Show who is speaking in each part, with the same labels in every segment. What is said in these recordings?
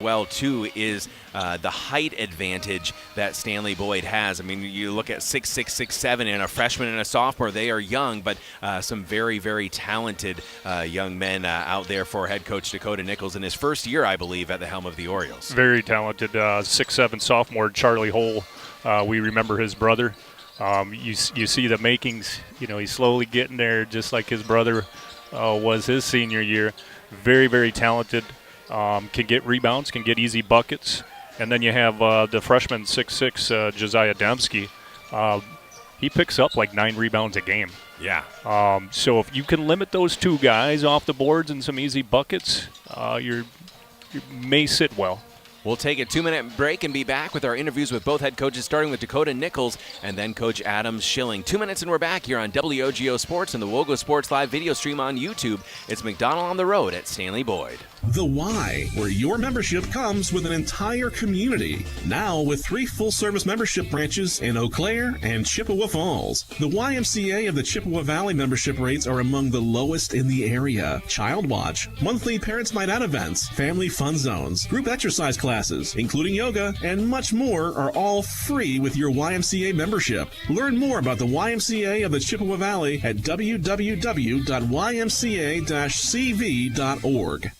Speaker 1: Well, too, is the height advantage that Stanley-Boyd has. I mean, you look at 6'6", 6'7", and a freshman and a sophomore. They are young, but some very, very talented young men out there for head coach Dakota Nichols in his first year, I believe, at the helm of the Orioles.
Speaker 2: Very talented 6'7" sophomore Charlie Hull. We remember his brother. You see the makings. You know, he's slowly getting there, just like his brother was his senior year. Very, very talented. Can get rebounds, can get easy buckets. And then you have the freshman 6'6", Josiah Dembski. He picks up like 9 rebounds a game.
Speaker 1: Yeah.
Speaker 2: So if you can limit those two guys off the boards and some easy buckets, you may sit well.
Speaker 1: We'll take a 2-minute break and be back with our interviews with both head coaches, starting with Dakota Nichols and then Coach Adam Schilling. 2 minutes and we're back here on WOGO Sports and the WOGO Sports Live video stream on YouTube. It's McDonell on the road at Stanley-Boyd.
Speaker 3: The Y, where your membership comes with an entire community. Now with 3 full-service membership branches in Eau Claire and Chippewa Falls. The YMCA of the Chippewa Valley membership rates are among the lowest in the area. Child Watch, monthly Parents Night Out events, family fun zones, group exercise classes, including yoga, and much more are all free with your YMCA membership. Learn more about the YMCA of the Chippewa Valley at www.ymca-cv.org.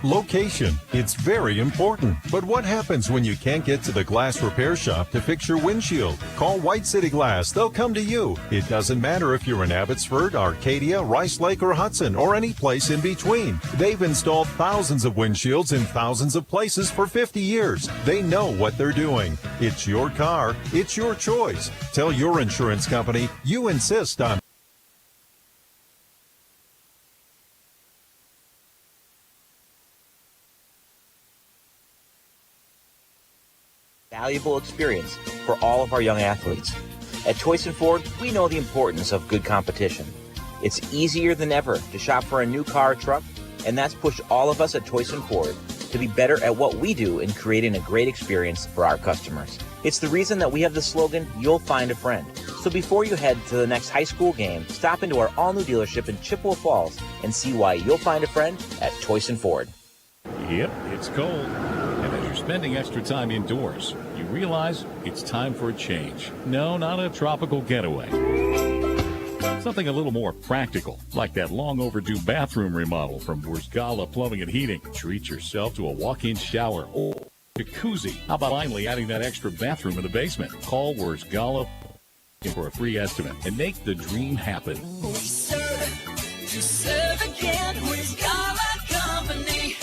Speaker 4: Location. It's very important. But what happens when you can't get to the glass repair shop to fix your windshield? Call White City Glass. They'll come to you. It doesn't matter if you're in Abbotsford, Arcadia, Rice Lake, or Hudson, or any place in between. They've installed thousands of windshields in thousands of places for 50 years. They know what they're doing. It's your car. It's your choice. Tell your insurance company you insist on
Speaker 5: valuable experience for all of our young athletes. At Toyson Ford, we know the importance of good competition. It's easier than ever to shop for a new car or truck, and that's pushed all of us at Toyson Ford to be better at what we do in creating a great experience for our customers. It's the reason that we have the slogan, "You'll find a friend." So before you head to the next high school game, stop into our all-new dealership in Chippewa Falls and see why you'll find a friend at Toyson Ford.
Speaker 6: Yep, it's cold. And as you're spending extra time indoors, you realize it's time for a change. No, not a tropical getaway. Something a little more practical, like that long overdue bathroom remodel from Wurzgala Plumbing and Heating. Treat yourself to a walk-in shower or jacuzzi. How about finally adding that extra bathroom in the basement? Call Wurzgala for a free estimate and make the dream happen.
Speaker 7: We serve to serve again. Wurzgala Company.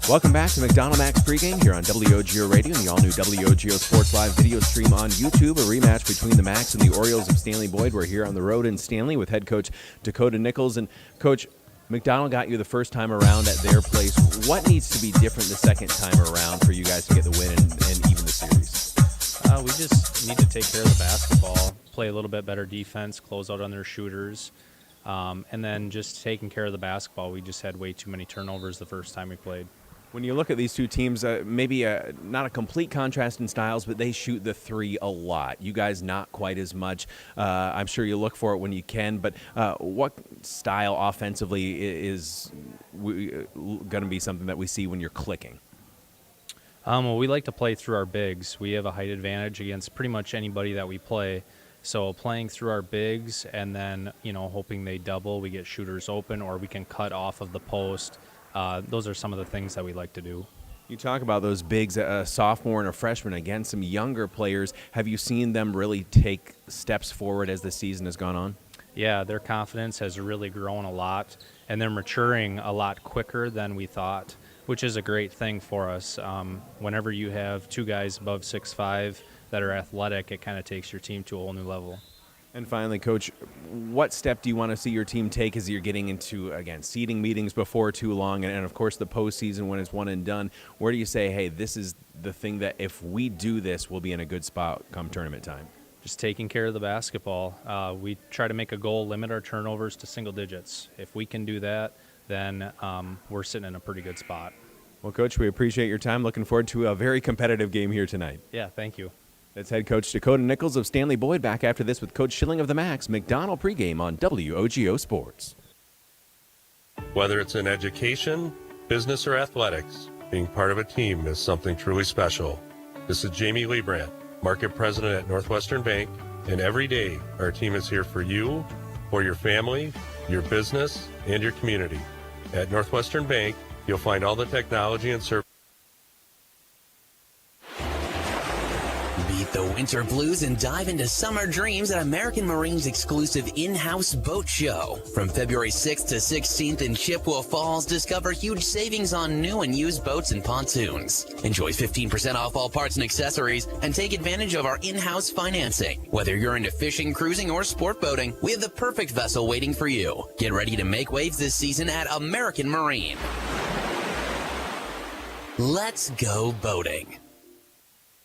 Speaker 1: Welcome back to McDonell Max pregame here on WOGO Radio and the all-new WOGO Sports Live video stream on YouTube. A rematch between the Max and the Orioles of Stanley-Boyd. We're here on the road in Stanley with head coach Dakota Nichols. And, Coach, McDonell got you the first time around at their place. What needs to be different the second time around for you guys to get the win and even the series?
Speaker 8: We just need to take care of the basketball, play a little bit better defense, close out on their shooters, and then just taking care of the basketball. We just had way too many turnovers the first time we played.
Speaker 1: When you look at these two teams, maybe not a complete contrast in styles, but they shoot the three a lot. You guys not quite as much. I'm sure you look for it when you can, but what style offensively is going to be something that we see when you're clicking?
Speaker 8: Well, we like to play through our bigs. We have a height advantage against pretty much anybody that we play. So playing through our bigs and then, hoping they double, we get shooters open, or we can cut off of the post. Those are some of the things that we like to do.
Speaker 1: You talk about those bigs, a sophomore and a freshman, again, some younger players. Have you seen them really take steps forward as the season has gone on?
Speaker 8: Yeah, their confidence has really grown a lot, and they're maturing a lot quicker than we thought, which is a great thing for us. Whenever you have two guys above 6'5" that are athletic, it kind of takes your team to a whole new level.
Speaker 1: And finally, Coach, what step do you want to see your team take as you're getting into, again, seeding meetings before too long, and of course the postseason when it's one and done? Where do you say, hey, this is the thing that if we do this, we'll be in a good spot come tournament time?
Speaker 8: Just taking care of the basketball. We try to make a goal, limit our turnovers to single digits. If we can do that, then we're sitting in a pretty good spot.
Speaker 1: Well, Coach, we appreciate your time. Looking forward to a very competitive game here tonight.
Speaker 8: Yeah, thank you.
Speaker 1: That's head coach Dakota Nichols of Stanley-Boyd. Back after this with Coach Schilling of the Max. McDonell pregame on WOGO Sports.
Speaker 9: Whether it's in education, business, or athletics, being part of a team is something truly special. This is Jamie Liebrandt, Market President at Northwestern Bank, and every day our team is here for you, for your family, your business, and your community. At Northwestern Bank, you'll find all the technology and service.
Speaker 10: Beat the winter blues and dive into summer dreams at American Marine's exclusive in-house boat show. From February 6th to 16th in Chippewa Falls, discover huge savings on new and used boats and pontoons. Enjoy 15% off all parts and accessories and take advantage of our in-house financing. Whether you're into fishing, cruising, or sport boating, we have the perfect vessel waiting for you. Get ready to make waves this season at American Marine. Let's go boating.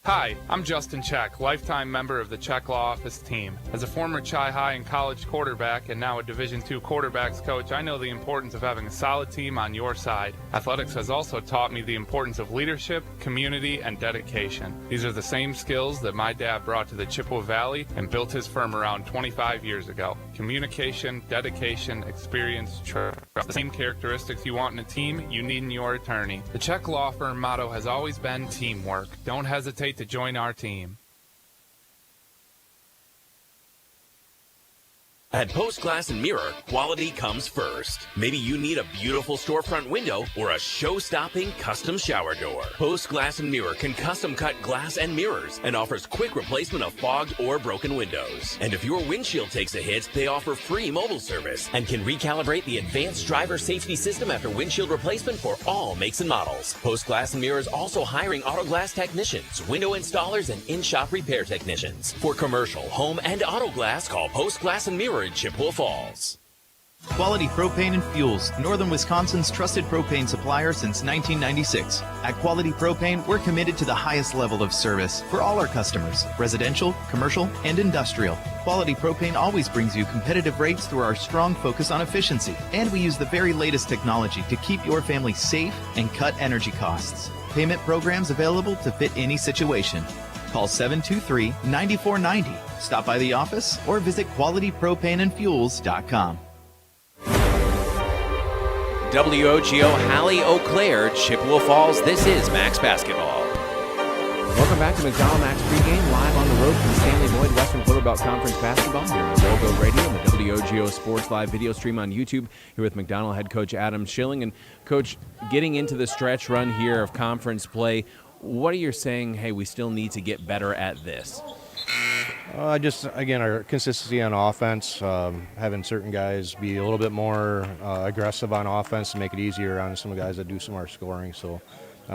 Speaker 11: Hi, I'm Justin Check, lifetime member of the Check Law Office team. As a former Chi-High and college quarterback and now a Division II quarterbacks coach, I know the importance of having a solid team on your side. Athletics has also taught me the importance of leadership, community, and dedication. These are the same skills that my dad brought to the Chippewa Valley and built his firm around 25 years ago. Communication, dedication, experience, trust. The same characteristics you want in a team, you need in your attorney. The Check Law Firm motto has always been teamwork. Don't hesitate to join our team.
Speaker 10: At Post Glass and Mirror, quality comes first. Maybe you need a beautiful storefront window or a show-stopping custom shower door. Post Glass and Mirror can custom cut glass and mirrors and offers quick replacement of fogged or broken windows. And if your windshield takes a hit, they offer free mobile service and can recalibrate the advanced driver safety system after windshield replacement for all makes and models. Post Glass and Mirror is also hiring auto glass technicians, window installers, and in-shop repair technicians. For commercial, home, and auto glass, call Post Glass and Mirror in Chippewa Falls.
Speaker 12: Quality Propane and Fuels, Northern Wisconsin's trusted propane supplier since 1996. At Quality Propane, we're committed to the highest level of service for all our customers, residential, commercial, and industrial. Quality Propane always brings you competitive rates through our strong focus on efficiency, and we use the very latest technology to keep your family safe and cut energy costs. Payment programs available to fit any situation. Call 723-9490. Stop by the office or visit qualitypropaneandfuels.com.
Speaker 1: WOGO, Halley, Eau Claire, Chippewa Falls. This is Max Basketball. Welcome back to McDonell Max pregame, live on the road from Stanley-Boyd Western Cloverbelt Conference Basketball here on WOGO Radio and the WOGO Sports Live video stream on YouTube. Here with McDonell head coach Adam Schilling. And Coach, getting into the stretch run here of conference play, what are you saying, hey, we still need to get better at this?
Speaker 13: Just, again, our consistency on offense, having certain guys be a little bit more aggressive on offense to make it easier on some of the guys that do some of our scoring. So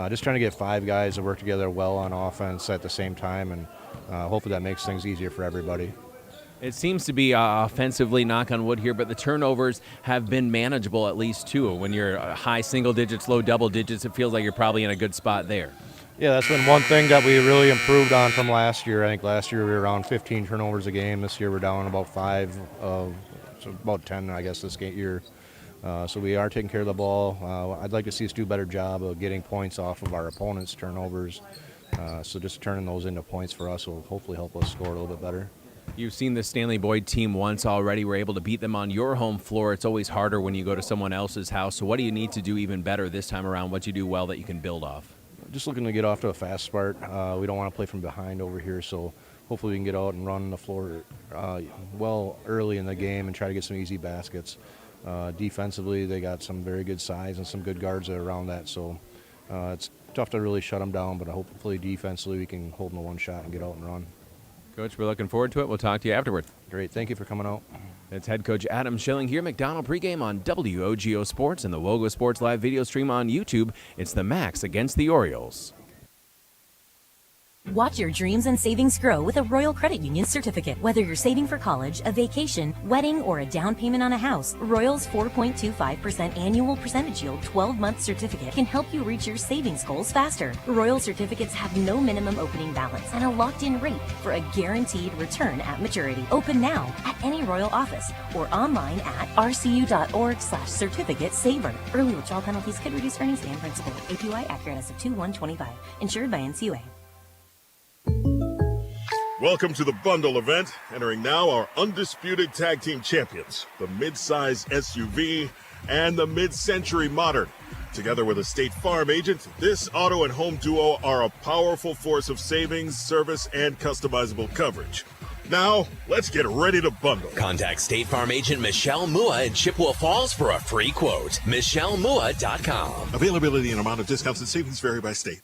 Speaker 13: just trying to get 5 guys to work together well on offense at the same time, and hopefully that makes things easier for everybody.
Speaker 1: It seems to be offensively, knock on wood here, but the turnovers have been manageable at least too. When you're high single digits, low double digits, it feels like you're probably in a good spot there.
Speaker 13: Yeah, that's been one thing that we really improved on from last year. I think last year we were around 15 turnovers a game. This year we're down about 5, so about 10, I guess, this year. So we are taking care of the ball. I'd like to see us do a better job of getting points off of our opponents' turnovers. So just turning those into points for us will hopefully help us score a little bit better.
Speaker 1: You've seen the Stanley-Boyd team once already. We're able to beat them on your home floor. It's always harder when you go to someone else's house. So what do you need to do even better this time around? What you do well that you can build off?
Speaker 13: Just looking to get off to a fast start. We don't want to play from behind over here, so hopefully we can get out and run the floor well early in the game and try to get some easy baskets. Defensively, they got some very good size and some good guards around that, so it's tough to really shut them down, but hopefully defensively we can hold them to one shot and get out and run.
Speaker 1: Coach, we're looking forward to it. We'll talk to you afterward.
Speaker 13: Great. Thank you for coming out.
Speaker 1: It's head coach Adam Schilling here. McDonell pregame on WOGO Sports and the WOGO Sports Live video stream on YouTube. It's the Max against the Orioles.
Speaker 14: Watch your dreams and savings grow with a Royal Credit Union certificate. Whether you're saving for college, a vacation, wedding, or a down payment on a house, Royal's 4.25% annual percentage yield 12-month certificate can help you reach your savings goals faster. Royal certificates have no minimum opening balance and a locked-in rate for a guaranteed return at maturity. Open now at any Royal office or online at rcu.org/certificate saver. Early withdrawal penalties could reduce earnings and principal. APY accurate as of 2/1/25. Insured by NCUA.
Speaker 15: Welcome to the bundle event. Entering now our undisputed tag team champions, the mid-size SUV and the mid-century modern. Together with a State Farm agent, this auto and home duo are a powerful force of savings, service, and customizable coverage. Now, let's get ready to bundle.
Speaker 10: Contact State Farm agent Michelle Mua in Chippewa Falls for a free quote. MichelleMua.com.
Speaker 15: Availability and amount of discounts and savings vary by state.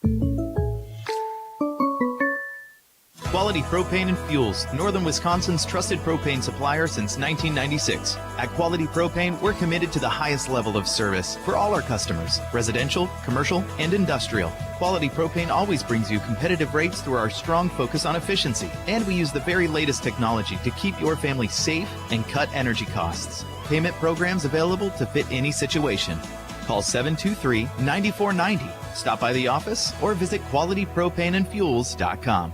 Speaker 12: Quality Propane and Fuels, Northern Wisconsin's trusted propane supplier since 1996. At Quality Propane, we're committed to the highest level of service for all our customers, residential, commercial, and industrial. Quality Propane always brings you competitive rates through our strong focus on efficiency, and we use the very latest technology to keep your family safe and cut energy costs. Payment programs available to fit any situation. Call 723-9490. Stop by the office or visit qualitypropaneandfuels.com.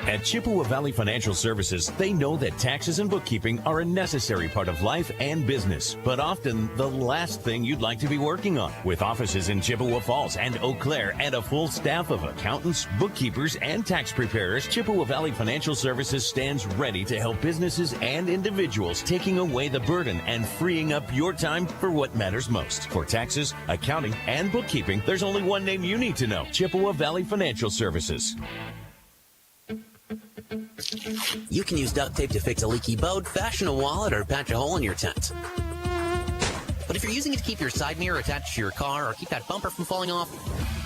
Speaker 16: At Chippewa Valley Financial Services, they know that taxes and bookkeeping are a necessary part of life and business, but often the last thing you'd like to be working on. With offices in Chippewa Falls and Eau Claire and a full staff of accountants, bookkeepers, and tax preparers, Chippewa Valley Financial Services stands ready to help businesses and individuals, taking away the burden and freeing up your time for what matters most. For taxes, accounting, and bookkeeping, there's only one name you need to know: Chippewa Valley Financial Services.
Speaker 10: You can use duct tape to fix a leaky boat, fashion a wallet, or patch a hole in your tent. But if you're using it to keep your side mirror attached to your car or keep that bumper from falling off,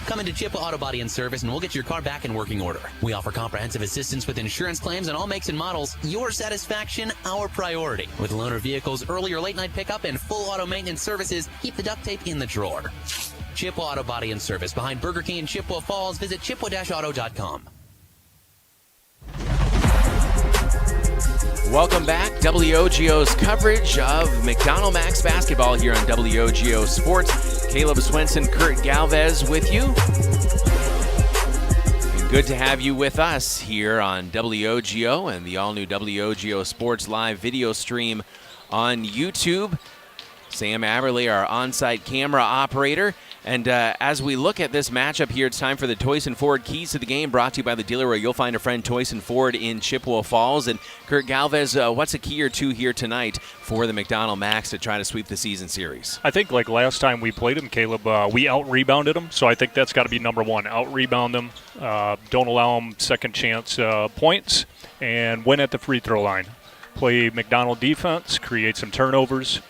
Speaker 10: come into Chippewa Auto Body and Service and we'll get your car back in working order. We offer comprehensive assistance with insurance claims on all makes and models. Your satisfaction, our priority. With loaner vehicles, early or late night pickup, and full auto maintenance services, keep the duct tape in the drawer. Chippewa Auto Body and Service behind Burger King in Chippewa Falls. Visit chippewa-auto.com.
Speaker 1: Welcome back. WOGO's coverage of McDonell Max basketball here on WOGO Sports. Caleb Swenson, Kurt Galvez with you. And good to have you with us here on WOGO and the all-new WOGO Sports Live video stream on YouTube. Sam Aberley, our on-site camera operator. And as we look at this matchup here, it's time for the Toyson Ford Keys to the Game, brought to you by the dealer where you'll find a friend, Toyson Ford in Chippewa Falls. And Kurt Galvez, what's a key or two here tonight for the McDonell Max to try to sweep the season series?
Speaker 2: I think like last time we played them, Caleb, we out-rebounded them, so I think that's got to be number one. Out-rebound them, don't allow them second chance points, and win at the free throw line. Play McDonell defense, create some turnovers,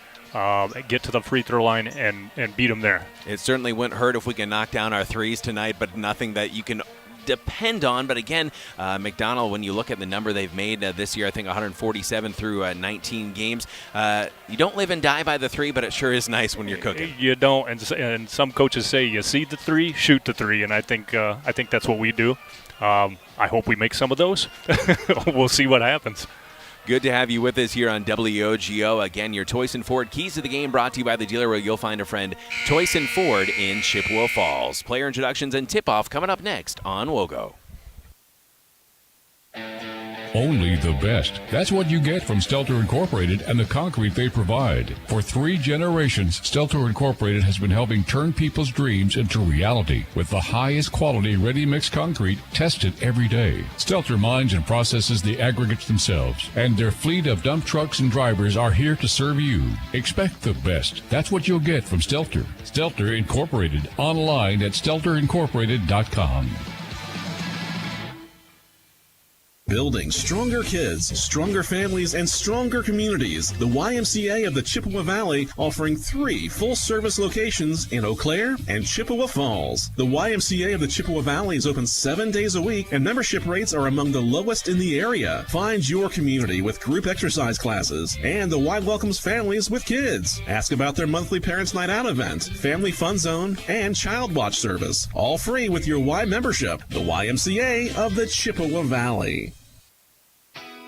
Speaker 2: get to the free throw line and beat them there.
Speaker 1: It certainly wouldn't hurt if we can knock down our threes tonight, but nothing that you can depend on. But again, McDonell, when you look at the number they've made this year, I think 147 through 19 games. You don't live and die by the three, but it sure is nice when you're cooking.
Speaker 2: You don't, and some coaches say you see the three, shoot the three, and I think that's what we do. I hope we make some of those. We'll see what happens.
Speaker 1: Good to have you with us here on WOGO. Again, your Toyson Ford Keys to the Game, brought to you by the dealer where you'll find a friend, Toyson Ford in Chippewa Falls. Player introductions and tip-off coming up next on WOGO.
Speaker 17: Only the best. That's what you get from Stelter Incorporated and the concrete they provide. For 3 generations, Stelter Incorporated has been helping turn people's dreams into reality with the highest quality ready-mix concrete tested every day. Stelter mines and processes the aggregates themselves, and their fleet of dump trucks and drivers are here to serve you. Expect the best. That's what you'll get from Stelter. Stelter Incorporated, online at stelterincorporated.com.
Speaker 3: Building stronger kids, stronger families, and stronger communities. The YMCA of the Chippewa Valley offering 3 full-service locations in Eau Claire and Chippewa Falls. The YMCA of the Chippewa Valley is open 7 days a week, and membership rates are among the lowest in the area. Find your community with group exercise classes, and the Y welcomes families with kids. Ask about their monthly Parents' Night Out event, Family Fun Zone, and Child Watch service. All free with your Y membership. The YMCA of the Chippewa Valley.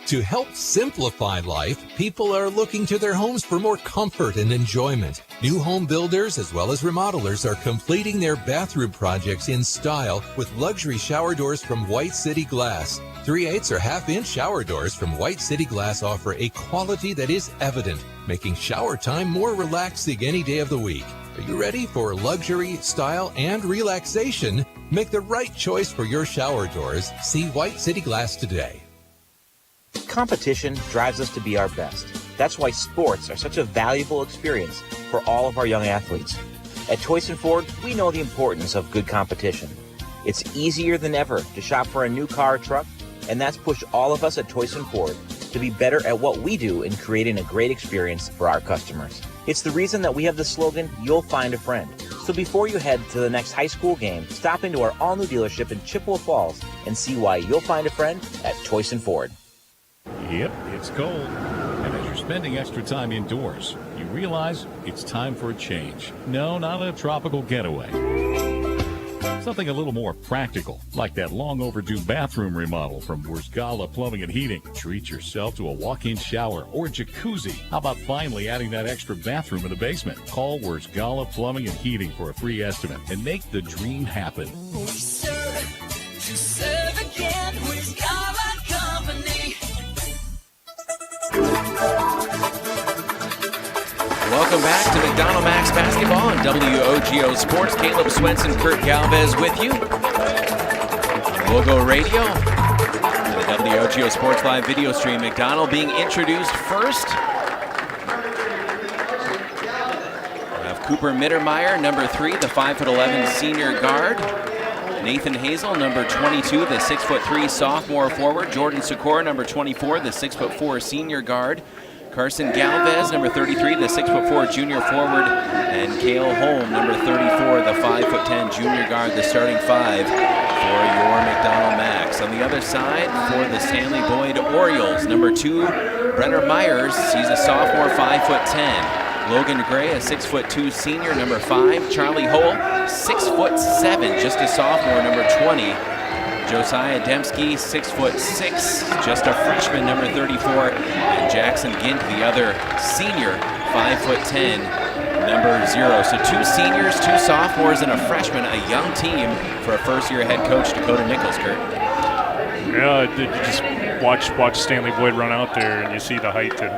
Speaker 18: To help simplify life, people are looking to their homes for more comfort and enjoyment. New home builders as well as remodelers are completing their bathroom projects in style with luxury shower doors from White City Glass. 3/8 or half-inch shower doors from White City Glass offer a quality that is evident, making shower time more relaxing any day of the week. Are you ready for luxury, style, and relaxation? Make the right choice for your shower doors. See White City Glass today.
Speaker 5: Competition drives us to be our best. That's why sports are such a valuable experience for all of our young athletes. At Toyson Ford, we know the importance of good competition. It's easier than ever to shop for a new car or truck, and that's pushed all of us at Toyson Ford to be better at what we do in creating a great experience for our customers. It's the reason that we have the slogan, "You'll find a friend." So before you head to the next high school game, stop into our all-new dealership in Chippewa Falls and see why you'll find a friend at Toyson Ford.
Speaker 6: Yep, it's cold. And as you're spending extra time indoors, you realize it's time for a change. No, not a tropical getaway. Something a little more practical, like that long overdue bathroom remodel from Wurzgala Plumbing and Heating. Treat yourself to a walk-in shower or jacuzzi. How about finally adding that extra bathroom in the basement? Call Wurzgala Plumbing and Heating for a free estimate and make the dream happen.
Speaker 7: We serve to serve again with Garrett Company.
Speaker 1: Welcome back to McDonell Max Basketball on WOGO Sports. Caleb Swenson, Kurt Galvez with you. WOGO Radio and the WOGO Sports Live video stream. McDonell being introduced first. We have Cooper Mittermeier, number 3, the 5'11" senior guard. Nathan Hazel, number 22, the 6'3" sophomore forward. Jordan Sikora, number 24, the 6'4" senior guard. Carson Galvez, number 33, the 6'4" junior forward, and Cale Holm, number 34, the 5'10" junior guard, the starting 5 for your McDonell Max. On the other side, for the Stanley-Boyd Orioles, number 2, Brenner Myers, he's a sophomore, 5'10". Logan Gray, a 6'2" senior, number 5. Charlie Hull, 6'7", just a sophomore, number 20. Josiah Dembski, 6'6", just a freshman, number 34, and Jackson Gint, the other senior, 5'10", number 0. So 2 seniors, 2 sophomores, and a freshman, a young team for a first-year head coach, Dakota Nichols, Kurt.
Speaker 2: Yeah, you just watch Stanley-Boyd run out there, and you see the height, and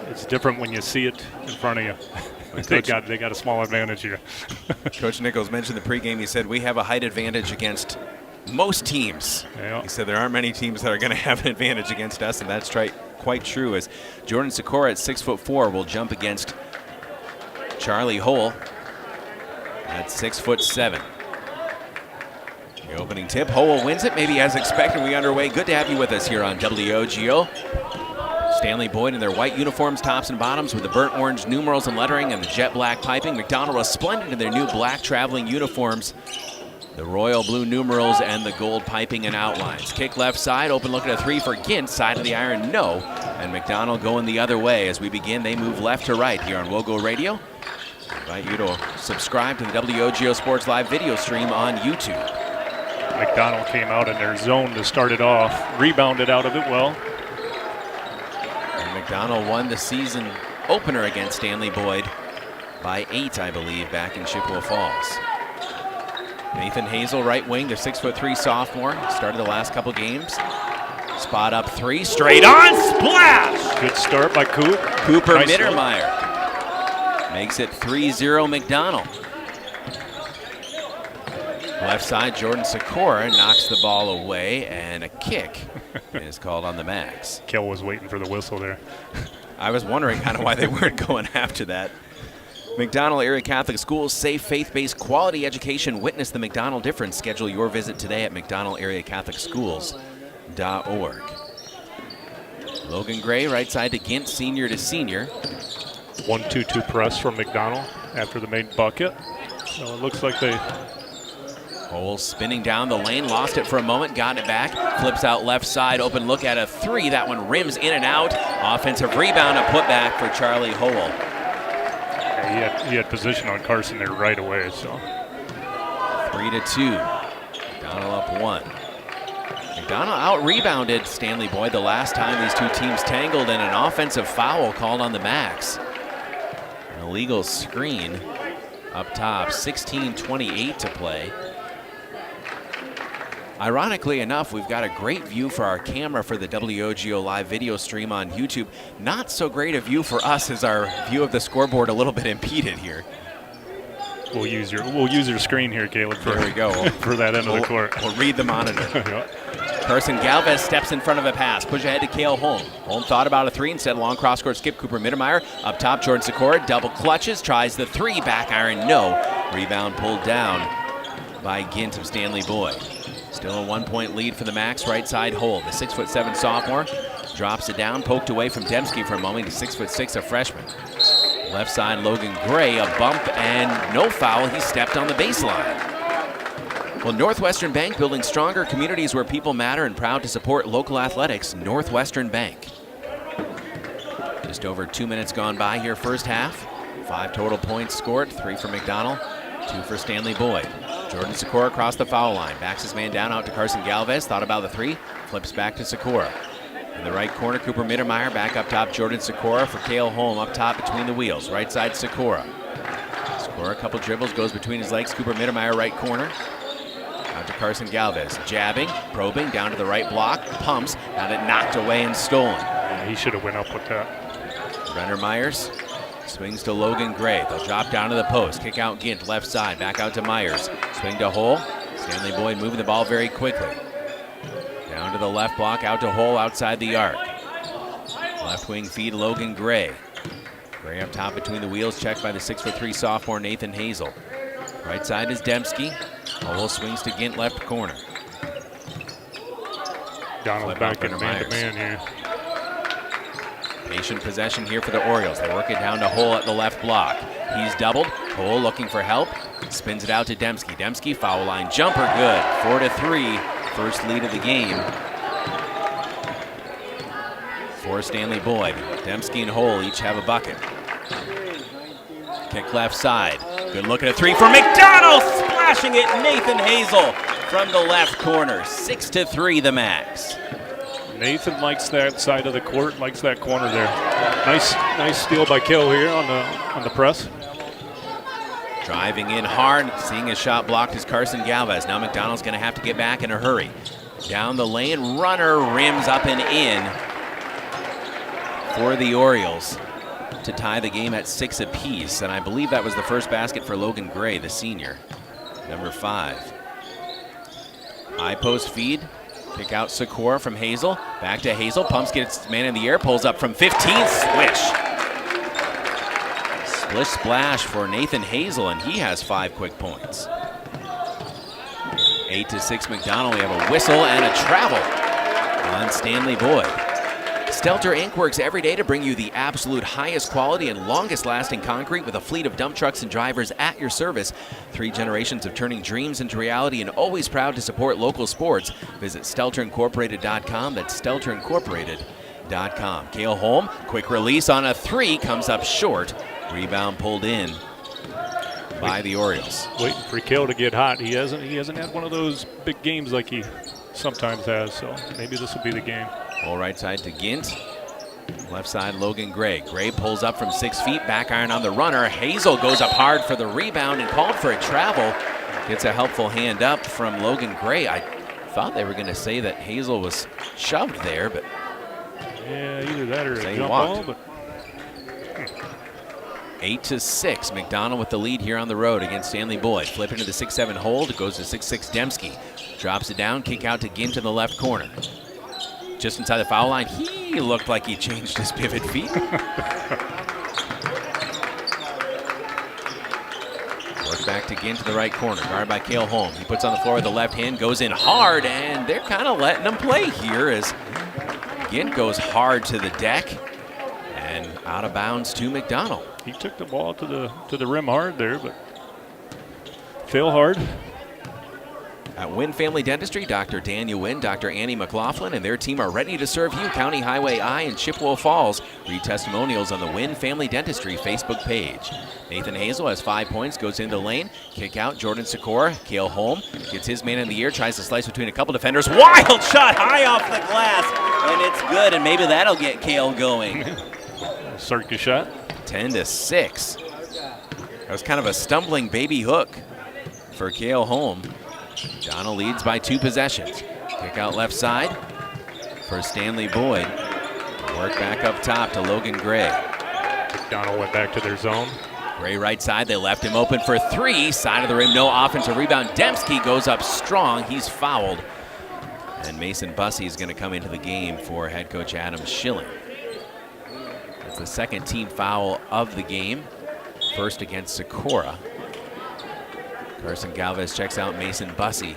Speaker 2: it's different when you see it in front of you. They got a small advantage here.
Speaker 1: Coach Nichols mentioned the pregame. He said, we have a height advantage against most teams. Yeah. He said there aren't many teams that are going to have an advantage against us, and that's quite true, as Jordan Sikora at 6'4" will jump against Charlie Hull at 6'7". The opening tip, Hull wins it, maybe as expected. We underway. Good to have you with us here on WOGO. Stanley-Boyd in their white uniforms, tops and bottoms, with the burnt orange numerals and lettering and the jet black piping. McDonell resplendent in their new black traveling uniforms, the royal blue numerals and the gold piping and outlines. Kick left side, open look at a 3 for Gint, side of the iron, no. And McDonell going the other way. As we begin, they move left to right here on WOGO Radio. I invite you to subscribe to the WOGO Sports Live video stream on YouTube.
Speaker 2: McDonell came out in their zone to start it off, rebounded out of it well.
Speaker 1: McDonell won the season opener against Stanley-Boyd by 8, I believe, back in Chippewa Falls. Nathan Hazel, right wing, their 6'3" sophomore, started the last couple games. Spot up 3, straight on, splash!
Speaker 2: Good start by Coop.
Speaker 1: Cooper nice Mittermeier makes it 3-0 McDonell. Left side, Jordan Sikora knocks the ball away, and a kick is called on the Max.
Speaker 2: Kel was waiting for the whistle there.
Speaker 1: I was wondering kind of why they weren't going after that. McDonell Area Catholic Schools, safe, faith-based, quality education. Witness the McDonell difference. Schedule your visit today at McDonellAreaCatholicSchools.org. Logan Gray, right side to Gint, senior to senior.
Speaker 2: 1-2-2 press from McDonell after the main bucket. So it looks like they...
Speaker 1: Hole spinning down the lane, lost it for a moment, got it back, flips out left side, open look at a 3. That one rims in and out. Offensive rebound, a putback for Charlie Hole.
Speaker 2: Yeah, he had position on Carson there right away, so.
Speaker 1: 3-2. McDonell up 1. McDonell out-rebounded Stanley-Boyd the last time these two teams tangled, and an offensive foul called on the Max. An illegal screen up top, 16:28 to play. Ironically enough, we've got a great view for our camera for the WOGO live video stream on YouTube. Not so great a view for us, as our view of the scoreboard a little bit impeded here.
Speaker 2: We'll use your screen here, Caleb.
Speaker 1: There we go.
Speaker 2: For that end of the court.
Speaker 1: We'll read the monitor.
Speaker 2: Yeah.
Speaker 1: Carson Galvez steps in front of a pass. Push ahead to Cale Holm. Holm thought about a three. Instead, a long cross-court skip. Cooper Mittermeier up top. Jordan Sikora double clutches. Tries the three. Back iron, no. Rebound pulled down by Gint of Stanley-Boyd. Still a 1-point lead for the Max. Right side hold. The 6'7" sophomore drops it down. Poked away from Dembski for a moment. He's 6'6", a freshman. Left side, Logan Gray. A bump and no foul. He stepped on the baseline. Well, Northwestern Bank, building stronger communities where people matter, and proud to support local athletics. Northwestern Bank. Just over 2 minutes gone by here first half. 5 total points scored, 3 for McDonell, 2 for Stanley-Boyd. Jordan Sikora across the foul line. Backs his man down out to Carson Galvez. Thought about the three. Flips back to Sikora. In the right corner, Cooper Mittermeier. Back up top, Jordan Sikora for Cale Holm up top between the wheels. Right side, Sikora. Sikora, a couple dribbles, goes between his legs. Cooper Mittermeier, right corner. Out to Carson Galvez. Jabbing, probing, down to the right block. Pumps, had it knocked away and stolen.
Speaker 2: Yeah, he should have went up with that.
Speaker 1: Renner Myers swings to Logan Gray. They'll drop down to the post. Kick out Gint, left side. Back out to Myers. Swing to Hole. Stanley-Boyd moving the ball very quickly. Down to the left block, out to Hole outside the arc. Left wing feed Logan Gray. Gray up top between the wheels, checked by the 6'3" sophomore Nathan Hazel. Right side is Dembski. Hole swings to Gint, left corner.
Speaker 2: Donald back in man-to-man here.
Speaker 1: Patient possession here for the Orioles. They work it down to Hole at the left block. He's doubled. Hole looking for help. Spins it out to Dembski. Dembski, foul line jumper, good. 4-3, first lead of the game for Stanley-Boyd. Dembski and Hole each have a bucket. Kick left side. Good look at a three for McDonell. Splashing it, Nathan Hazel from the left corner. 6-3, the Max.
Speaker 2: Nathan likes that side of the court, likes that corner there. Nice steal by Cale here on the press.
Speaker 1: Driving in hard, seeing his shot blocked is Carson Galvez. Now McDonell's going to have to get back in a hurry. Down the lane, runner rims up and in for the Orioles to tie the game at 6 apiece. And I believe that was the first basket for Logan Gray, the senior, number 5. High post feed. Kick out Sikora from Hazel. Back to Hazel. Pumps, gets man in the air. Pulls up from 15. Swish. Splish splash for Nathan Hazel, and he has 5 quick points. 8-6 McDonell. We have a whistle and a travel on Stanley-Boyd. Stelter Inc. works every day to bring you the absolute highest quality and longest lasting concrete with a fleet of dump trucks and drivers at your service. 3 generations of turning dreams into reality, and always proud to support local sports. Visit StelterIncorporated.com. That's StelterIncorporated.com. Cale Holm, quick release on a 3, comes up short. Rebound pulled in by the Orioles.
Speaker 2: Waiting for Cale to get hot. He hasn't had one of those big games like he sometimes has, so maybe this will be the game.
Speaker 1: Ball right side to Gint. Left side, Logan Gray. Gray pulls up from 6 feet, back iron on the runner. Hazel goes up hard for the rebound and called for a travel. Gets a helpful hand up from Logan Gray. I thought they were going to say that Hazel was shoved there, but
Speaker 2: yeah, either that or a jump
Speaker 1: ball.
Speaker 2: ball.
Speaker 1: 8-6, McDonell with the lead here on the road against Stanley-Boyd. Flip into the 6'7" hold. It goes to 6'6" Dembski. Drops it down, kick out to Gint in the left corner. Just inside the foul line, he looked like he changed his pivot feet. Work back to Gint to the right corner, guarded by Cale Holm. He puts on the floor with the left hand, goes in hard, and they're kind of letting him play here as Gint goes hard to the deck and out of bounds to McDonell.
Speaker 2: He took the ball to the rim hard there, but fail hard.
Speaker 1: At Wynn Family Dentistry, Dr. Daniel Wynn, Dr. Annie McLaughlin, and their team are ready to serve you. County Highway I in Chippewa Falls. Read testimonials on the Wynn Family Dentistry Facebook page. Nathan Hazel has 5 points, goes into the lane. Kick out, Jordan Sikora. Cale Holm gets his man in the air, tries to slice between a couple defenders. Wild shot high off the glass, and it's good, and maybe that'll get Cale going.
Speaker 2: Circus shot.
Speaker 1: 10-6. That was kind of a stumbling baby hook for Cale Holm. Donald leads by 2 possessions. Kick out left side for Stanley-Boyd. Work back up top to Logan Gray.
Speaker 2: McDonell went back to their zone.
Speaker 1: Gray right side, they left him open for 3. Side of the rim, no offensive rebound. Dembski goes up strong. He's fouled And Mason Bussey is going to come into the game for head coach Adam Schilling. That's the second team foul of the game. First against Socorro. Carson Galvez checks out. Mason Bussey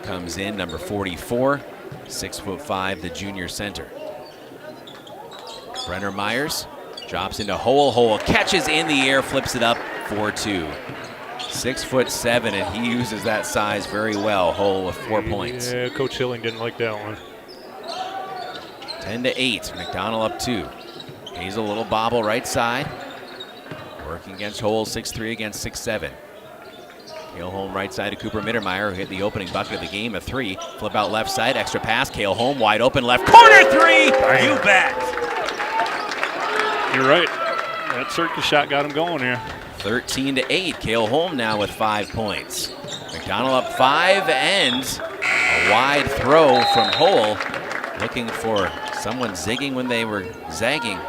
Speaker 1: comes in, number 44, 6'5", the junior center. Brenner Myers drops into Hole, catches in the air, flips it up, 4-2. 6'7", and he uses that size very well. Hole with 4 points.
Speaker 2: Yeah, Coach Schilling didn't like that one.
Speaker 1: 10-8, McDonell up 2. Hazel, little bobble right side. Working against Hole, 6'3" against 6'7". Cale Holm right side to Cooper Mittermeier, who hit the opening bucket of the game, a 3. Flip out left side, extra pass. Cale Holm wide open left corner 3. You bet.
Speaker 2: You're right. That circus shot got him going here.
Speaker 1: 13-8. Cale Holm now with 5 points. McDonell up 5, and a wide throw from Hole, looking for someone zigging when they were zagging.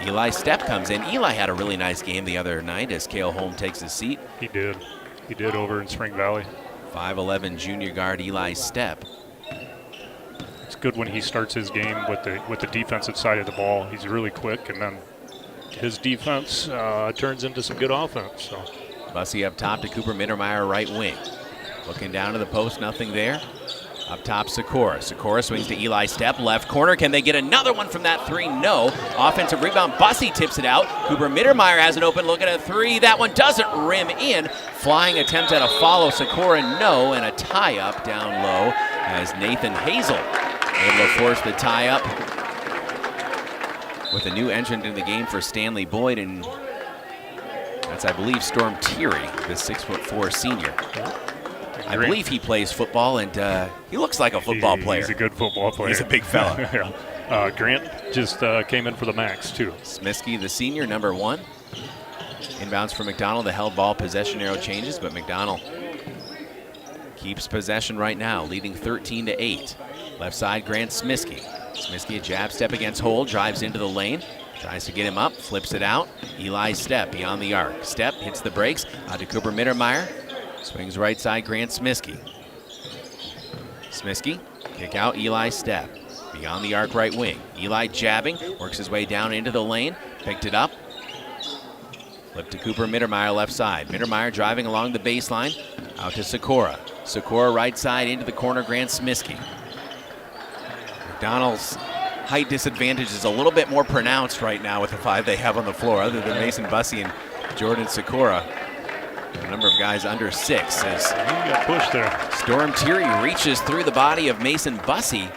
Speaker 1: Eli Stepp comes in. Eli had a really nice game the other night as Cale Holm takes his seat.
Speaker 2: He did. He did over in Spring Valley.
Speaker 1: 5'11" junior guard Eli Stepp.
Speaker 2: It's good when he starts his game with the defensive side of the ball. He's really quick, and then his defense turns into some good offense. So.
Speaker 1: Bussey up top to Cooper Mittermeier, right wing. Looking down to the post, nothing there. Up top, Socorro. Socorro swings to Eli Stepp, left corner. Can they get another one from that 3? No. Offensive rebound, Bussey tips it out. Cooper Mittermeier has an open look at a 3. That one doesn't rim in. Flying attempt at a follow, Socorro no, and a tie-up down low as Nathan Hazel able to force the tie-up with a new entrant in the game for Stanley-Boyd, and that's, I believe, Storm Thierry, the 6'4" senior. I believe he plays football, and he looks like a football player.
Speaker 2: He's a good football player.
Speaker 1: He's a big fella.
Speaker 2: Yeah. Grant just came in for the max, too.
Speaker 1: Smiskey, the senior, number 1. Inbounds for McDonell. The held ball possession arrow changes, but McDonell keeps possession right now, leading 13-8. Left side, Grant Smiskey. Smiskey, a jab step against Hole, drives into the lane. Tries to get him up, flips it out. Eli Stepp beyond the arc. Stepp hits the brakes, out to Cooper Mittermeier. Swings right side, Grant Smiskey. Smiskey, kick out, Eli Stepp. Beyond the arc, right wing. Eli jabbing, works his way down into the lane, picked it up. Flip to Cooper Mittermeier, left side. Mittermeier driving along the baseline, out to Socorro. Socorro right side into the corner, Grant Smiskey. McDonell's height disadvantage is a little bit more pronounced right now with the 5 they have on the floor, other than Mason Bussey and Jordan Socorro. A number of guys under 6 as
Speaker 2: he got pushed there.
Speaker 1: Storm Thierry reaches through the body of Mason Bussey.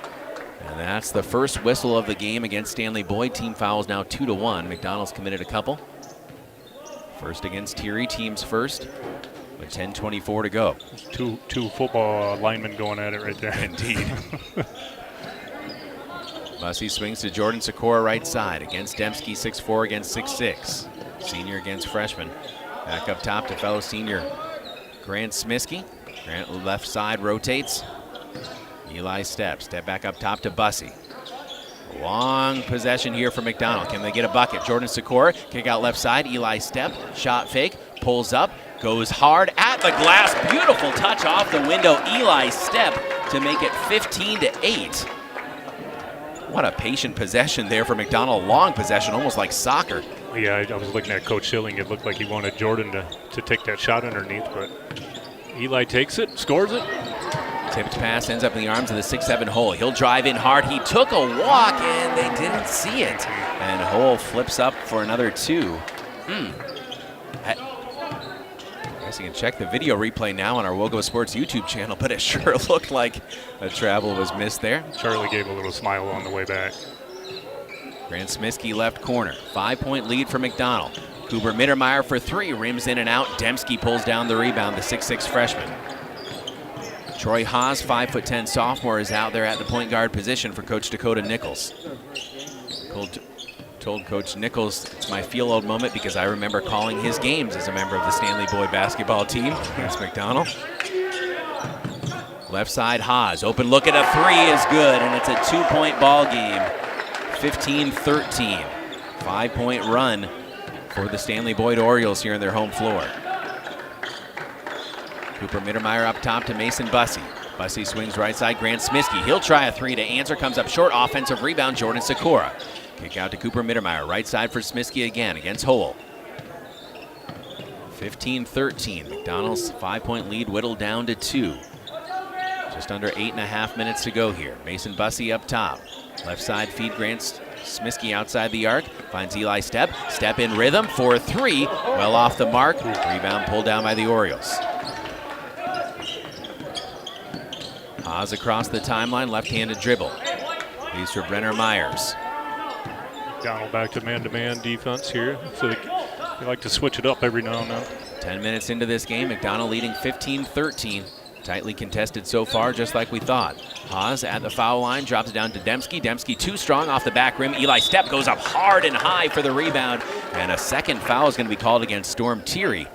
Speaker 1: And that's the first whistle of the game against Stanley-Boyd. Team fouls now 2-1. McDonell's committed a couple. First against Thierry, team's first, with 10:24 to go.
Speaker 2: Two football linemen going at it right there.
Speaker 1: Indeed. Bussey swings to Jordan Socorro right side against Dembski, 6'4" against 6'6". Senior against freshman. Back up top to fellow senior Grant Smiskey. Grant left side rotates. Eli Stepp. Step back up top to Bussey. Long possession here for McDonell. Can they get a bucket? Jordan Socorro, kick out left side. Eli Stepp, shot fake, pulls up, goes hard at the glass. Beautiful touch off the window. Eli Stepp to make it 15-8. What a patient possession there for McDonell. Long possession, almost like soccer.
Speaker 2: Yeah, I was looking at Coach Schilling. It looked like he wanted Jordan to take that shot underneath, but Eli takes it, scores it.
Speaker 1: Tipped pass ends up in the arms of the 6'7" Hole. He'll drive in hard. He took a walk, and they didn't see it. And Hole flips up for another 2. I guess you can check the video replay now on our WOGO Sports YouTube channel, but it sure looked like a travel was missed there.
Speaker 2: Charlie gave a little smile on the way back.
Speaker 1: Grant Smiskey left corner. 5-point lead for McDonell. Cooper Mittermeier for 3. Rims in and out. Dembski pulls down the rebound, the 6'6" freshman. Troy Haas, 5'10" sophomore, is out there at the point guard position for Coach Dakota Nichols. Told Coach Nichols, it's my feel-old moment because I remember calling his games as a member of the Stanley-Boyd basketball team against McDonell. Left side, Haas. Open look at a 3 is good, and it's a 2-point ball game. 15-13. 5-point run for the Stanley-Boyd Orioles here on their home floor. Cooper Mittermeier up top to Mason Bussey. Bussey swings right side, Grant Smiskey. He'll try a three to answer, comes up short. Offensive rebound, Jordan Sikora. Kick out to Cooper Mittermeier. Right side for Smiskey again against Hole. 15-13. McDonell's 5-point lead whittled down to 2. Just under 8.5 minutes to go here. Mason Bussey up top. Left side feed Grant Smiskey outside the arc. Finds Eli Stepp. Stepp in rhythm for 3. Well off the mark. Rebound pulled down by the Orioles. Haas across the timeline. Left-handed dribble. Leaves for Brenner Myers.
Speaker 2: McDonell back to man-to-man defense here. So they like to switch it up every now and then.
Speaker 1: 10 minutes into this game, McDonell leading 15-13. Tightly contested so far, just like we thought. Haas at the foul line, drops it down to Dembski. Dembski too strong off the back rim. Eli Stepp goes up hard and high for the rebound. And a second foul is going to be called against Storm Thierry,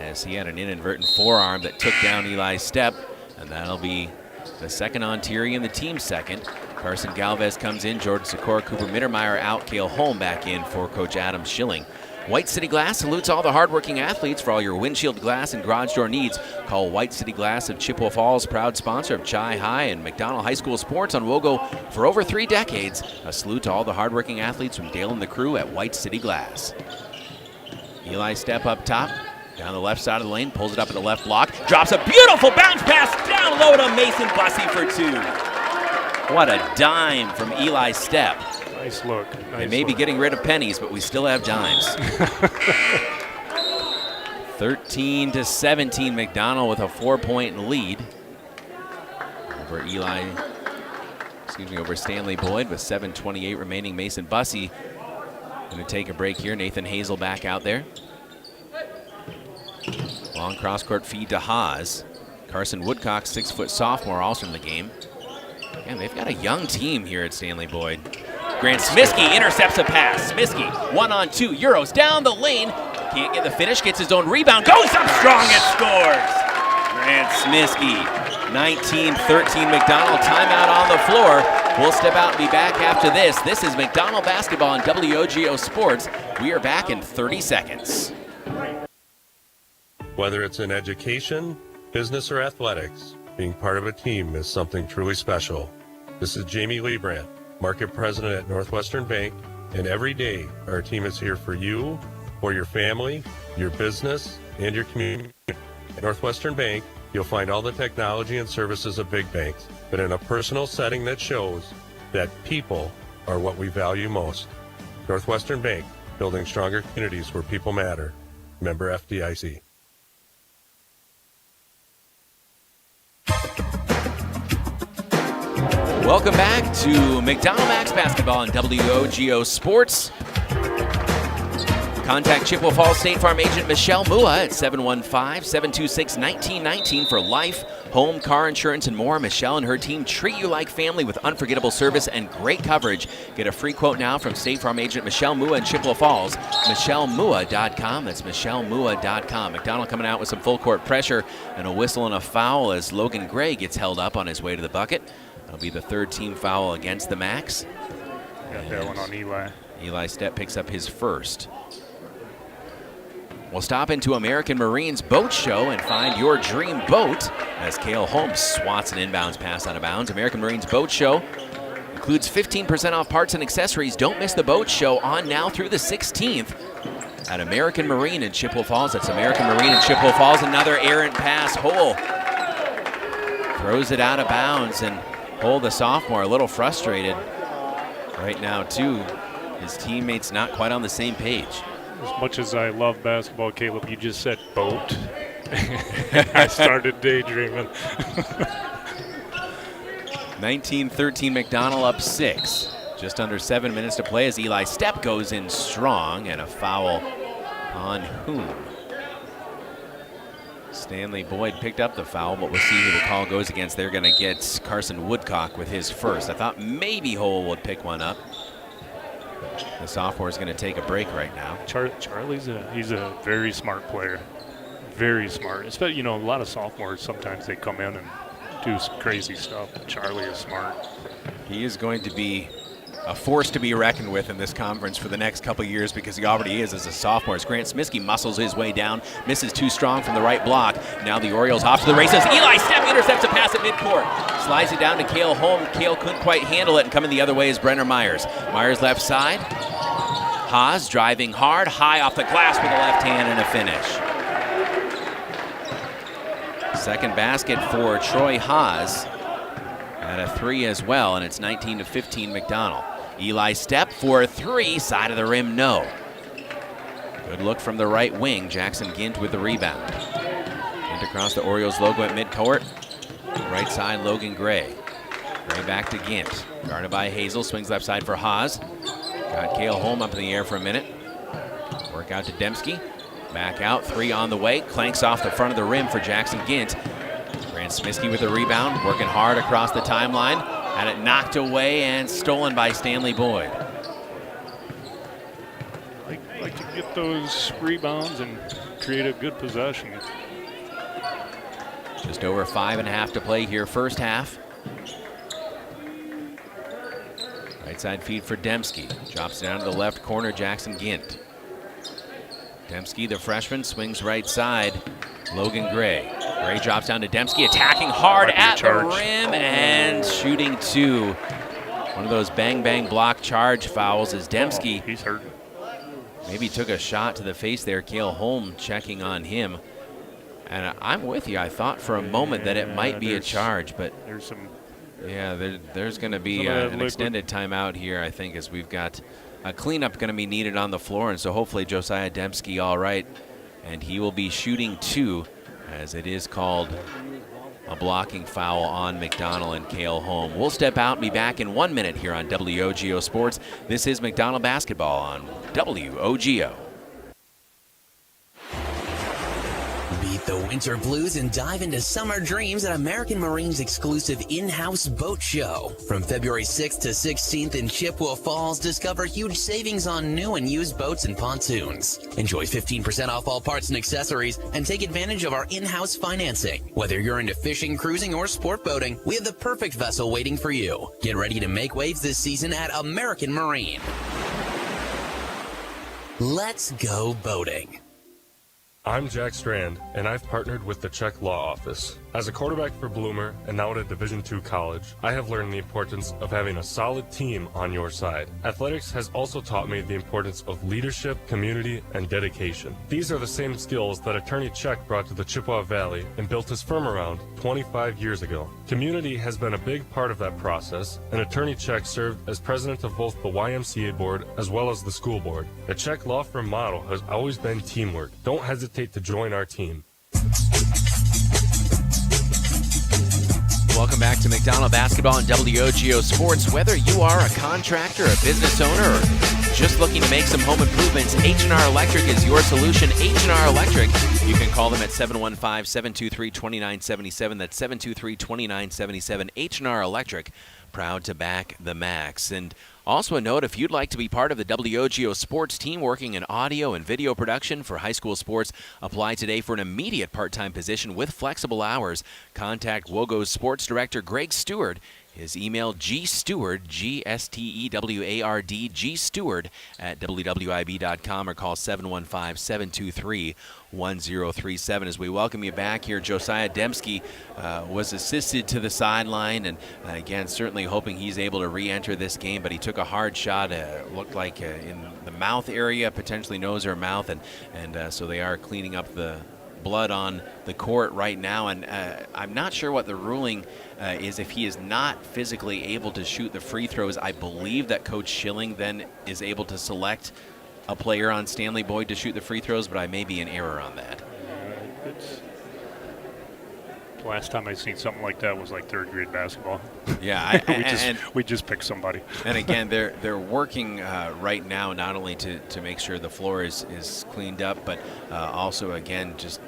Speaker 1: as he had an inadvertent forearm that took down Eli Stepp. And that'll be the second on Thierry and the team's second. Carson Galvez comes in, Jordan Sikora, Cooper Mittermeier out, Cale Holm back in for Coach Adam Schilling. White City Glass salutes all the hardworking athletes. For all your windshield glass and garage door needs, call White City Glass of Chippewa Falls, proud sponsor of Chi High and McDonell High School sports on WOGO for over 3 decades. A salute to all the hardworking athletes from Dale and the crew at White City Glass. Eli Stepp up top, down the left side of the lane, pulls it up in the left block, drops a beautiful bounce pass down low to Mason Bussey for 2. What a dime from Eli Stepp.
Speaker 2: Nice look.
Speaker 1: They may be getting rid of pennies, but we still have dimes. 13-17, McDonell with a 4-point lead over over Stanley-Boyd with 7:28 remaining. Mason Bussey going to take a break here. Nathan Hazel back out there. Long cross-court feed to Haas. Carson Woodcock, 6-foot sophomore, also in the game. And they've got a young team here at Stanley-Boyd. Grant Smiskey intercepts a pass. Smiskey, 1-on-2, Euros down the lane. Can't get the finish, gets his own rebound, goes up strong and scores. Grant Smiskey, 19-13 McDonell, timeout on the floor. We'll step out and be back after this. This is McDonell basketball on WOGO Sports. We are back in 30 seconds.
Speaker 9: Whether it's in education, business, or athletics, being part of a team is something truly special. This is Jamie Liebrandt, Market President at Northwestern Bank, and every day our team is here for you, for your family, your business, and your community. At Northwestern Bank, you'll find all the technology and services of big banks, but in a personal setting that shows that people are what we value most. Northwestern Bank, building stronger communities where people matter. Member FDIC.
Speaker 1: Welcome back to McDonell Max Basketball on WOGO Sports. Contact Chippewa Falls State Farm agent Michelle Mua at 715-726-1919 for life, home, car insurance, and more. Michelle and her team treat you like family with unforgettable service and great coverage. Get a free quote now from State Farm agent Michelle Mua in Chippewa Falls. MichelleMua.com. That's MichelleMua.com. McDonell coming out with some full court pressure and a whistle and a foul as Logan Gray gets held up on his way to the bucket. That'll be the third team foul against the Max.
Speaker 2: Got that one on Eli.
Speaker 1: Eli Stepp picks up his first. We'll stop into American Marine's Boat Show and find your dream boat as Cale Holmes swats an inbounds pass out of bounds. American Marine's Boat Show includes 15% off parts and accessories. Don't miss the boat show on now through the 16th at American Marine in Chippewa Falls. That's American Marine in Chippewa Falls. Another errant pass. Hole throws it out of bounds, and Hole, the sophomore, a little frustrated right now too. His teammates not quite on the same page.
Speaker 2: As much as I love basketball, Caleb, you just said boat. I started daydreaming.
Speaker 1: 19-13 McDonell up 6. Just under 7 minutes to play as Eli Stepp goes in strong, and a foul on whom? Stanley-Boyd picked up the foul, but we'll see who the call goes against. They're going to get Carson Woodcock with his first. I thought maybe Hole would pick one up. The sophomore is going to take a break right now.
Speaker 2: Charlie's he's a very smart player. Very smart. Especially, a lot of sophomores, sometimes they come in and do some crazy stuff. Charlie is smart.
Speaker 1: He is going to be a force to be reckoned with in this conference for the next couple years, because he already is as a sophomore. As Grant Smiskey muscles his way down, misses too strong from the right block. Now the Orioles off to the races. Eli Stepp intercepts a pass at midcourt. Slides it down to Cale Holm. Cale couldn't quite handle it, and coming the other way is Brenner Myers. Myers left side. Haas driving hard, high off the glass with a left hand and a finish. Second basket for Troy Haas at a 3 as well, and it's 19-15 McDonell. Eli Stepp for a 3, side of the rim, no. Good look from the right wing. Jackson Gint with the rebound. Gint across the Orioles logo at midcourt. Right side, Logan Gray. Gray back to Gint. Guarded by Hazel, swings left side for Haas. Got Cale Holm up in the air for a minute. Work out to Dembski. Back out, 3 on the way. Clanks off the front of the rim for Jackson Gint. Grant Smiskey with the rebound, working hard across the timeline. Had it knocked away and stolen by Stanley-Boyd.
Speaker 2: Like to get those rebounds and create a good possession.
Speaker 1: Just over 5.5 to play here, first half. Right side feed for Dembski. Drops down to the left corner, Jackson Gint. Dembski, the freshman, swings right side. Logan Gray. Gray drops down to Dembski, attacking hard at the rim and shooting 2. One of those bang-bang block charge fouls as Dembski.
Speaker 2: He's hurt.
Speaker 1: Maybe took a shot to the face there. Cale Holm checking on him. And I'm with you. I thought for a moment that it might be a charge, but
Speaker 2: there's some.
Speaker 1: Yeah, there's going to be an extended timeout here, I think, as we've got a cleanup going to be needed on the floor, and so hopefully Josiah Dembski all right, and he will be shooting 2, as it is called a blocking foul on McDonell and Cale Holm. We'll step out and be back in 1 minute here on WOGO Sports. This is McDonell basketball on WOGO.
Speaker 10: Beat the winter blues and dive into summer dreams at American Marine's exclusive in-house boat show. From February 6th to 16th in Chippewa Falls, discover huge savings on new and used boats and pontoons. Enjoy 15% off all parts and accessories and take advantage of our in-house financing. Whether you're into fishing, cruising, or sport boating, we have the perfect vessel waiting for you. Get ready to make waves this season at American Marine. Let's go boating.
Speaker 9: I'm Jack Strand, and I've partnered with the Czech Law Office. As a quarterback for Bloomer and now at a Division II college, I have learned the importance of having a solid team on your side. Athletics has also taught me the importance of leadership, community, and dedication. These are the same skills that Attorney Czech brought to the Chippewa Valley and built his firm around 25 years ago. Community has been a big part of that process, and Attorney Czech served as president of both the YMCA board as well as the school board. The Czech law firm model has always been teamwork. Don't hesitate to join our team.
Speaker 1: Welcome back to McDonell basketball and WOGO Sports. Whether you are a contractor, a business owner, or just looking to make some home improvements, H&R Electric is your solution. H&R Electric, you can call them at 715-723-2977. That's 723-2977. H&R Electric, proud to back the Max. And also a note, if you'd like to be part of the WOGO Sports team working in audio and video production for high school sports, apply today for an immediate part-time position with flexible hours. Contact WOGO's Sports Director Greg Stewart. His email, gsteward, G-S-T-E-W-A-R-D, gsteward at WWIB.com, or call 715-723-1037. As we welcome you back here, Josiah Dembski was assisted to the sideline, and again, certainly hoping he's able to re-enter this game, but he took a hard shot, looked like in the mouth area, potentially nose or mouth, and so they are cleaning up the blood on the court right now, and I'm not sure what the ruling is if he is not physically able to shoot the free throws. I believe that Coach Schilling then is able to select a player on Stanley-Boyd to shoot the free throws, but I may be in error on that.
Speaker 2: The last time I seen something like that was like third grade basketball.
Speaker 1: Yeah,
Speaker 2: we just picked somebody.
Speaker 1: And again, they're working right now not only to make sure the floor is cleaned up, but also again just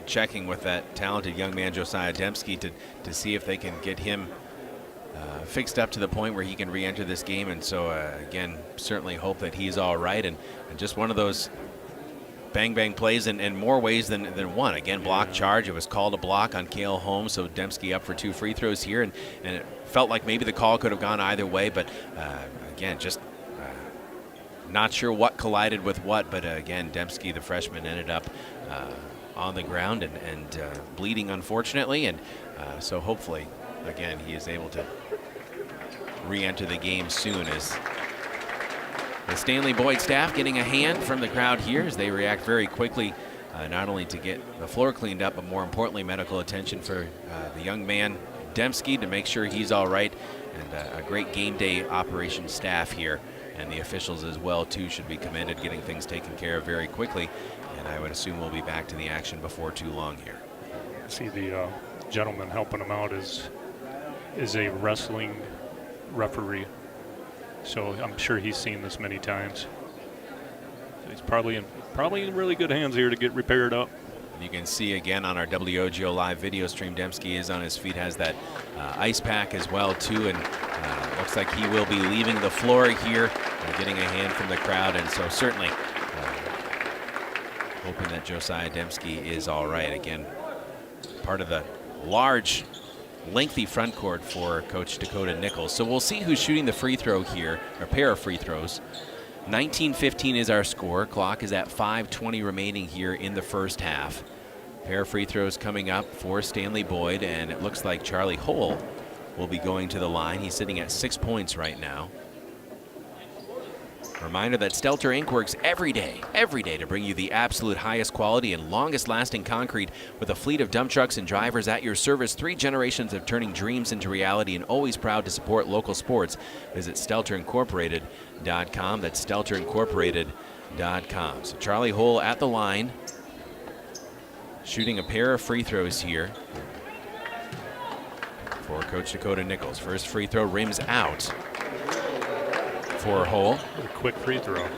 Speaker 1: checking with that talented young man Josiah Dembski to see if they can get him fixed up to the point where he can re-enter this game. And so again, certainly hope that he's all right, and just one of those bang plays in more ways than one. Again, block charge. It was called a block on Cale Holm, so Dembski up for 2 free throws here, and it felt like maybe the call could have gone either way, but again, just not sure what collided with what, but again, Dembski, the freshman, ended up on the ground and bleeding, unfortunately, and so hopefully, again, he is able to re-enter the game soon, as the Stanley-Boyd staff getting a hand from the crowd here as they react very quickly, not only to get the floor cleaned up, but more importantly, medical attention for the young man, Dembski, to make sure he's all right, and a great game day operation staff here, and the officials as well, too, should be commended, getting things taken care of very quickly, and I would assume we'll be back to the action before too long here.
Speaker 2: See the gentleman helping him out is a wrestling referee, so I'm sure he's seen this many times. So he's probably in really good hands here to get repaired up.
Speaker 1: You can see again on our WOGO live video stream, Dembski is on his feet, has that ice pack as well too, and looks like he will be leaving the floor here, getting a hand from the crowd, and so certainly hoping that Josiah Dembski is all right. Again, part of the large, lengthy front court for Coach Dakota Nichols. So we'll see who's shooting the free throw here, or pair of free throws. 19-15 is our score. Clock is at 5:20 remaining here in the first half. Pair of free throws coming up for Stanley-Boyd, and it looks like Charlie Hull will be going to the line. He's sitting at 6 points right now. Reminder that Stelter Inc. works every day to bring you the absolute highest quality and longest lasting concrete with a fleet of dump trucks and drivers at your service. 3 generations of turning dreams into reality, and always proud to support local sports. Visit StelterIncorporated.com. That's StelterIncorporated.com. So Charlie Hull at the line, shooting a pair of free throws here for Coach Dakota Nichols. First free throw rims out for Hull.
Speaker 2: A quick free throw.
Speaker 1: I'll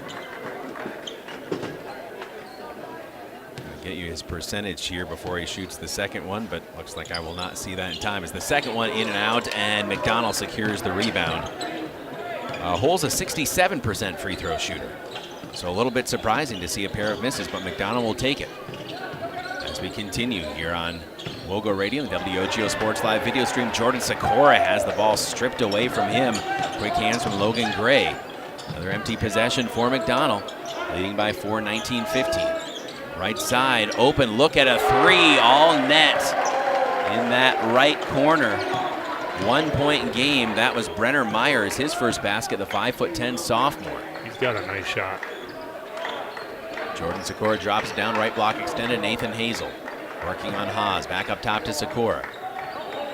Speaker 1: get you his percentage here before he shoots the second one, but looks like I will not see that in time, as the second one in and out, and McDonell secures the rebound. Hull's a 67% free throw shooter, so a little bit surprising to see a pair of misses, but McDonell will take it. As we continue here on WOGO Radio, the WOGO Sports Live video stream, Jordan Sikora has the ball stripped away from him. Quick hands from Logan Gray. Another empty possession for McDonell, leading by 4, 19-15. Right side, open, look at a three, all net in that right corner. 1 point game. That was Brenner Myers, his first basket, the 5'10" sophomore.
Speaker 2: He's got a nice shot.
Speaker 1: Jordan Sikora drops down, right block extended. Nathan Hazel working on Haas. Back up top to Sikora.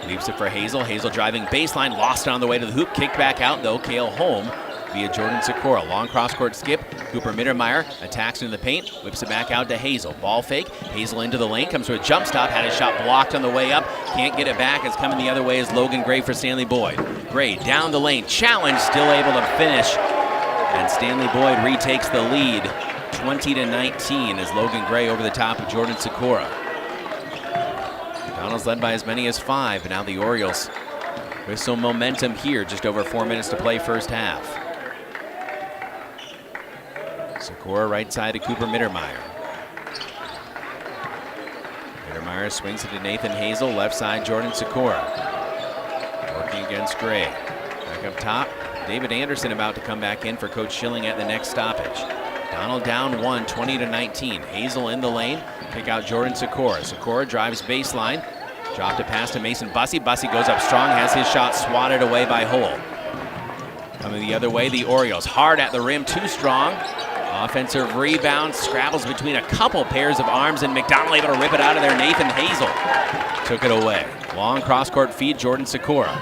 Speaker 1: Leaves it for Hazel. Hazel driving baseline, lost it on the way to the hoop. Kicked back out though. Cale Holm via Jordan Sikora. Long cross court skip. Cooper Mittermeier attacks into the paint. Whips it back out to Hazel. Ball fake. Hazel into the lane. Comes to a jump stop. Had his shot blocked on the way up. Can't get it back. It's coming the other way as Logan Gray for Stanley-Boyd. Gray down the lane. Challenge. Still able to finish. And Stanley-Boyd retakes the lead. 20-19 as Logan Gray over the top of Jordan Sikora. McDonald's led by as many as 5, but now the Orioles with some momentum here. Just over 4 minutes to play first half. Sikora right side to Cooper Mittermeier. Mittermeier swings it to Nathan Hazel. Left side, Jordan Sikora. Working against Gray. Back up top, David Anderson about to come back in for Coach Schilling at the next stoppage. Donald down 1, 20-19. Hazel in the lane. Kick out Jordan Sikora. Sikora drives baseline. Dropped a pass to Mason Bussey. Bussey goes up strong, has his shot swatted away by Hull. Coming the other way, the Orioles. Hard at the rim, too strong. Offensive rebound, scrabbles between a couple pairs of arms, and McDonell able to rip it out of there. Nathan Hazel took it away. Long cross-court feed, Jordan Sikora.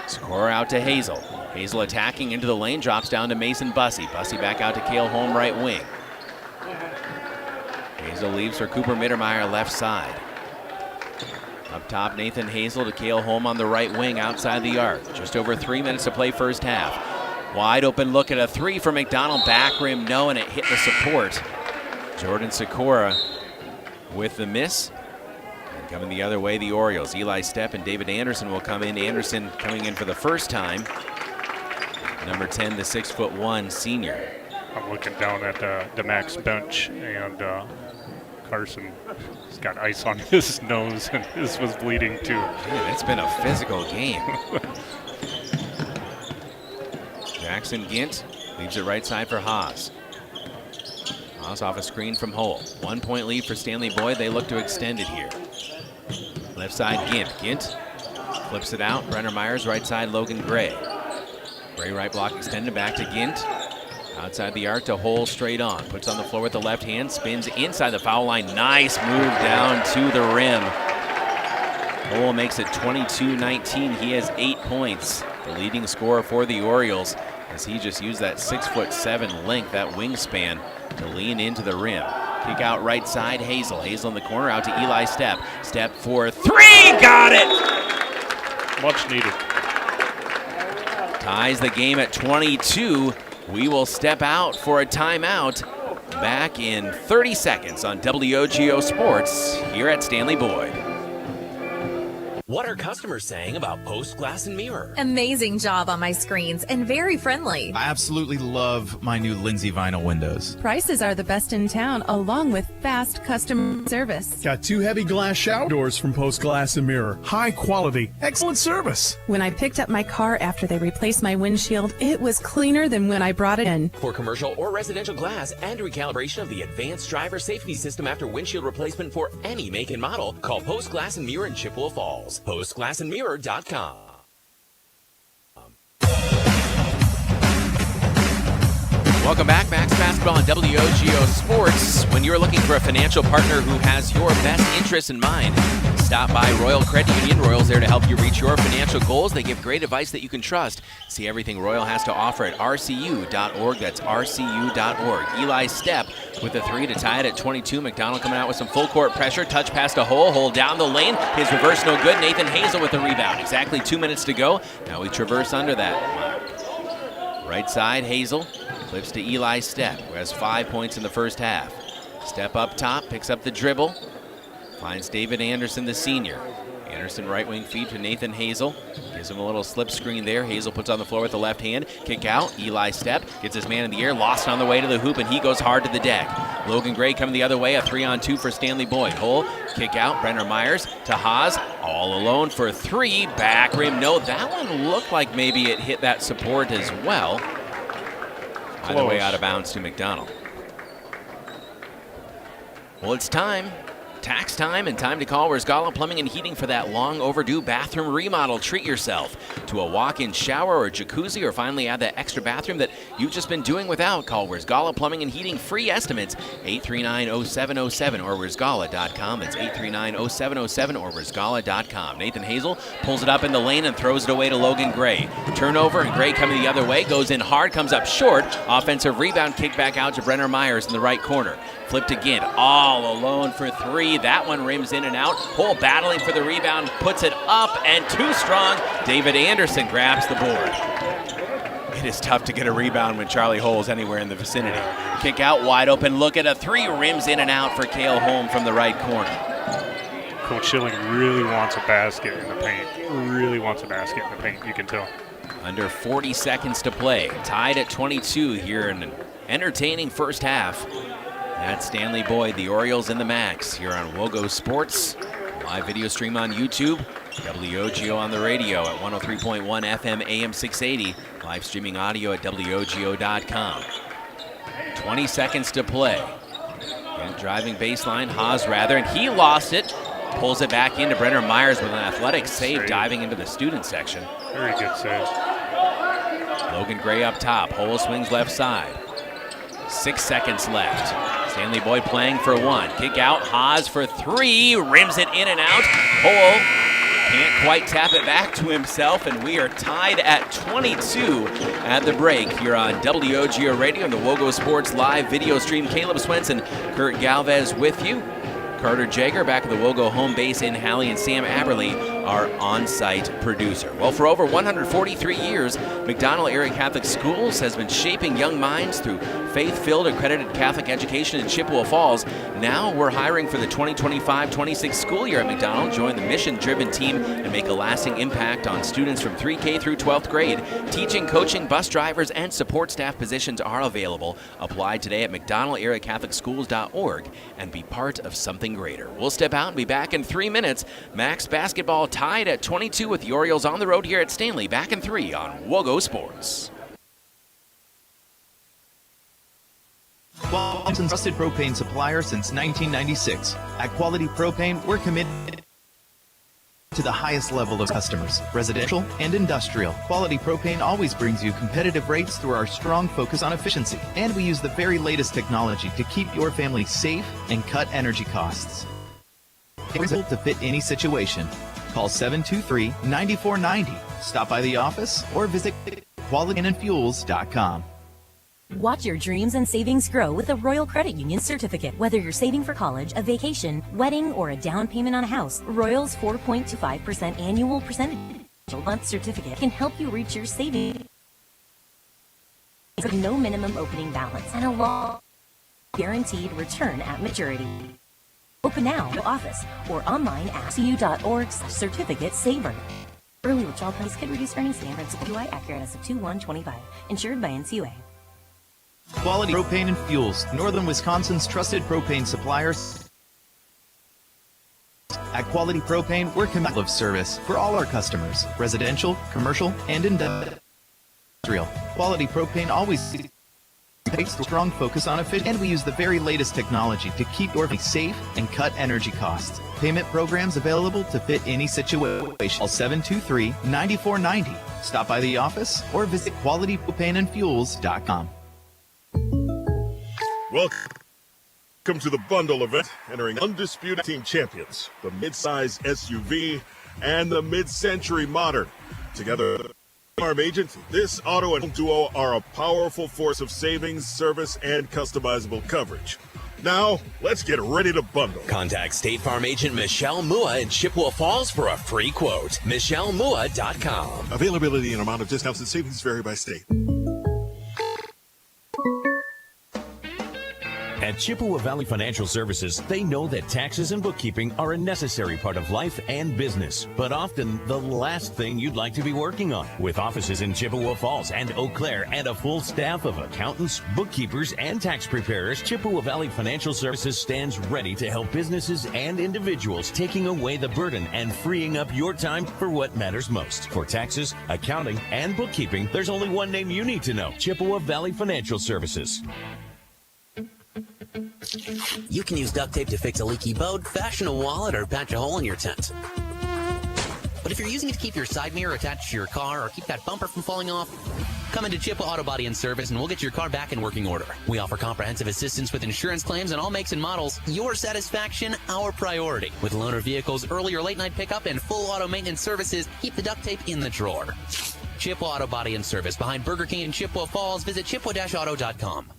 Speaker 1: Sikora out to Hazel. Hazel attacking into the lane, drops down to Mason Bussey. Bussey back out to Cale Holm, right wing. Hazel leaves for Cooper Mittermeier, left side. Up top, Nathan Hazel to Cale Holm on the right wing, outside the arc. Just over 3 minutes to play first half. Wide open look at a three for McDonell, back rim, no, and it hit the support. Jordan Sikora with the miss. And coming the other way, the Orioles. Eli Stepp and David Anderson will come in. Anderson coming in for the first time. Number 10, the 6'1" senior.
Speaker 2: I'm looking down at the Max bench, and Carson has got ice on his nose, and his was bleeding too.
Speaker 1: Man, it's been a physical game. Maxon Gint leaves it right side for Haas. Haas off a screen from Hull. 1 point lead for Stanley-Boyd. They look to extend it here. Left side Gint. Gint flips it out. Brenner Myers right side Logan Gray. Gray right block extended back to Gint. Outside the arc to Hull straight on. Puts on the floor with the left hand. Spins inside the foul line. Nice move down to the rim. Hull makes it 22-19. He has 8 points. The leading scorer for the Orioles as he just used that 6'7" length, that wingspan, to lean into the rim. Kick out right side, Hazel. Hazel in the corner, out to Eli Stepp. Stepp for three, got it!
Speaker 2: Much needed.
Speaker 1: Ties the game at 22. We will step out for a timeout. Back in 30 seconds on WOGO Sports here at Stanley-Boyd.
Speaker 10: What are customers saying about Post Glass and Mirror?
Speaker 19: Amazing job on my screens and very friendly.
Speaker 12: I absolutely love my new Lindsay vinyl windows.
Speaker 20: Prices are the best in town, along with fast customer service.
Speaker 21: Got 2 heavy glass shower doors from Post Glass and Mirror. High quality, excellent service.
Speaker 20: When I picked up my car after they replaced my windshield, it was cleaner than when I brought it in.
Speaker 10: For commercial or residential glass and recalibration of the advanced driver safety system after windshield replacement for any make and model, call Post Glass and Mirror in Chippewa Falls. PostGlassandMirror.com.
Speaker 1: Welcome back, Max Basketball on WOGO Sports. When you're looking for a financial partner who has your best interests in mind, stop by Royal Credit Union. Royal's there to help you reach your financial goals. They give great advice that you can trust. See everything Royal has to offer at rcu.org. That's rcu.org. Eli Stepp with the three to tie it at 22. McDonell coming out with some full court pressure. Touch pass to Hull. Hull down the lane. His reverse no good. Nathan Hazel with the rebound. Exactly 2 minutes to go. Now we traverse under that. Right side, Hazel flips to Eli Stepp, who has 5 points in the first half. Stepp up top, picks up the dribble, finds David Anderson, the senior. Anderson right wing feed to Nathan Hazel. Gives him a little slip screen there. Hazel puts on the floor with the left hand. Kick out. Eli Stepp gets his man in the air. Lost on the way to the hoop, and he goes hard to the deck. Logan Gray coming the other way. A 3-on-2 for Stanley-Boyd. Hull, kick out. Brenner Myers to Haas. All alone for three. Back rim. No, that one looked like maybe it hit that support as well. Either way, out of bounds to McDonell. Well, it's time. Tax time and time to call Rizgala Plumbing and Heating for that long overdue bathroom remodel. Treat yourself to a walk-in shower or jacuzzi, or finally add that extra bathroom that you've just been doing without. Call Rizgala Plumbing and Heating. Free estimates 839-0707 or Rizgala.com. It's 839-0707 or Rizgala.com. Nathan Hazel pulls it up in the lane and throws it away to Logan Gray. Turnover, and Gray coming the other way, goes in hard, comes up short. Offensive rebound, kick back out to Brenner Myers in the right corner. Flipped again, all alone for three. That one rims in and out. Hull battling for the rebound, puts it up and too strong. David Anderson grabs the board. It is tough to get a rebound when Charlie Hull is anywhere in the vicinity. Kick out wide open, look at a three, rims in and out for Cale Holm from the right corner.
Speaker 2: Coach Schilling really wants a basket in the paint. Really wants a basket in the paint, you can tell.
Speaker 1: Under 40 seconds to play. Tied at 22 here in an entertaining first half. That's Stanley-Boyd, the Orioles in the Max, here on WOGO Sports. Live video stream on YouTube, WOGO on the radio at 103.1 FM AM 680. Live streaming audio at WOGO.com. 20 seconds to play. And driving baseline, Haas rather, and he lost it. Pulls it back into Brenner Myers with an athletic save, diving into the student section.
Speaker 2: Very good save.
Speaker 1: Logan Gray up top, Hull swings left side. 6 seconds left. Stanley-Boyd playing for one. Kick out, Haas for three. Rims it in and out. Hull can't quite tap it back to himself, and we are tied at 22 at the break here on WOGO Radio and the WOGO Sports Live video stream. Caleb Swenson, Kurt Galvez with you. Carter Jager back at the WOGO home base in Halley, and Sam Aberly, our on-site producer. Well, for over 143 years, McDonell Area Catholic Schools has been shaping young minds through faith-filled accredited Catholic education in Chippewa Falls. Now we're hiring for the 2025-26 school year at McDonell. Join the mission-driven team and make a lasting impact on students from 3K through 12th grade. Teaching, coaching, bus drivers, and support staff positions are available. Apply today at McDonellAreaCatholicSchools.org and be part of something greater. We'll step out and be back in 3 minutes. Max Basketball tied at 22 with the Orioles on the road here at Stanley. Back in 3 on WOGO Sports.
Speaker 12: Johnson's trusted propane supplier since 1996. At Quality Propane, we're committed to the highest level of customers, residential and industrial. Quality Propane always brings you competitive rates through our strong focus on efficiency. And we use the very latest technology to keep your family safe and cut energy costs. It's able to fit any situation. Call 723-9490. Stop by the office or visit qualityandfuels.com.
Speaker 14: Watch your dreams and savings grow with a Royal Credit Union certificate. Whether you're saving for college, a vacation, wedding, or a down payment on a house, Royal's 4.25% annual percentage month certificate can help you reach your savings with no minimum opening balance and a long guaranteed return at maturity. Open now in office or online at cu.org/certificate saver. Early withdrawal price could reduce earnings and principal. UI accurate as of 2/1/25. Insured by NCUA.
Speaker 12: Quality Propane and Fuels, Northern Wisconsin's trusted propane suppliers. At Quality Propane, we're committed to service for all our customers, residential, commercial, and industrial. Quality Propane always takes a strong focus on efficiency, and we use the very latest technology to keep your family safe and cut energy costs. Payment programs available to fit any situation. Call 723-9490. Stop by the office or visit qualitypropaneandfuels.com.
Speaker 15: Welcome to the bundle event, entering undisputed team champions, the midsize SUV and the mid-century modern. Together, Farm Agent, this auto and home duo are a powerful force of savings, service, and customizable coverage. Now, let's get ready to bundle.
Speaker 10: Contact State Farm Agent Michelle Mua in Chippewa Falls for a free quote. MichelleMua.com.
Speaker 15: Availability and amount of discounts and savings vary by state.
Speaker 16: At Chippewa Valley Financial Services, they know that taxes and bookkeeping are a necessary part of life and business, but often the last thing you'd like to be working on. With offices in Chippewa Falls and Eau Claire and a full staff of accountants, bookkeepers, and tax preparers, Chippewa Valley Financial Services stands ready to help businesses and individuals, taking away the burden and freeing up your time for what matters most. For taxes, accounting, and bookkeeping, there's only one name you need to know: Chippewa Valley Financial Services.
Speaker 4: You can use duct tape to fix a leaky boat, fashion a wallet, or patch a hole in your tent. But if you're using it to keep your side mirror attached to your car or keep that bumper from falling off, come into Chippewa Auto Body and Service and we'll get your car back in working order. We offer comprehensive assistance with insurance claims on all makes and models. Your satisfaction, our priority. With loaner vehicles, early or late night pickup, and full auto maintenance services, keep the duct tape in the drawer. Chippewa Auto Body and Service behind Burger King in Chippewa Falls. Visit chippewa-auto.com.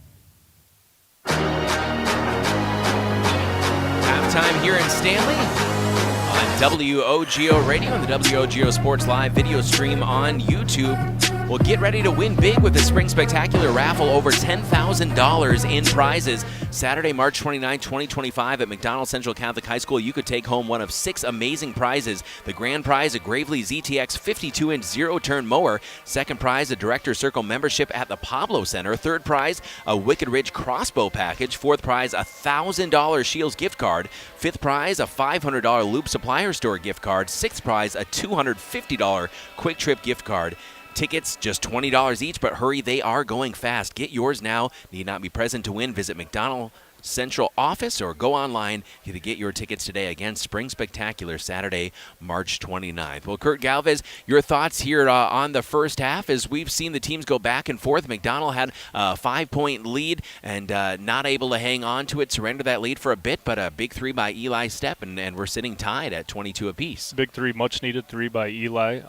Speaker 1: Halftime here in Stanley on WOGO Radio and the WOGO Sports Live video stream on YouTube. Well, get ready to win big with the Spring Spectacular raffle. Over $10,000 in prizes. Saturday, March 29, 2025 at McDonell Central Catholic High School. You could take home one of 6 amazing prizes. The grand prize, a Gravely ZTX 52-inch zero-turn mower. Second prize, a Director Circle membership at the Pablo Center. Third prize, a Wicked Ridge crossbow package. Fourth prize, a $1,000 Shields gift card. Fifth prize, a $500 Loop Supplier Store gift card. Sixth prize, a $250 Quick Trip gift card. Tickets just $20 each, but hurry, they are going fast. Get yours now. Need not be present to win. Visit McDonell Central office or go online to get your tickets today. Again, Spring Spectacular, Saturday, March 29th. Well, Kurt Galvez, your thoughts here on the first half as we've seen the teams go back and forth. McDonell had a 5-point lead and not able to hang on to it, surrender that lead for a bit, but a big 3 by Eli Stepp, and we're sitting tied at 22 apiece.
Speaker 2: Big 3, much needed 3 by Eli.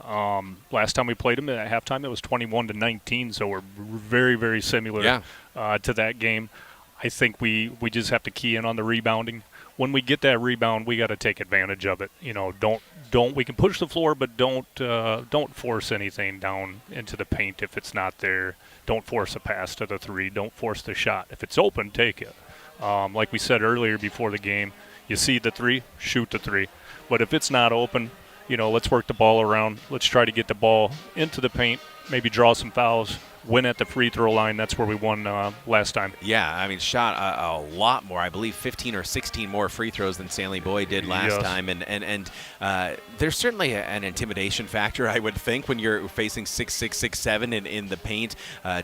Speaker 2: Last time we played him at halftime, it was 21-19, so we're very, very similar to that game. I think we just have to key in on the rebounding. When we get that rebound, we got to take advantage of it. You know, don't we can push the floor, but don't force anything down into the paint if it's not there. Don't force a pass to the 3. Don't force the shot. If it's open, take it. Like we said earlier before the game, you see the 3, shoot the 3. But if it's not open, you know, let's work the ball around. Let's try to get the ball into the paint, maybe draw some fouls, win at the free throw line. That's where we won last time.
Speaker 1: Yeah, I mean, shot a lot more. I believe 15 or 16 more free throws than Stanley-Boyd did last time. And there's certainly an intimidation factor, I would think, when you're facing 6'6", 6'7" in the paint,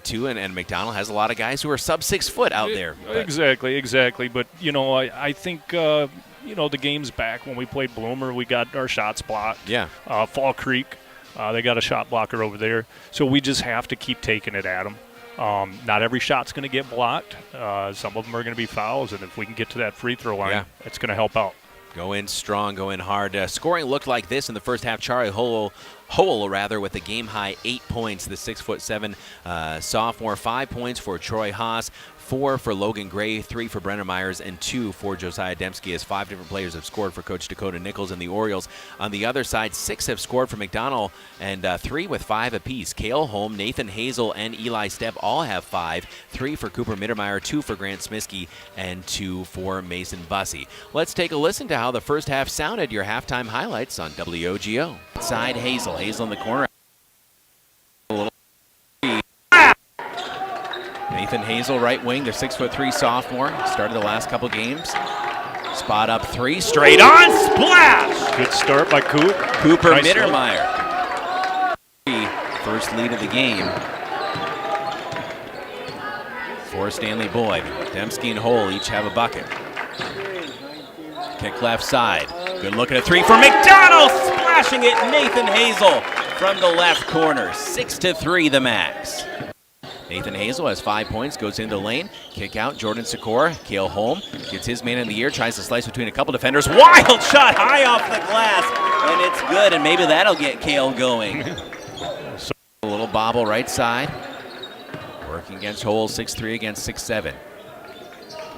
Speaker 1: too. And McDonell has a lot of guys who are sub 6 foot out there. But.
Speaker 2: Exactly. But, I think, the game's back. When we played Bloomer, we got our shots blocked.
Speaker 1: Yeah.
Speaker 2: Fall Creek, they got a shot blocker over there. So we just have to keep taking it at them. Not every shot's going to get blocked. Some of them are going to be fouls, and if we can get to that free throw line, it's going to help out.
Speaker 1: Go in strong, go in hard. Scoring looked like this in the first half. Charlie Hole with a game-high 8 points. The 6'7" sophomore. 5 points for Troy Haas. 4 for Logan Gray, 3 for Brenner Myers, and 2 for Josiah Dembski, as 5 different players have scored for Coach Dakota Nichols and the Orioles. On the other side, 6 have scored for McDonell, and 3 with 5 apiece. Cale Holm, Nathan Hazel, and Eli Stepp all have 5. 3 for Cooper Mittermeier, 2 for Grant Smiskey, and 2 for Mason Bussey. Let's take a listen to how the first half sounded. Your halftime highlights on WOGO. Side Hazel in the corner. Nathan Hazel, right wing, the 6'3" sophomore. Started the last couple games. Spot up 3, straight on, splash!
Speaker 2: Good start by
Speaker 1: Cooper nice Mittermeier. First lead of the game for Stanley-Boyd. Dembski and Hole each have a bucket. Kick left side. Good look at a 3 for McDonell, splashing it. Nathan Hazel from the left corner. 6-3 the Max. Nathan Hazel has 5 points, goes into the lane. Kick out, Jordan Sikora. Cale Holm gets his man in the air, tries to slice between a couple defenders. Wild shot high off the glass, and it's good, and maybe that'll get Cale going. A little bobble right side. Working against Hole, 6'3" against 6'7".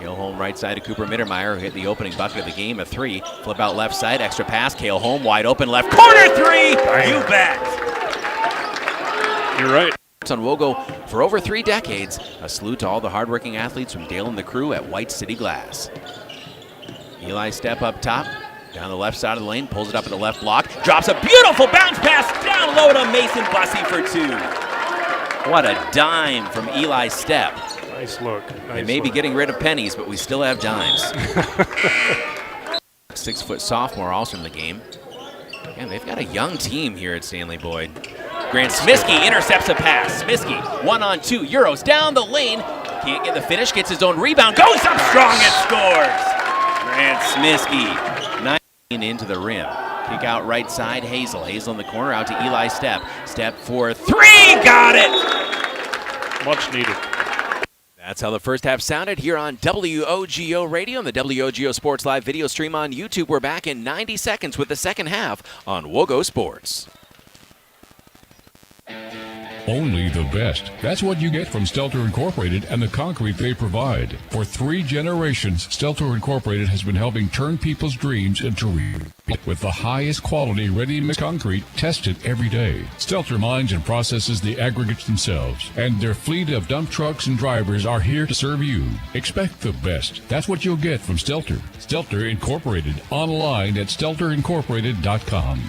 Speaker 1: Cale Holm right side to Cooper Mittermeier, who hit the opening bucket of the game, a 3. Flip out left side, extra pass. Cale Holm wide open left corner 3. You bet.
Speaker 2: You're right.
Speaker 1: On WOGO for over 3 decades. A salute to all the hardworking athletes from Dale and the crew at White City Glass. Eli Stepp up top, down the left side of the lane, pulls it up in the left block, drops a beautiful bounce pass down low to Mason Bussey for 2. What a dime from Eli Stepp.
Speaker 2: Nice look.
Speaker 1: They may be getting rid of pennies, but we still have dimes. 6-foot sophomore also in the game. And they've got a young team here at Stanley-Boyd. Grant Smiskey intercepts a pass. Smiskey, 1-on-2, Euros down the lane. Can't get the finish, gets his own rebound, goes up strong and scores. Grant Smiskey, 9 into the rim. Kick out right side, Hazel. Hazel in the corner, out to Eli Stepp. Stepp for 3, got it!
Speaker 2: Much needed.
Speaker 1: That's how the first half sounded here on WOGO Radio and the WOGO Sports Live video stream on YouTube. We're back in 90 seconds with the second half on WOGO Sports.
Speaker 17: Only the best. That's what you get from Stelter Incorporated and the concrete they provide. For 3 generations, Stelter Incorporated has been helping turn people's dreams into reality with the highest quality ready-mix concrete tested every day. Stelter mines and processes the aggregates themselves, and their fleet of dump trucks and drivers are here to serve you. Expect the best. That's what you'll get from Stelter. Stelter Incorporated. Online at stelterincorporated.com.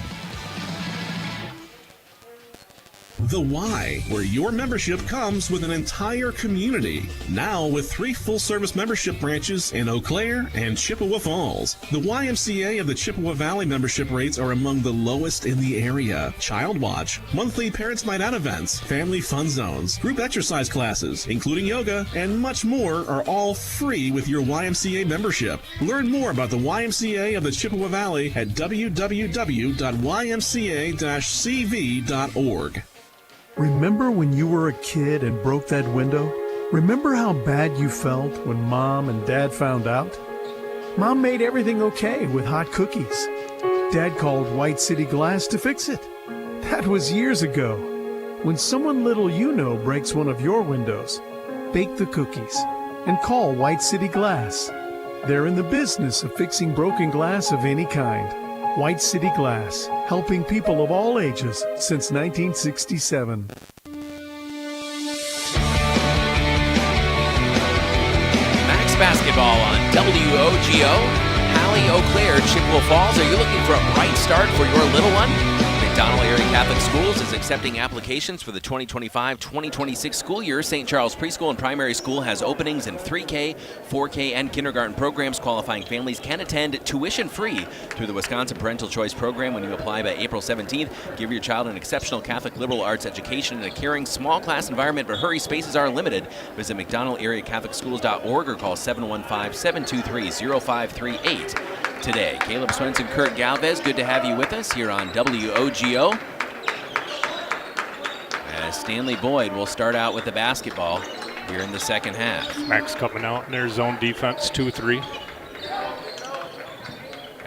Speaker 3: The Y, where your membership comes with an entire community. Now with 3 full-service membership branches in Eau Claire and Chippewa Falls. The YMCA of the Chippewa Valley membership rates are among the lowest in the area. Child Watch, monthly Parents Night Out events, family fun zones, group exercise classes, including yoga, and much more are all free with your YMCA membership. Learn more about the YMCA of the Chippewa Valley at www.ymca-cv.org.
Speaker 21: Remember when you were a kid and broke that window? Remember how bad you felt when Mom and Dad found out? Mom made everything okay with hot cookies. Dad called White City Glass to fix it. That was years ago. When someone little you know breaks one of your windows, bake the cookies and call White City Glass. They're in the business of fixing broken glass of any kind. White City Glass, helping people of all ages since 1967.
Speaker 1: Max Basketball on WOGO. Hallie, Eau Claire, Chippewa Falls. Are you looking for a bright start for your little one? McDonell Area Catholic Schools is accepting applications for the 2025-2026 school year. St. Charles Preschool and Primary School has openings in 3K, 4K, and kindergarten programs. Qualifying families can attend tuition-free through the Wisconsin Parental Choice Program when you apply by April 17th. Give your child an exceptional Catholic liberal arts education in a caring small class environment, but hurry, spaces are limited. Visit McDonellAreaCatholicSchools.org or call 715-723-0538 today. Caleb Swenson, Kurt Galvez, good to have you with us here on WOGO. As Stanley-Boyd will start out with the basketball here in the second half.
Speaker 2: Max coming out in their zone defense, 2-3.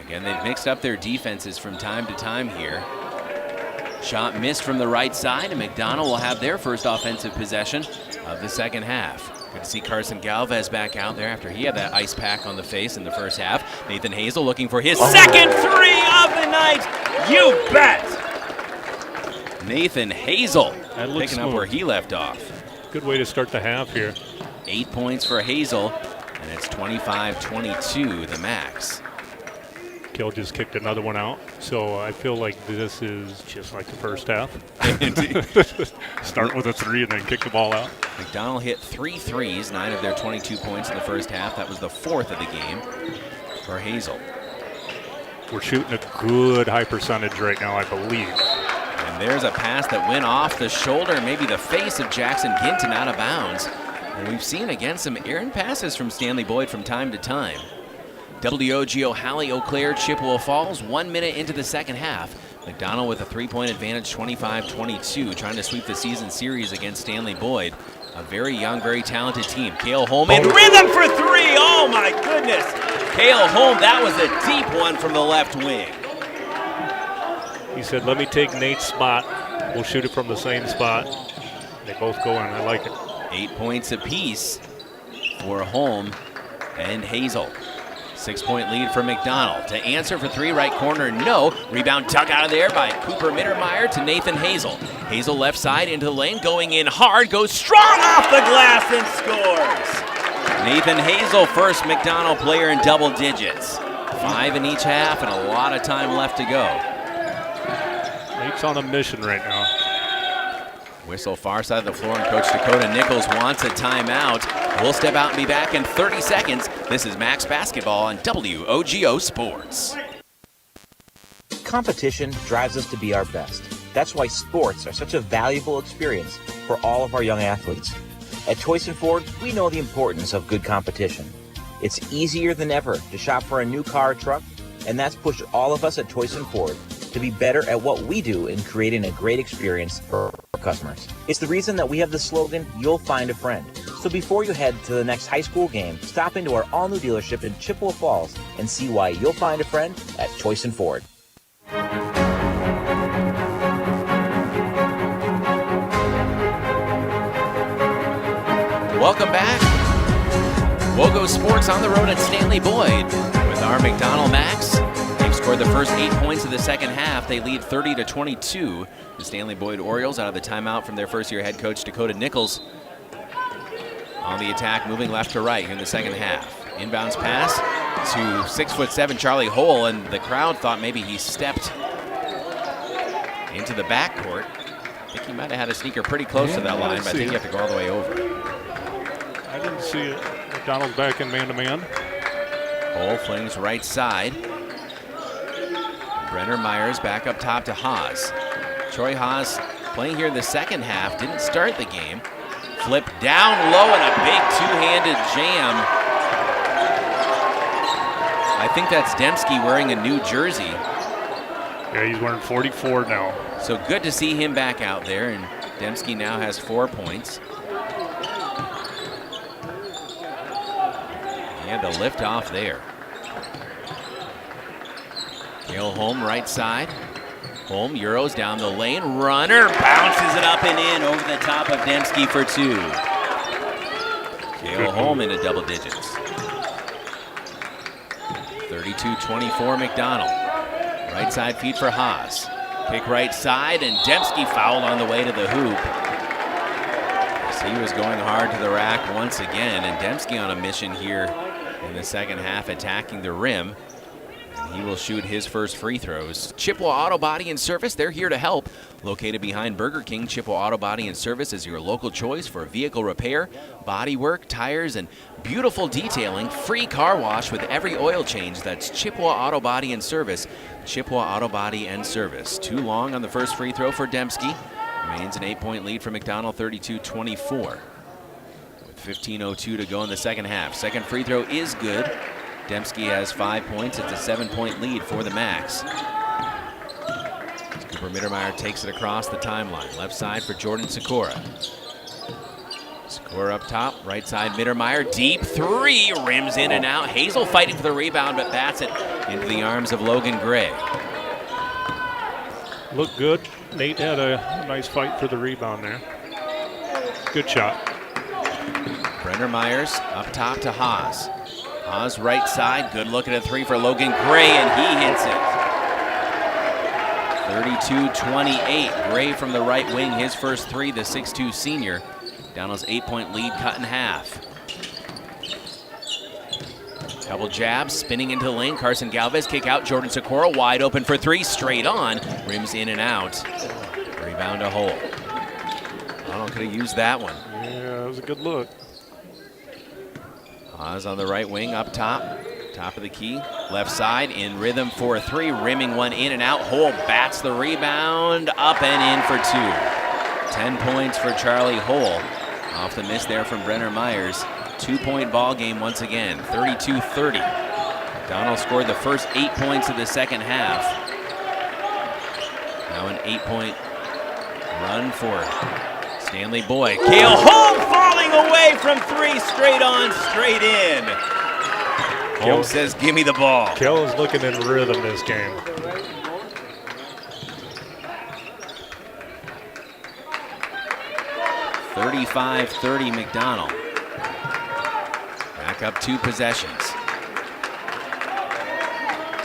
Speaker 1: Again, they've mixed up their defenses from time to time here. Shot missed from the right side, and McDonell will have their first offensive possession of the second half. Good to see Carson Galvez back out there after he had that ice pack on the face in the first half. Nathan Hazel looking for his second three of the night. You bet! Nathan Hazel picking up where he left off.
Speaker 2: Good way to start the half here.
Speaker 1: 8 points for Hazel, and it's 25-22, the max.
Speaker 2: Kill just kicked another one out, so I feel like this is just like the first half. Start with a three and then kick the ball out.
Speaker 1: McDonell hit 3 threes, 9 of their 22 points in the first half. That was the fourth of the game for Hazel.
Speaker 2: We're shooting a good high percentage right now, I believe.
Speaker 1: And there's a pass that went off the shoulder, maybe the face of Jackson Ginton out of bounds. And we've seen, again, some errant passes from Stanley-Boyd from time to time. WOGO, Halley, Eau Claire, Chippewa Falls, 1 minute into the second half. McDonell with a 3-point advantage, 25-22, trying to sweep the season series against Stanley-Boyd. A very young, very talented team. Cale Holm in rhythm for three. Oh my goodness. Cale Holm, that was a deep one from the left wing.
Speaker 2: He said, let me take Nate's spot. We'll shoot it from the same spot. They both go in. I like it.
Speaker 1: 8 points apiece for Holm and Hazel. 6-point lead for McDonell. To answer for three, right corner, no. Rebound dug out of there by Cooper Mittermeier to Nathan Hazel. Hazel left side into the lane, going in hard, goes strong off the glass and scores. Nathan Hazel, first McDonell player in double digits. 5 in each half and a lot of time left to go.
Speaker 2: Nate's on a mission right now.
Speaker 1: Whistle far side of the floor, and Coach Dakota Nichols wants a timeout. We'll step out and be back in 30 seconds. This is Max Basketball on WOGO Sports.
Speaker 5: Competition drives us to be our best. That's why sports are such a valuable experience for all of our young athletes. At Toyson Ford, we know the importance of good competition. It's easier than ever to shop for a new car or truck, and that's pushed all of us at Toyson Ford to be better at what we do in creating a great experience for our customers. It's the reason that we have the slogan, you'll find a friend. So before you head to the next high school game, stop into our all-new dealership in Chippewa Falls and see why you'll find a friend at Toyson Ford.
Speaker 1: Welcome back. WOGO Sports on the road at Stanley-Boyd with our McDonell Max. They've scored the first 8 points of the second half. They lead 30-22. The Stanley-Boyd Orioles out of the timeout from their first-year head coach Dakota Nichols. On the attack, moving left to right in the second half. Inbounds pass to 6'7" Charlie Hole, and the crowd thought maybe he stepped into the backcourt. I think he might have had a sneaker pretty close to that line, but I think you have to go all the way over.
Speaker 2: I didn't see it. McDonell's back in man-to-man.
Speaker 1: Hole flings right side. Brenner Myers back up top to Haas. Troy Haas playing here in the second half, didn't start the game. Flip down low and a big two-handed jam. I think that's Dembski wearing a new jersey.
Speaker 2: Yeah, he's wearing 44 now.
Speaker 1: So good to see him back out there, and Dembski now has 4 points. And a lift off there. Cale Holm right side. Holm Euros down the lane. Runner bounces it up and in over the top of Dembski for two. Cale Holm into double digits. 32-24 McDonell. Right side feed for Haas. Kick right side, and Dembski fouled on the way to the hoop. So he was going hard to the rack once again, and Dembski on a mission here in the second half, attacking the rim. And He will shoot his first free throws. Chippewa Auto Body and Service, they're here to help. Located behind Burger King, Chippewa Auto Body and Service is your local choice for vehicle repair, body work, tires, and beautiful detailing. Free car wash with every oil change. That's Chippewa Auto Body and Service. Chippewa Auto Body and Service. Too long on the first free throw for Dembski. Remains an 8-point lead for McDonell, 32-24. With 15:02 to go in the second half. Second free throw is good. Dembski has 5 points. It's a 7-point lead for the Macs. Cooper Mittermeier takes it across the timeline. Left side for Jordan Sikora. Sikora up top. Right side Mittermeier. Deep three. Rims in and out. Hazel fighting for the rebound, but bats it into the arms of Logan Gray.
Speaker 2: Looked good. Nate had a nice fight for the rebound there. Good shot.
Speaker 1: Brenner Myers up top to Haas. Haas right side. Good look at a three for Logan Gray, and he hits it. 32-28. Gray from the right wing, his first three, the 6'2 senior. Donald's 8-point lead cut in half. Couple jabs, spinning into the lane. Carson Galvez kick out. Jordan Sikora wide open for three, straight on. Rims in and out. Rebound a hole. Donald could have used that one.
Speaker 2: Yeah, that was a good look.
Speaker 1: Haas on the right wing, up top. Top of the key. Left side, in rhythm for a three. Rimming one in and out. Hole bats the rebound. Up and in for two. 10 points for Charlie Hole. Off the miss there from Brenner Myers. 2-point ball game once again. 32-30. Donald scored the first 8 points of the second half. Now an 8-point run for Stanley-Boyd. Cale Holm falling away from three, straight on, straight in. Holm says, give me the ball.
Speaker 2: Cale is looking in rhythm this game.
Speaker 1: (35-30) McDonell. Back up 2 possessions.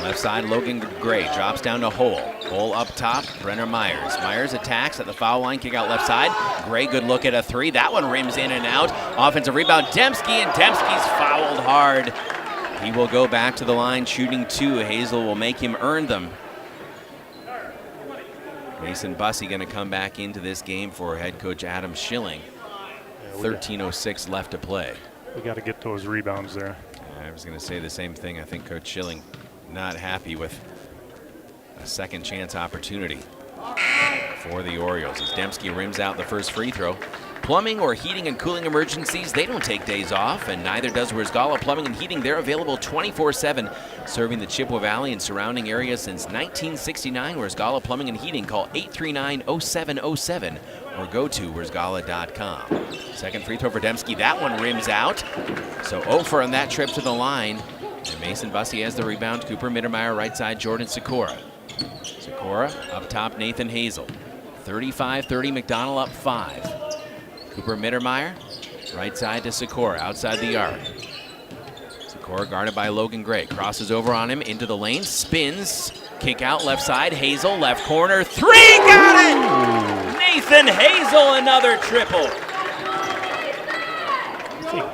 Speaker 1: Left side, Logan Gray drops down to Hole. Hole up top, Brenner Myers. Myers attacks at the foul line, kick out left side. Gray, good look at a three. That one rims in and out. Offensive rebound, Dembski, and Dembski's fouled hard. He will go back to the line, shooting 2. Hazel will make him earn them. Mason Bussey going to come back into this game for head coach Adam Schilling. 13:06 left to play.
Speaker 2: We got to get those rebounds there.
Speaker 1: I was going to say the same thing. I think Coach Schilling not happy with a second chance opportunity for the Orioles as Dembski rims out the first free throw. Plumbing or heating and cooling emergencies, they don't take days off, and neither does Rizgala Plumbing and Heating. They're available 24/7, serving the Chippewa Valley and surrounding areas since 1969. Rizgala Plumbing and Heating, call 839-0707 or go to rizgala.com. Second free throw for Dembski. That one rims out. So 0 for on that trip to the line. And Mason Bussey has the rebound. Cooper Mittermeier, right side, Jordan Sikora. Sikora up top, Nathan Hazel. 35-30, McDonell up 5. Cooper Mittermeier, right side to Sikora, outside the arc. Sikora guarded by Logan Gray. Crosses over on him, into the lane, spins, kick out left side, Hazel, left corner, three, got it! Nathan Hazel, another triple.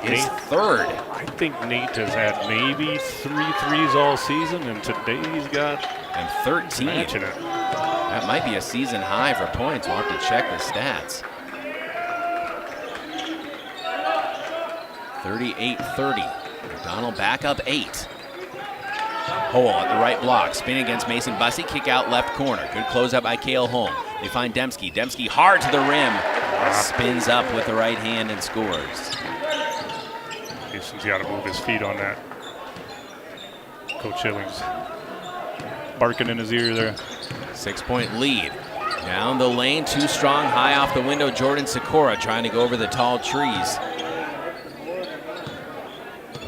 Speaker 1: His third.
Speaker 2: I think Nate has had maybe 3 threes all season, and today he's got
Speaker 1: 13.
Speaker 2: Matching it.
Speaker 1: That might be a season high for points. We'll have to check the stats. 38-30. McDonell back up 8. Hole at the right block. Spin against Mason Bussey. Kick out left corner. Good close up by Cale Holm. They find Dembski. Dembski hard to the rim. Spins up with the right hand and scores.
Speaker 2: Houston's got to move his feet on that. Coach Schilling's barking in his ear there.
Speaker 1: 6-point lead. Down the lane, too strong, high off the window. Jordan Sikora trying to go over the tall trees.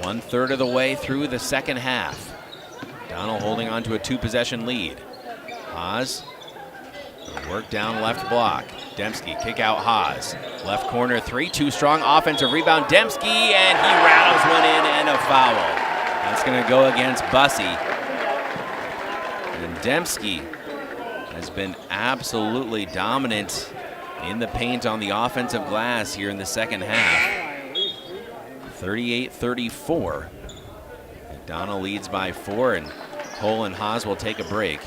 Speaker 1: 1/3 of the way through the second half. Donald holding on to a 2-possession lead. Haas, work down left block. Dembski, kick out Haas. Left corner 3, too strong, offensive rebound. Dembski, and he rattles one in and a foul. That's going to go against Bussey. And Dembski has been absolutely dominant in the paint on the offensive glass here in the second half. 38-34. McDonell leads by 4, and Cole and Haas will take a break.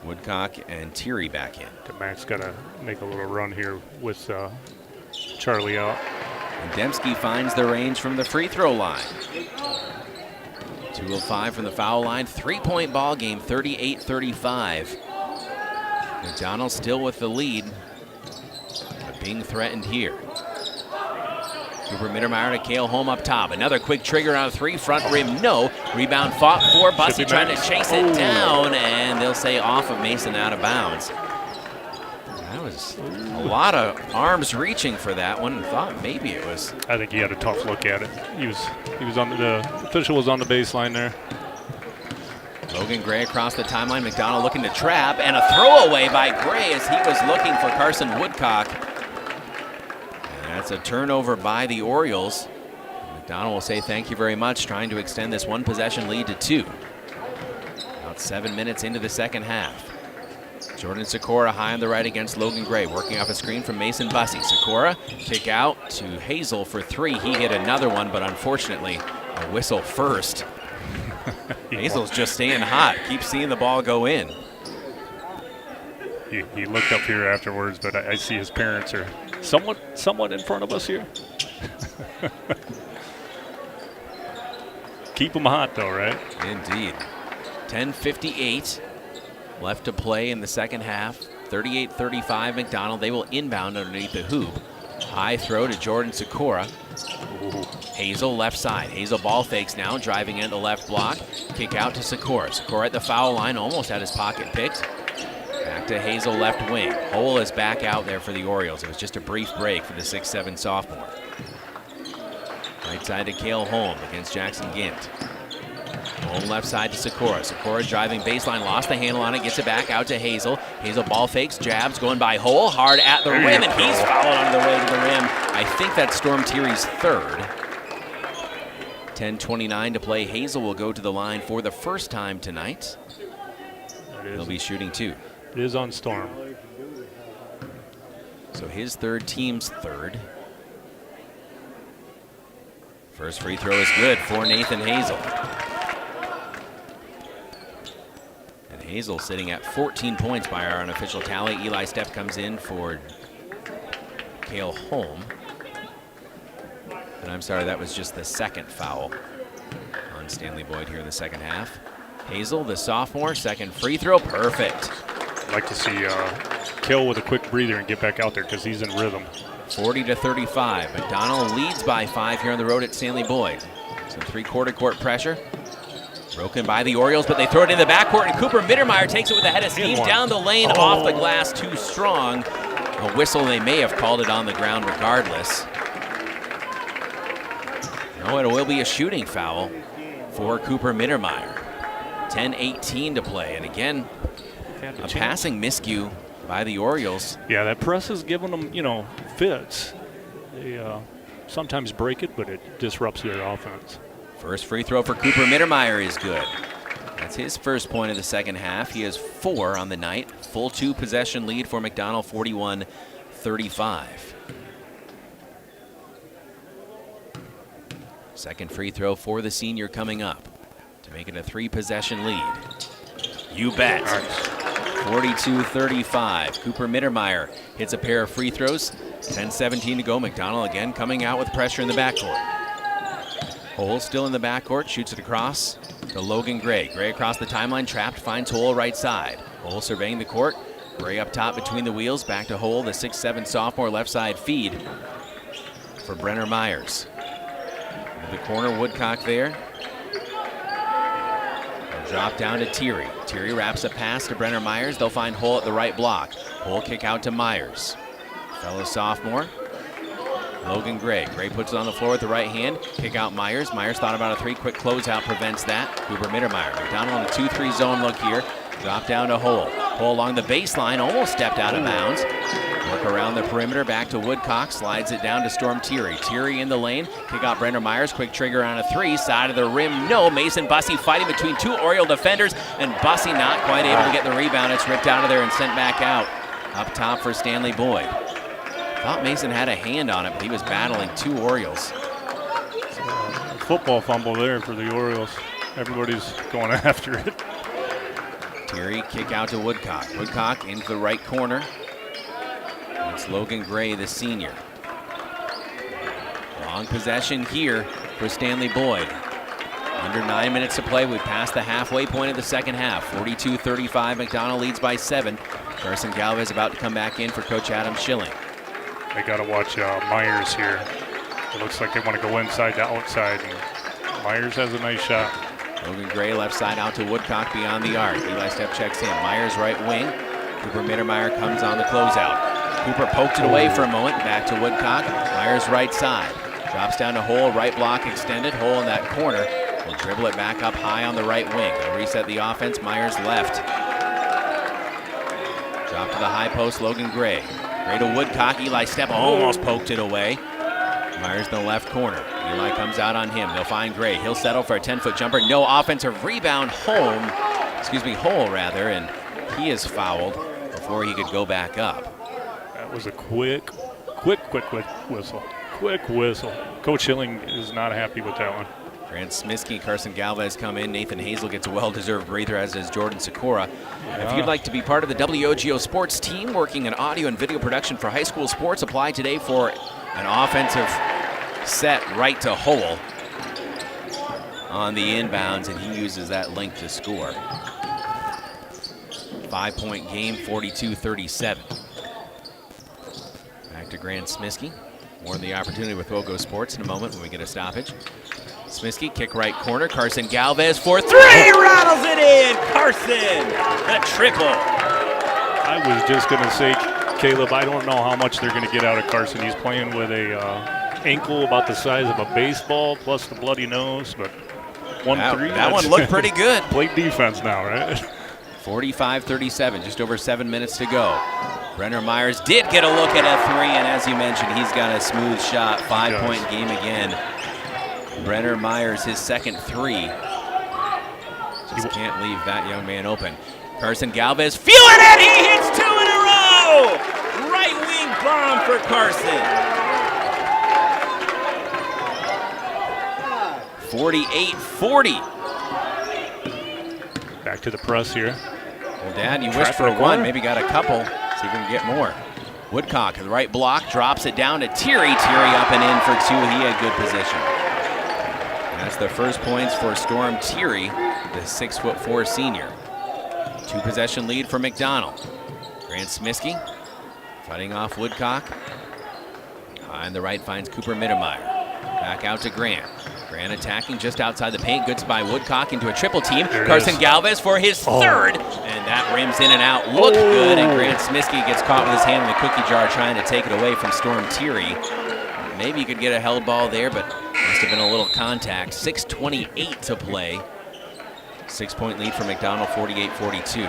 Speaker 1: Woodcock and Thierry back in.
Speaker 2: Mac's got to make a little run here with Charlie out.
Speaker 1: And Dembski finds the range from the free throw line. 2:05 from the foul line. 3-point ball game, 38-35. McDonell still with the lead, but being threatened here. Cooper Mittermeier to Cale Holm up top. Another quick trigger on a three, front rim, no. Rebound fought for. Bussey trying to chase it down, and they'll say off of Mason, out of bounds. That was a lot of arms reaching for that one. Thought maybe it was.
Speaker 2: I think he had a tough look at it. He was on the official was on the baseline there.
Speaker 1: Logan Gray across the timeline. McDonell looking to trap, and a throwaway by Gray as he was looking for Carson Woodcock. And that's a turnover by the Orioles. McDonell will say thank you very much, trying to extend this one possession lead to 2. About 7 minutes into the second half. Jordan Sikora high on the right against Logan Gray, working off a screen from Mason Bussey. Sikora kick out to Hazel for 3. He hit another one, but unfortunately a whistle first. Hazel's just staying hot, keeps seeing the ball go in.
Speaker 2: He looked up here afterwards, but I see his parents are somewhat in front of us here. Keep them hot though, right?
Speaker 1: Indeed. 10:58 left to play in the second half. 38-35 McDonell. They will inbound underneath the hoop. High throw to Jordan Sikora. Hazel left side. Hazel ball fakes now, driving in the left block. Kick out to Sikora. Sikora at the foul line, almost had his pocket picked. Back to Hazel left wing. Hole is back out there for the Orioles. It was just a brief break for the 6'7 sophomore. Right side to Cale Holm against Jackson Gint. Holm left side to Sikora. Sikora driving baseline, lost the handle on it, gets it back out to Hazel. Hazel ball fakes, jabs, going by Hole, hard at the rim, and he's fouled on the way to the rim. I think that's Storm Thierry's third. 10:29 to play. Hazel will go to the line for the first time tonight. He'll be shooting 2.
Speaker 2: It is on Storm.
Speaker 1: So his third, team's third. First free throw is good for Nathan Hazel. And Hazel sitting at 14 points by our unofficial tally. Eli Stepp comes in for Cale Holm. And I'm sorry, that was just the second foul on Stanley-Boyd here in the second half. Hazel, the sophomore, second free throw, perfect.
Speaker 2: I'd like to see Cale with a quick breather and get back out there because he's in rhythm.
Speaker 1: 40-35. McDonell leads by 5 here on the road at Stanley-Boyd. Some three-quarter court pressure. Broken by the Orioles, but they throw it in the backcourt, and Cooper Mittermeier takes it with a head of steam down the lane, off the glass, too strong. A whistle, they may have called it on the ground regardless. No, it will be a shooting foul for Cooper Mittermeier. 10:18 to play, and again, a passing miscue by the Orioles.
Speaker 2: Yeah, that press is giving them, fits. They sometimes break it, but it disrupts their offense.
Speaker 1: First free throw for Cooper Mittermeier is good. That's his first point of the second half. He has 4 on the night. Full 2 possession lead for McDonell, 41-35. Second free throw for the senior coming up to make it a 3 possession lead. You bet. 42-35. Cooper Mittermeier hits a pair of free throws. 10:17 to go. McDonell again coming out with pressure in the backcourt. Hole still in the backcourt, shoots it across to Logan Gray. Gray across the timeline, trapped, finds Hole right side. Hole surveying the court. Gray up top between the wheels, back to Hole, the 6'7 sophomore left side feed for Brenner Myers. The corner, Woodcock there. They'll drop down to Thierry. Thierry wraps a pass to Brenner Myers. They'll find Hole at the right block. Hole kick out to Myers. Fellow sophomore. Logan Gray. Gray puts it on the floor with the right hand. Kick out Myers. Myers thought about a 3. Quick closeout prevents that. Cooper Mittermeier. McDonell in the 2-3 zone look here. Drop down to Hole. Hole along the baseline. Almost stepped out of bounds. Work around the perimeter. Back to Woodcock. Slides it down to Storm Thierry. Thierry in the lane. Kick out Brenner Myers. Quick trigger on a 3. Side of the rim. No. Mason Bussey fighting between 2 Oriole defenders. And Bussey not quite able to get the rebound. It's ripped out of there and sent back out. Up top for Stanley-Boyd. Thought Mason had a hand on it, but he was battling 2 Orioles.
Speaker 2: Football fumble there for the Orioles. everybody's going after it.
Speaker 1: Terry kick out to Woodcock. Woodcock into the right corner. It's Logan Gray, the senior. Long possession here for Stanley-Boyd. Under 9 minutes to play. We've passed the halfway point of the second half. 42-35. McDonell leads by 7. Carson Galvez about to come back in for Coach Adam Schilling.
Speaker 2: They got to watch Myers here. It looks like they want to go inside to outside, and Myers has a nice shot.
Speaker 1: Logan Gray left side out to Woodcock beyond the arc. Eli Step checks in. Myers right wing. Cooper Mittermeier comes on the closeout. Cooper poked it away for a moment. Back to Woodcock. Myers right side. Drops down to Hole. Right block extended. Hole in that corner. Will dribble it back up high on the right wing. They'll reset the offense. Myers left. Drop to the high post. Logan Gray. Gray to Woodcock. Eli Step almost poked it away. Myers in the left corner. Eli comes out on him. They'll find Gray. He'll settle for a 10-foot jumper. No offensive rebound. Hole, and he is fouled before he could go back up.
Speaker 2: That was a quick whistle. Quick whistle. Coach Schilling is not happy with that one.
Speaker 1: Grant Smiskey, Carson Galvez come in. Nathan Hazel gets a well-deserved breather, as does Jordan Sikora. If you'd like to be part of the WOGO sports team working in audio and video production for high school sports, apply today for an offensive set right to Hole on the inbounds, and he uses that link to score. 5-point game, 42-37. Back to Grant Smiskey. More in the opportunity with WOGO Sports in a moment when we get a stoppage. Smiskey, kick right corner. Carson Galvez for 3, rattles it in. Carson, the triple.
Speaker 2: I was just going to say, Caleb, I don't know how much they're going to get out of Carson. He's playing with a ankle about the size of a baseball, plus the bloody nose, but 1-3.
Speaker 1: That one looked pretty good.
Speaker 2: Play defense now, right?
Speaker 1: 45-37, just over 7 minutes to go. Brenner Myers did get a look at a 3, and as you mentioned, he's got a smooth shot. 5-point game again. Brenner Myers, his second 3. Just can't leave that young man open. Carson Galvez feeling it! He hits 2 in a row! Right wing bomb for Carson. 48-40.
Speaker 2: Back to the press here.
Speaker 1: Well, Dad, you wished for one, maybe got a couple. See if we can get more. Woodcock, the right block, drops it down to Thierry. Thierry up and in for 2. He had good position. And that's the first points for Storm Thierry, the 6'4" senior. 2-possession lead for McDonell. Grant Smiskey fighting off Woodcock. On the right finds Cooper Mittermeier. Back out to Grant. Grant attacking just outside the paint. Good by Woodcock into a triple team. Carson Galvez for his 3rd. And that rims in and out. Looked good. And Grant Smiskey gets caught with his hand in the cookie jar trying to take it away from Storm Thierry. Maybe you could get a held ball there, but must have been a little contact. 6:28 to play. 6-point lead for McDonell, 48-42.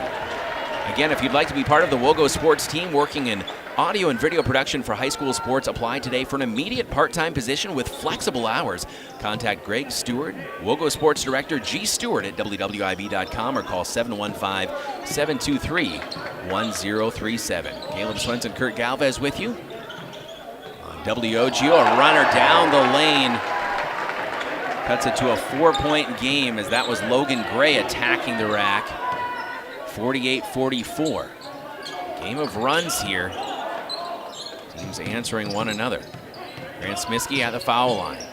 Speaker 1: Again, if you'd like to be part of the WOGO sports team working in audio and video production for high school sports, apply today for an immediate part-time position with flexible hours. Contact Greg Stewart, WOGO Sports Director G. Stewart at WWIB.com or call 715-723-1037. Caleb Swenson, Kurt Galvez with you. On WOGO, a runner down the lane. Cuts it to a 4-point game as that was Logan Gray attacking the rack. 48-44. Game of runs here. Teams answering one another. Grant Smiskey at the foul line.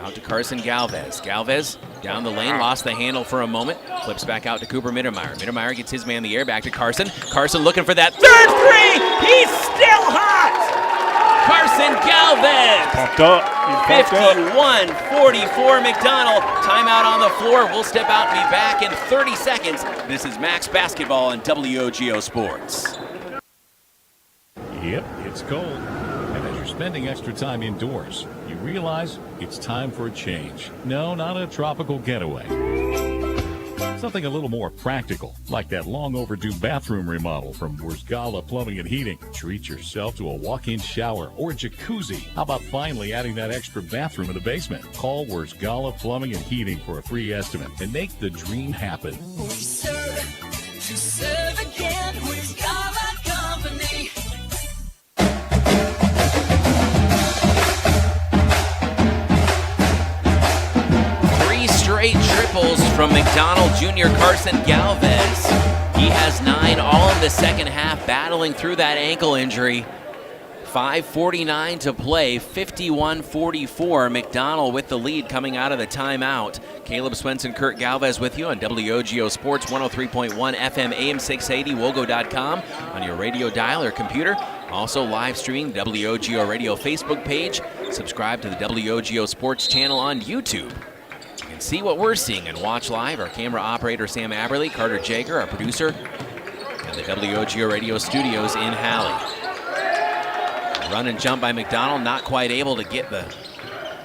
Speaker 1: Out to Carson Galvez. Galvez down the lane, lost the handle for a moment. Flips back out to Cooper Mittermeier. Mittermeier gets his man in the air, back to Carson. Carson looking for that 3rd 3! He's still hot! Carson Galvez!
Speaker 2: Pumped up.
Speaker 1: 51-44 McDonell. Timeout on the floor. We'll step out and be back in 30 seconds. This is Max Basketball on WOGO Sports.
Speaker 6: Yep, it's cold. And as you're spending extra time indoors, you realize it's time for a change. No, not a tropical getaway. Something a little more practical, like that long overdue bathroom remodel from Wurzgala Plumbing and Heating. Treat yourself to a walk-in shower or a jacuzzi. How about finally adding that extra bathroom in the basement? Call Wurzgala Plumbing and Heating for a free estimate and make the dream happen.
Speaker 7: We serve again with Gala Company.
Speaker 1: 3 straight triple
Speaker 8: triples from McDonell Jr. Carson Galvez. He has 9 all in the second half, battling through that ankle injury. 5:49 to play, 51-44. McDonell with the lead coming out of the timeout. Caleb Swenson, Kurt Galvez with you on WOGO Sports 103.1 FM AM 680, WOGO.com on your radio dial or computer. Also live streaming WOGO Radio Facebook page. Subscribe to the WOGO Sports channel on YouTube. You can see what we're seeing and watch live. Our camera operator Sam Aberley, Carter Jager, our producer, and the WOGO Radio studios in Halley. Run and jump by McDonell, not quite able to get the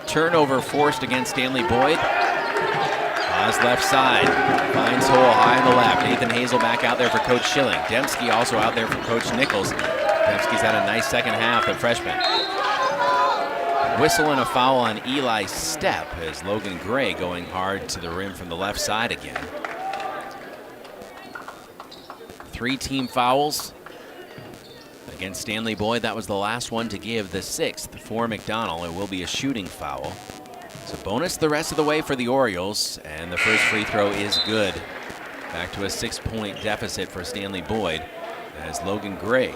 Speaker 8: turnover forced against Stanley-Boyd. Pause left side, finds hole high on the left. Nathan Hazel back out there for Coach Schilling. Dembski also out there for Coach Nichols. Dembski's had a nice second half, the freshman. Whistle and a foul on Eli Stepp as Logan Gray going hard to the rim from the left side again. 3 team fouls against Stanley-Boyd. That was the last one to give, the 6th for McDonell. It will be a shooting foul. So bonus the rest of the way for the Orioles, and the first free throw is good. Back to a 6-point deficit for Stanley-Boyd as Logan Gray,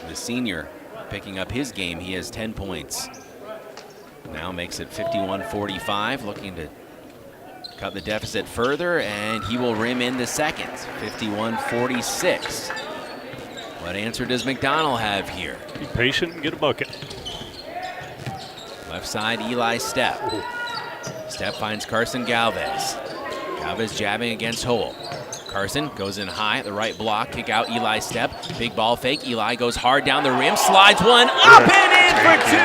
Speaker 8: the senior, picking up his game. He has 10 points. Now makes it 51-45, looking to cut the deficit further, and he will rim in the second. 51-46. What answer does McDonell have here?
Speaker 2: Be patient and get a bucket.
Speaker 8: Left side, Eli Stepp. Stepp finds Carson Galvez. Galvez jabbing against Hole. Carson goes in high at the right block. Kick out Eli Stepp. Big ball fake. Eli goes hard down the rim. Slides one up and in for 2.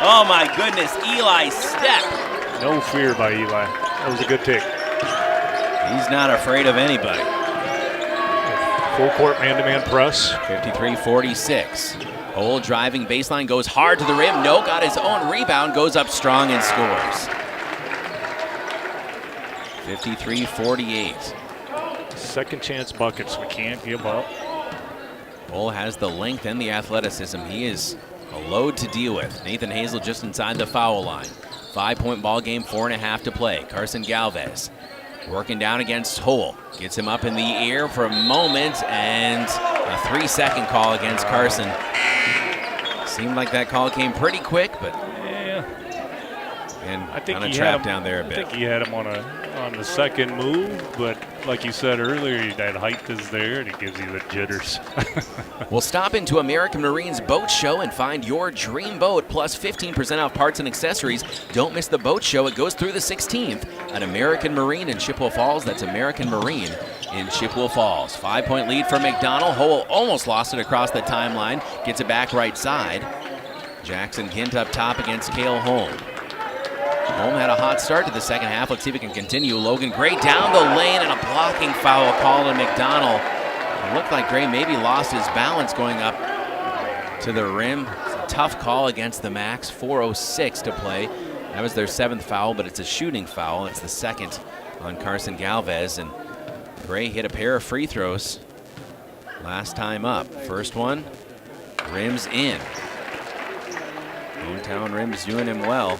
Speaker 8: Oh my goodness, Eli Stepp.
Speaker 2: No fear by Eli. That was a good take.
Speaker 8: He's not afraid of anybody.
Speaker 2: Full court man-to-man press.
Speaker 8: 53-46. Hole driving baseline, goes hard to the rim. No, got his own rebound, goes up strong and scores. 53-48.
Speaker 2: Second chance buckets, we can't give up.
Speaker 8: Hole has the length and the athleticism. He is a load to deal with. Nathan Hazel just inside the foul line. 5-point ball game, 4.5 to play. Carson Galvez working down against Hole. Gets him up in the air for a moment, and a 3-second call against Carson. Seemed like that call came pretty quick, but
Speaker 2: yeah,
Speaker 8: and
Speaker 2: I think
Speaker 8: kind of trapped down there a bit.
Speaker 2: I think he had him on the second move, but like you said earlier, that height is there and it gives you the jitters.
Speaker 8: We'll stop into American Marine's Boat Show and find your dream boat, plus 15% off parts and accessories. Don't miss the boat show. It goes through the 16th at American Marine in Chippewa Falls. That's American Marine in Chippewa Falls. 5-point lead for McDonell. Hole almost lost it across the timeline. Gets it back right side. Jackson Gint up top against Cale Holm. Holm had a hot start to the second half. Let's see if it can continue. Logan Gray down the lane, and a blocking foul call to McDonell. It looked like Gray maybe lost his balance going up to the rim. It's a tough call against the Max. 4:06 to play. That was their 7th foul, but it's a shooting foul. It's the 2nd on Carson Galvez, and Gray hit a pair of free throws last time up. First one, rims in. Hometown rims doing him well.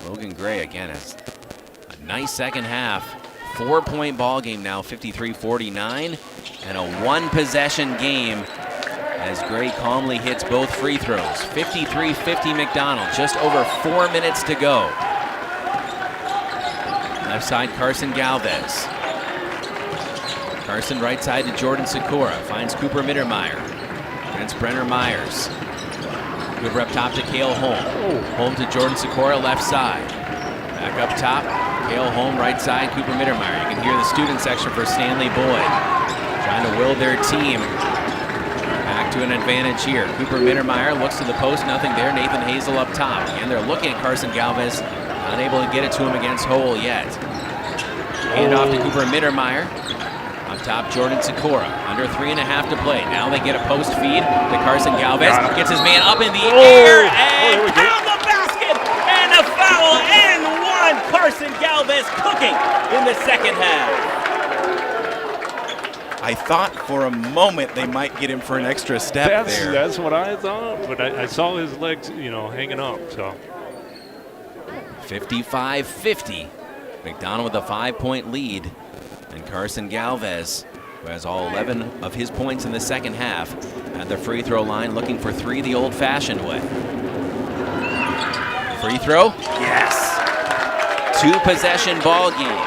Speaker 8: Logan Gray again has a nice second half. 4-point ball game now, 53-49, and a 1-possession game as Gray calmly hits both free throws. 53-50 McDonell, just over 4 minutes to go. Left side, Carson Galvez. Carson right side to Jordan Sikora, finds Cooper Mittermeier against Brenner Myers. Good rep top to Cale Holm. Holm to Jordan Sikora, left side. Back up top, Cale Holm, right side, Cooper Mittermeier. You can hear the student section for Stanley-Boyd trying to will their team back to an advantage here. Cooper Mittermeier looks to the post, nothing there. Nathan Hazel up top. Again, they're looking at Carson Galvez, unable to get it to him against Hole yet. Hand off to Cooper Mittermeier. Up top, Jordan Sikora, under 3.5 to play. Now they get a post feed to Carson Galvez. Gets his man up in the air and pound the basket, and a foul and one. Carson Galvez cooking in the second half. I thought for a moment they might get him for an extra step there.
Speaker 2: That's what I thought, but I saw his legs, hanging up. So
Speaker 8: 55-50. McDonell with a 5-point lead. And Carson Galvez, who has all 11 of his points in the second half, at the free throw line looking for 3 the old-fashioned way. Free throw? Yes! 2-possession ball game.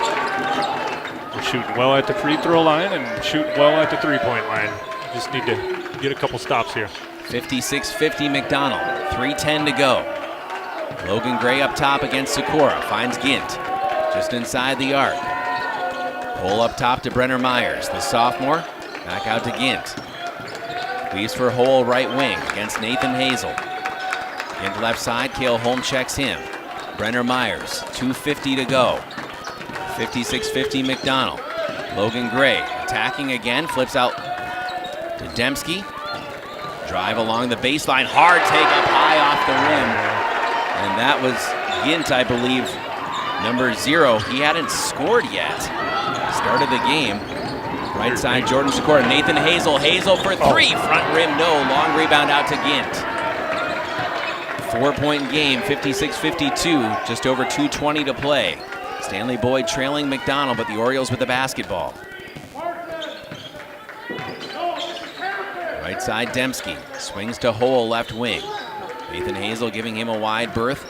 Speaker 2: We're shooting well at the free throw line and shooting well at the three-point line. Just need to get a couple stops here.
Speaker 8: 56-50 McDonell. 3:10 to go. Logan Gray up top against Sikora. Finds Gint just inside the arc. Pull up top to Brenner Myers. The sophomore back out to Gint. Leaves for Hole right wing against Nathan Hazel. Gint left side. Cale Holm checks him. Brenner Myers. 2:50 to go. 56-50 McDonell. Logan Gray attacking again. Flips out to Dembski. Drive along the baseline. Hard take up high off the rim. And that was Gint, I believe, number 0. He hadn't scored yet. Started the game. Right side, Jordan Sikora. Nathan Hazel. Hazel for 3. Front rim, no. Long rebound out to Gint. 4-point game, 56-52. Just over 2:20 to play. Stanley-Boyd trailing McDonell, but the Orioles with the basketball. Right side, Dembski. Swings to Hole, left wing. Nathan Hazel giving him a wide berth.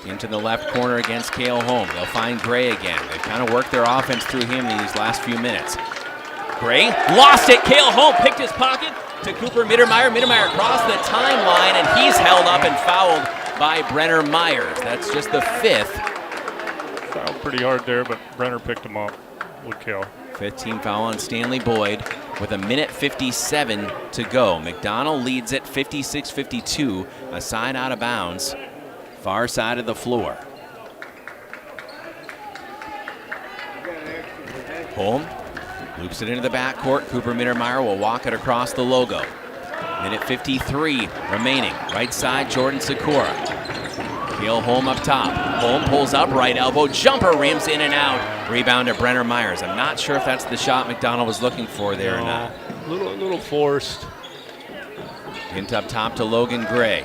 Speaker 8: Into the left corner against Cale Holm. They'll find Gray again. They've kind of worked their offense through him in these last few minutes. Gray lost it. Cale Holm picked his pocket to Cooper Mittermeier. Mittermeier crossed the timeline, and he's held up and fouled by Brenner Myers. That's just the 5th.
Speaker 2: Fouled pretty hard there, but Brenner picked him up with Cale.
Speaker 8: 15 foul on Stanley-Boyd with 1:57 to go. McDonell leads it 56-52. A side out of bounds. Far side of the floor. Holm loops it into the backcourt. Cooper Mittermeier will walk it across the logo. 1:53 remaining. Right side, Jordan Sikora. Cale Holm up top. Holm pulls up, right elbow, jumper, rims in and out. Rebound to Brenner Myers. I'm not sure if that's the shot McDonell was looking for there or not.
Speaker 2: A little forced.
Speaker 8: Hint up top to Logan Gray.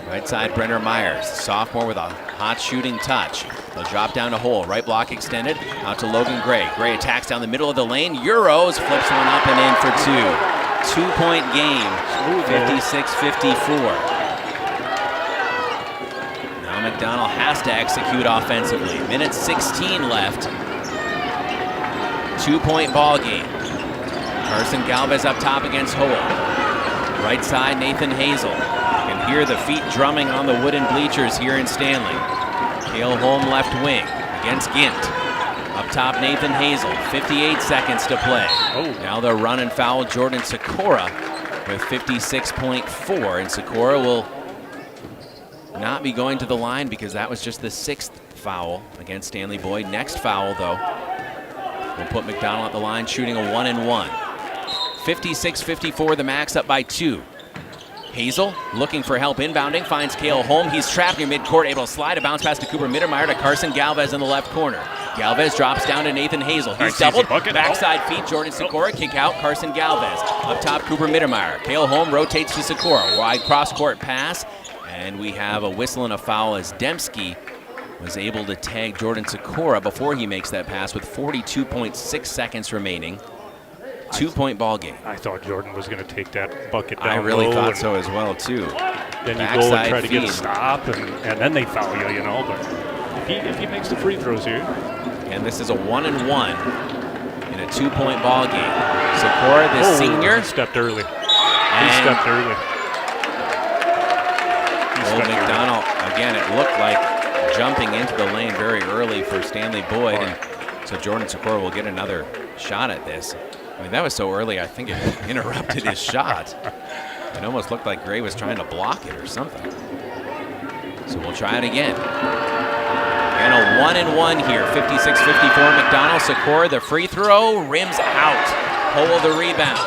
Speaker 8: Right side, Brenner Myers. Sophomore with a hot shooting touch. They'll drop down to Hole. Right block extended. Out to Logan Gray. Gray attacks down the middle of the lane. Euros flips one up and in for 2. 2-point game. 56-54. Now McDonell has to execute offensively. 1:16 left. 2-point ball game. Carson Galvez up top against Hole. Right side, Nathan Hazel. You can hear the feet drumming on the wooden bleachers here in Stanley. Cale Holm left wing against Gint. Up top, Nathan Hazel. 58 seconds to play. Now they'll run and foul Jordan Sikora with 56.4. And Sikora will not be going to the line because that was just the 6th foul against Stanley-Boyd. Next foul, though, will put McDonell at the line shooting a 1-and-1. 56-54, the Max up by 2. Hazel looking for help inbounding, finds Cale Holm. He's trapped near midcourt, able to slide a bounce pass to Cooper Mittermeier to Carson Galvez in the left corner. Galvez drops down to Nathan Hazel. He's doubled, backside feet, Jordan Sikora, kick out, Carson Galvez. Up top, Cooper Mittermeier. Cale Holm rotates to Sikora, wide cross-court pass, and we have a whistle and a foul as Dembski was able to tag Jordan Sikora before he makes that pass with 42.6 seconds remaining. 2-point ball game.
Speaker 2: I thought Jordan was going to take that bucket down.
Speaker 8: I really
Speaker 2: low
Speaker 8: thought so as well, too.
Speaker 2: Then you go and try to get a stop, and then they foul you, you know. But if he makes the free throws here.
Speaker 8: And this is a 1-and-1 in a 2-point ball game. Sikora, the senior.
Speaker 2: He stepped early.
Speaker 8: McDonell, again, it looked like jumping into the lane very early for Stanley-Boyd. And so Jordan Sikora will get another shot at this. I mean, that was so early, I think it interrupted his shot. It almost looked like Gray was trying to block it or something. So we'll try it again. And a 1-and-1 here, 56-54 McDonell. Sikora, the free throw, rims out. Hole the rebound.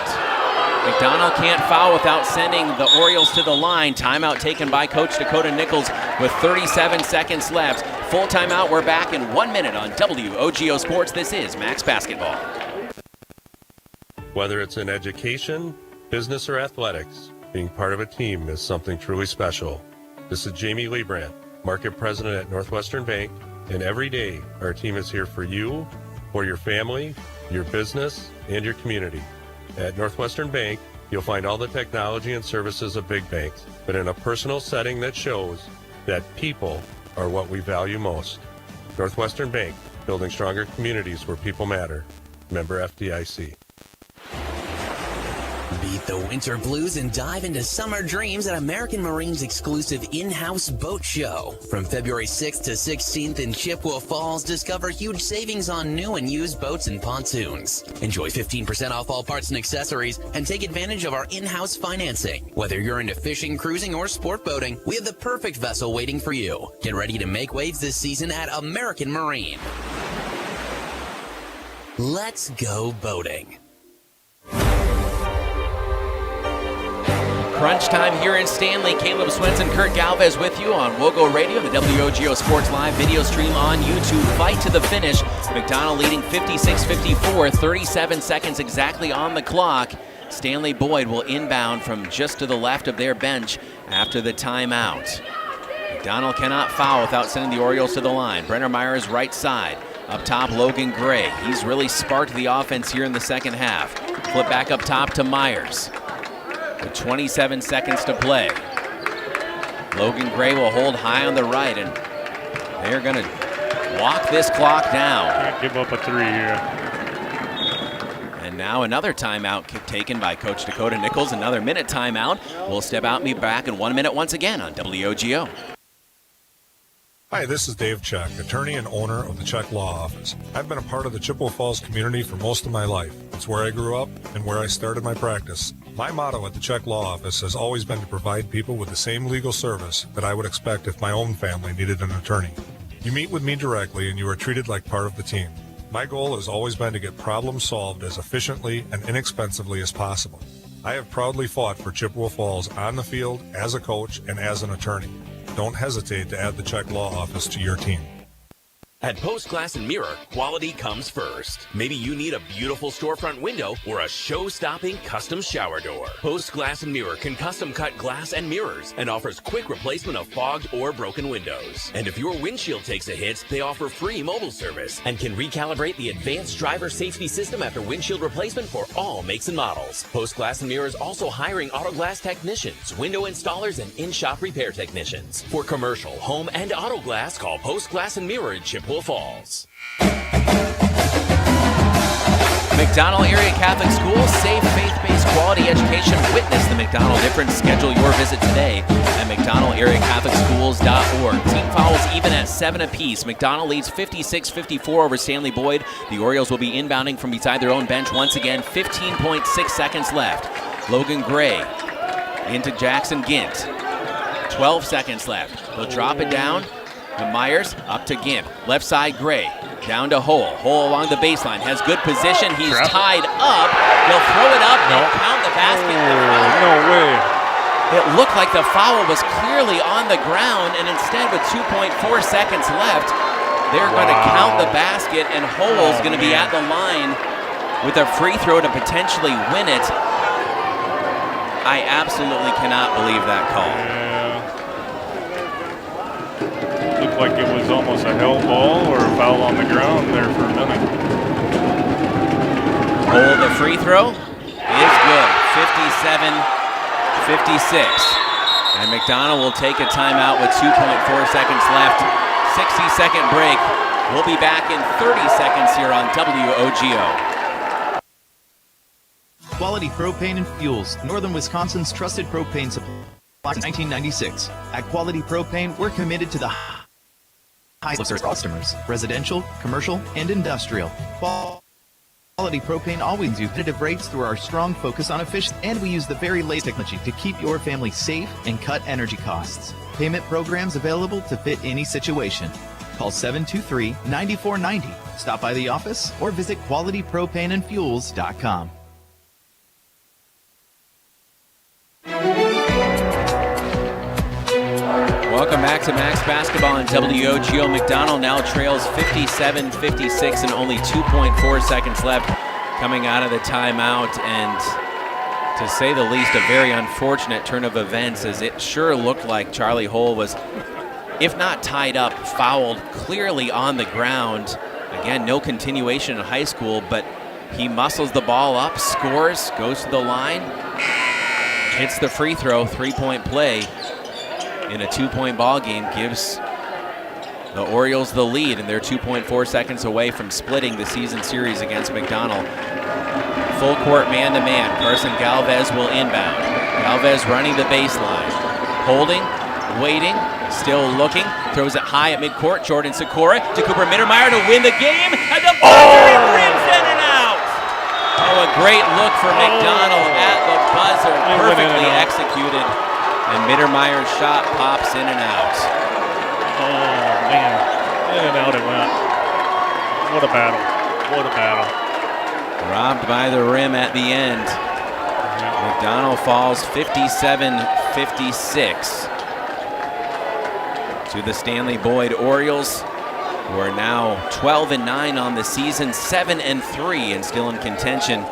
Speaker 8: McDonell can't foul without sending the Orioles to the line. Timeout taken by Coach Dakota Nichols with 37 seconds left. Full timeout, we're back in 1 minute on WOGO Sports. This is Max Basketball.
Speaker 9: Whether it's in education, business, or athletics, being part of a team is something truly special. This is Jamie Liebrandt, Market President at Northwestern Bank, And every day, our team is here for you, for your family, your business, and your community. At Northwestern Bank, you'll find all the technology and services of big banks, but in a personal setting that shows that people are what we value most. Northwestern Bank, building stronger communities where people matter. Member FDIC.
Speaker 4: Beat the winter blues and dive into summer dreams at American Marine's exclusive in-house boat show. From February 6th to 16th in Chippewa Falls, discover huge savings on new and used boats and pontoons. Enjoy 15% off all parts and accessories and take advantage of our in-house financing. Whether you're into fishing, cruising, or sport boating, we have the perfect vessel waiting for you. Get ready to make waves this season at American Marine. Let's go boating.
Speaker 8: Crunch time here in Stanley. Caleb Swenson, Kurt Galvez with you on WOGO Radio, the WOGO Sports Live video stream on YouTube. Fight to the finish. McDonell leading 56-54, 37 seconds exactly on the clock. Stanley-Boyd will inbound from just to the left of their bench after the timeout. McDonell cannot foul without sending the Orioles to the line. Brenner Myers right side. Up top, Logan Gray. He's really sparked the offense here in the second half. Flip back up top to Myers. With 27 seconds to play. Logan Gray will hold high on the right, and they're going to walk this clock down.
Speaker 2: Can't give up a three here.
Speaker 8: And now another timeout taken by Coach Dakota Nichols. Another minute timeout. We'll step out and be back in 1 minute once again on WOGO.
Speaker 11: Hi, this is Dave Check, attorney and owner of the Check Law Office. I've been a part of the Chippewa Falls community for most of my life. It's where I grew up and where I started my practice. My motto at the Check Law Office has always been to provide people with the same legal service that I would expect if my own family needed an attorney. You meet with me directly and you are treated like part of the team. My goal has always been to get problems solved as efficiently and inexpensively as possible. I have proudly fought for Chippewa Falls on the field, as a coach, and as an attorney. Don't hesitate to add the Check Law Office to your team.
Speaker 10: At Post Glass and Mirror, quality comes first. Maybe you need a beautiful storefront window or a show-stopping custom shower door. Post Glass and Mirror can custom cut glass and mirrors and offers quick replacement of fogged or broken windows. And if your windshield takes a hit, they offer free mobile service and can recalibrate the advanced driver safety system after windshield replacement for all makes and models. Post Glass and Mirror is also hiring auto glass technicians, window installers, and in-shop repair technicians. For commercial, home, and auto glass, call Post Glass and Mirror in Chippewa Falls.
Speaker 8: McDonell Area Catholic Schools, safe, faith-based quality education. Witness the McDonell difference. Schedule your visit today at McDonellAreaCatholicSchools.org. Team fouls even at 7 apiece. McDonell leads 56-54 over Stanley-Boyd. The Orioles will be inbounding from beside their own bench once again. 15.6 seconds left. Logan Gray into Jackson Gint. 12 seconds left. They'll drop it down to Myers, up to Gimp. Left side, Gray. Down to Hole. Hole along the baseline. Has good position. He's tied up. They'll throw it up and count the basket.
Speaker 2: No way.
Speaker 8: It looked like the foul was clearly on the ground, and instead with 2.4 seconds left, they're going to count the basket, and Hole's going to be at the line with a free throw to potentially win it. I absolutely cannot believe that call.
Speaker 2: Looked like it was almost a hell ball or a foul on the ground there for a minute.
Speaker 8: Hole, the free throw is good. 57-56. And McDonell will take a timeout with 2.4 seconds left. 60-second break. We'll be back in 30 seconds here on WOGO.
Speaker 12: Quality Propane and Fuels, Northern Wisconsin's trusted propane supply since 1996. At Quality Propane, we're committed to the highest service customers, residential, commercial, and industrial. Quality Propane always uses competitive rates through our strong focus on efficiency, and we use the very latest technology to keep your family safe and cut energy costs. Payment programs available to fit any situation. Call 723-9490. Stop by the office or visit qualitypropaneandfuels.com.
Speaker 8: Welcome back to Max Basketball on WOGO. McDonell now trails 57-56 and only 2.4 seconds left coming out of the timeout. And to say the least, a very unfortunate turn of events, as it sure looked like Charlie Hole was if not tied up, fouled clearly on the ground. Again, no continuation in high school, but he muscles the ball up, scores, goes to the line, hits the free throw, 3-point play in a 2-point ball game, gives the Orioles the lead, and they're 2.4 seconds away from splitting the season series against McDonell. Full court man-to-man. Carson Galvez will inbound. Galvez running the baseline. Holding, waiting, still looking. Throws it high at midcourt. Jordan Sikora to Cooper Mittermeier to win the game. And the buzzer, it rims in and out. Oh, a great look for McDonell at the buzzer. Perfectly executed. And Mittermeier's shot pops in and out.
Speaker 2: Oh, man. In and out it went. What a battle. What a battle.
Speaker 8: Robbed by the rim at the end. McDonell falls 57-56 to the Stanley-Boyd Orioles, who are now 12-9 on the season, 7-3, and still in contention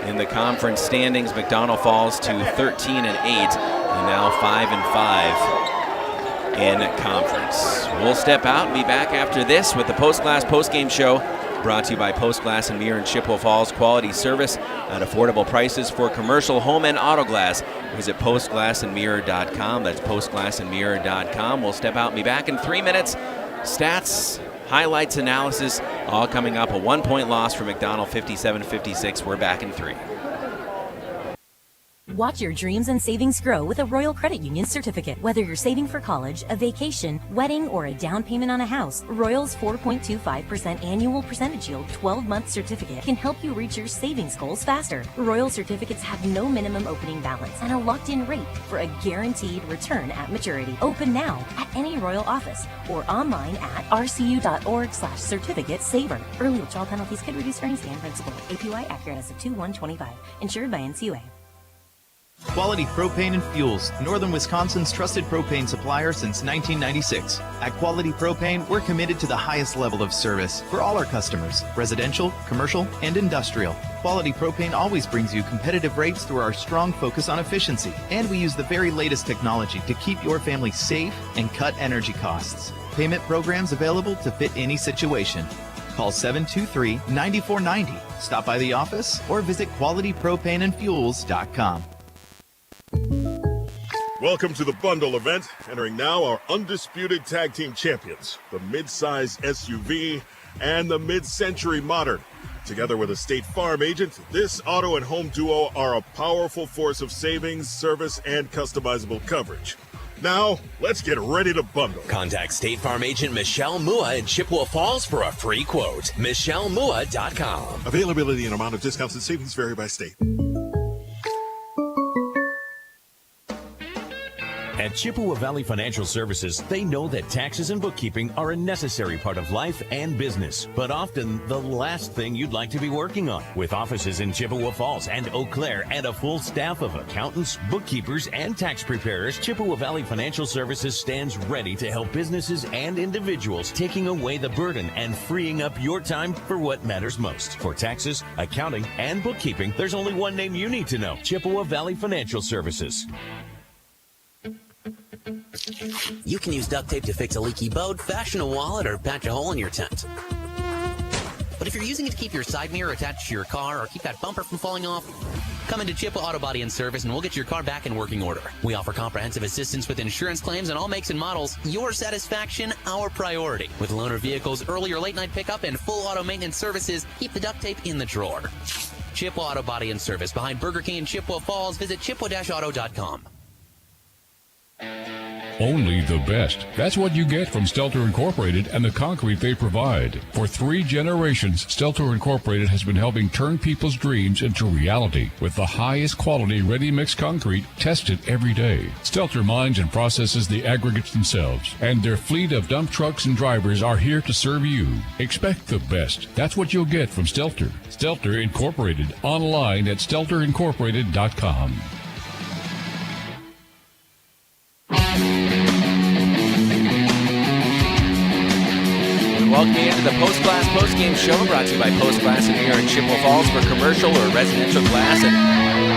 Speaker 8: in the conference standings. McDonell falls to 13-8, and now 5-5 in conference. We'll step out and be back after this with the Post Glass postgame show, brought to you by Post Glass and Mirror in Chippewa Falls. Quality service at affordable prices for commercial, home, and auto glass. Visit postglassandmirror.com. That's postglassandmirror.com. We'll step out and be back in 3 minutes. Stats, highlights, analysis, all coming up. A 1-point loss for McDonell, 57-56. We're back in 3.
Speaker 14: Watch your dreams and savings grow with a Royal Credit Union certificate. Whether you're saving for college, a vacation, wedding, or a down payment on a house, Royal's 4.25% annual percentage yield 12-month certificate can help you reach your savings goals faster. Royal certificates have no minimum opening balance and a locked-in rate for a guaranteed return at maturity. Open now at any Royal office or online at rcu.org/certificate saver. Early withdrawal penalties could reduce earnings and principal. APY accurate as of 2/1/25. Insured by NCUA.
Speaker 12: Quality Propane and Fuels, Northern Wisconsin's trusted propane supplier since 1996. At Quality Propane, we're committed to the highest level of service for all our customers, residential, commercial, and industrial. Quality Propane always brings you competitive rates through our strong focus on efficiency, and we use the very latest technology to keep your family safe and cut energy costs. Payment programs available to fit any situation. Call 723-9490. Stop by the office or visit qualitypropaneandfuels.com.
Speaker 15: Welcome to the bundle event. Entering now our undisputed tag team champions, the mid-size SUV and the mid-century modern. Together with a State Farm agent, this auto and home duo are a powerful force of savings, service, and customizable coverage. Now, let's get ready to bundle.
Speaker 10: Contact State Farm agent Michelle Mua in Chippewa Falls for a free quote. MichelleMua.com.
Speaker 15: Availability and amount of discounts and savings vary by state.
Speaker 16: At Chippewa Valley Financial Services, they know that taxes and bookkeeping are a necessary part of life and business, but often the last thing you'd like to be working on. With offices in Chippewa Falls and Eau Claire and a full staff of accountants, bookkeepers, and tax preparers, Chippewa Valley Financial Services stands ready to help businesses and individuals, taking away the burden and freeing up your time for what matters most. For taxes, accounting, and bookkeeping, there's only one name you need to know: Chippewa Valley Financial Services.
Speaker 4: You can use duct tape to fix a leaky boat, fashion a wallet, or patch a hole in your tent. But if you're using it to keep your side mirror attached to your car or keep that bumper from falling off, come into Chippewa Auto Body and Service and we'll get your car back in working order. We offer comprehensive assistance with insurance claims on all makes and models. Your satisfaction, our priority. With loaner vehicles, early or late night pickup, and full auto maintenance services, keep the duct tape in the drawer. Chippewa Auto Body and Service behind Burger King in Chippewa Falls. Visit chippewa-auto.com.
Speaker 17: Only the best. That's what you get from Stelter Incorporated and the concrete they provide. For 3 generations, Stelter Incorporated has been helping turn people's dreams into reality with the highest quality ready-mix concrete tested every day. Stelter mines and processes the aggregates themselves, and their fleet of dump trucks and drivers are here to serve you. Expect the best. That's what you'll get from Stelter. Stelter Incorporated, online at stelterincorporated.com.
Speaker 8: welcome you into the Post Glass Postgame Show, brought to you by Post Glass and Mirror in Chippewa Falls for commercial or residential glass and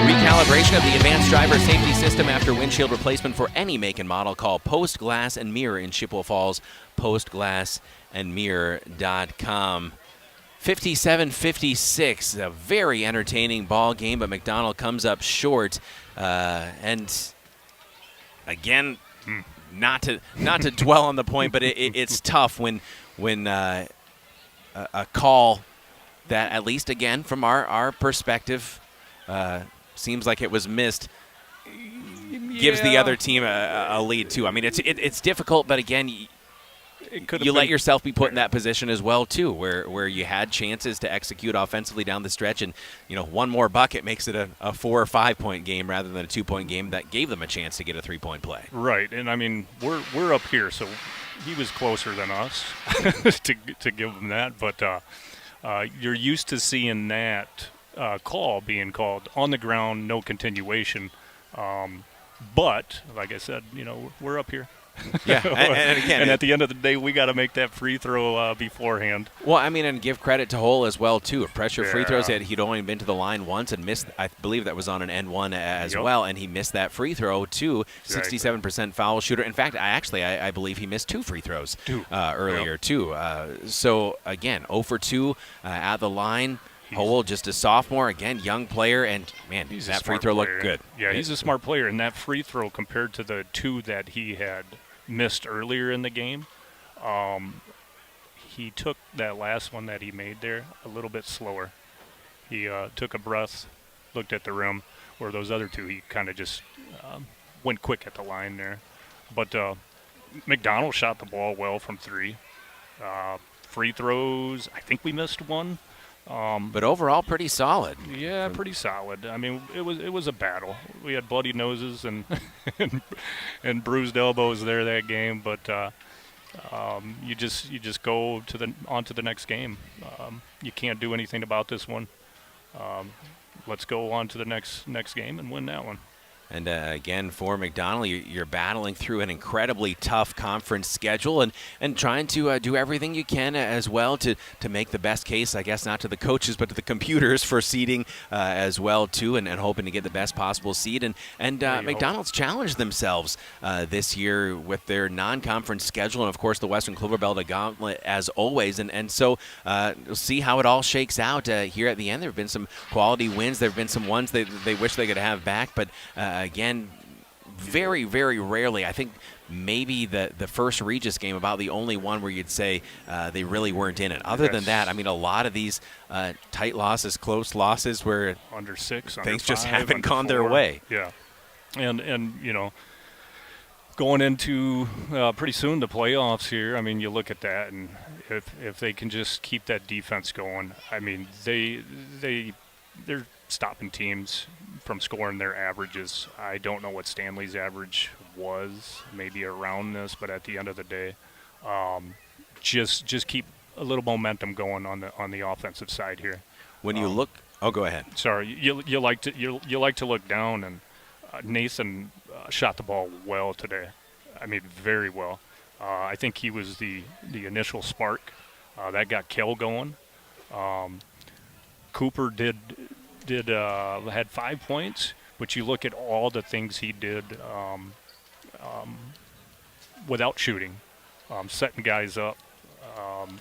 Speaker 8: recalibration of the advanced driver safety system after windshield replacement for any make and model. Call Post Glass and Mirror in Chippewa Falls, postglassandmirror.com. 57-56, a very entertaining ball game, but McDonell comes up short. And again, not to dwell on the point, but it's tough when a call that, at least again from our perspective, seems like it was missed, gives the other team a lead too. I mean, it's difficult, but again, you let yourself be put in that position as well too, where you had chances to execute offensively down the stretch, and one more bucket makes it a 4 or 5 point game rather than a 2 point game that gave them a chance to get a 3 point play.
Speaker 2: Right, and I mean we're up here, so he was closer than us to give him that, but you're used to seeing that call being called on the ground, no continuation. But like I said, we're up here.
Speaker 8: Yeah, and again,
Speaker 2: and at the end of the day, we got to make that free throw beforehand.
Speaker 8: Well, I mean, and give credit to Hull as well too. Pressure free throws. He'd only been to the line once and missed. I believe that was on an N1 as well, and he missed that free throw too. 67% foul shooter. In fact, I believe he missed 2 free throws earlier too. So again, 0 for 2 at the line. Howell, just a sophomore, again, young player, and man, that free throw looked good.
Speaker 2: Yeah, he's a smart player, and that free throw compared to the 2 that he had missed earlier in the game, he took that last one that he made there a little bit slower. He took a breath, looked at the rim, where those other 2, he kind of just went quick at the line there. But McDonell shot the ball well from 3. Free throws, I think we missed 1.
Speaker 8: But overall, pretty solid.
Speaker 2: Yeah, pretty solid. I mean, it was a battle. We had bloody noses and and bruised elbows there that game, but you just go on to the next game. You can't do anything about this one. Let's go on to the next game and win that one.
Speaker 8: And again, for McDonell, you're battling through an incredibly tough conference schedule and trying to do everything you can as well to make the best case, I guess, not to the coaches, but to the computers for seeding as well, too, and hoping to get the best possible seed. And McDonell's challenged themselves this year with their non-conference schedule and, of course, the Western Clover Belt Gauntlet, as always. And so we'll see how it all shakes out here at the end. There have been some quality wins. There have been some ones they wish they could have back, but again, very, very rarely. I think maybe the first Regis game, about the only one where you'd say they really weren't in it. Other than that, I mean, a lot of these tight losses, close losses where
Speaker 2: under 6,
Speaker 8: things
Speaker 2: under 5,
Speaker 8: just haven't
Speaker 2: under
Speaker 8: gone
Speaker 2: 4.
Speaker 8: their way.
Speaker 2: Yeah, and going into pretty soon the playoffs here. I mean, you look at that, and if they can just keep that defense going, I mean, they're stopping teams from scoring their averages. I don't know what Stanley's average was, maybe around this, but at the end of the day, just keep a little momentum going on the offensive side here.
Speaker 8: When you look, go ahead.
Speaker 2: Sorry, you like to look down, and Nathan shot the ball well today. I mean, very well. I think he was the initial spark that got Kell going. Cooper had 5 points, but you look at all the things he did without shooting, setting guys up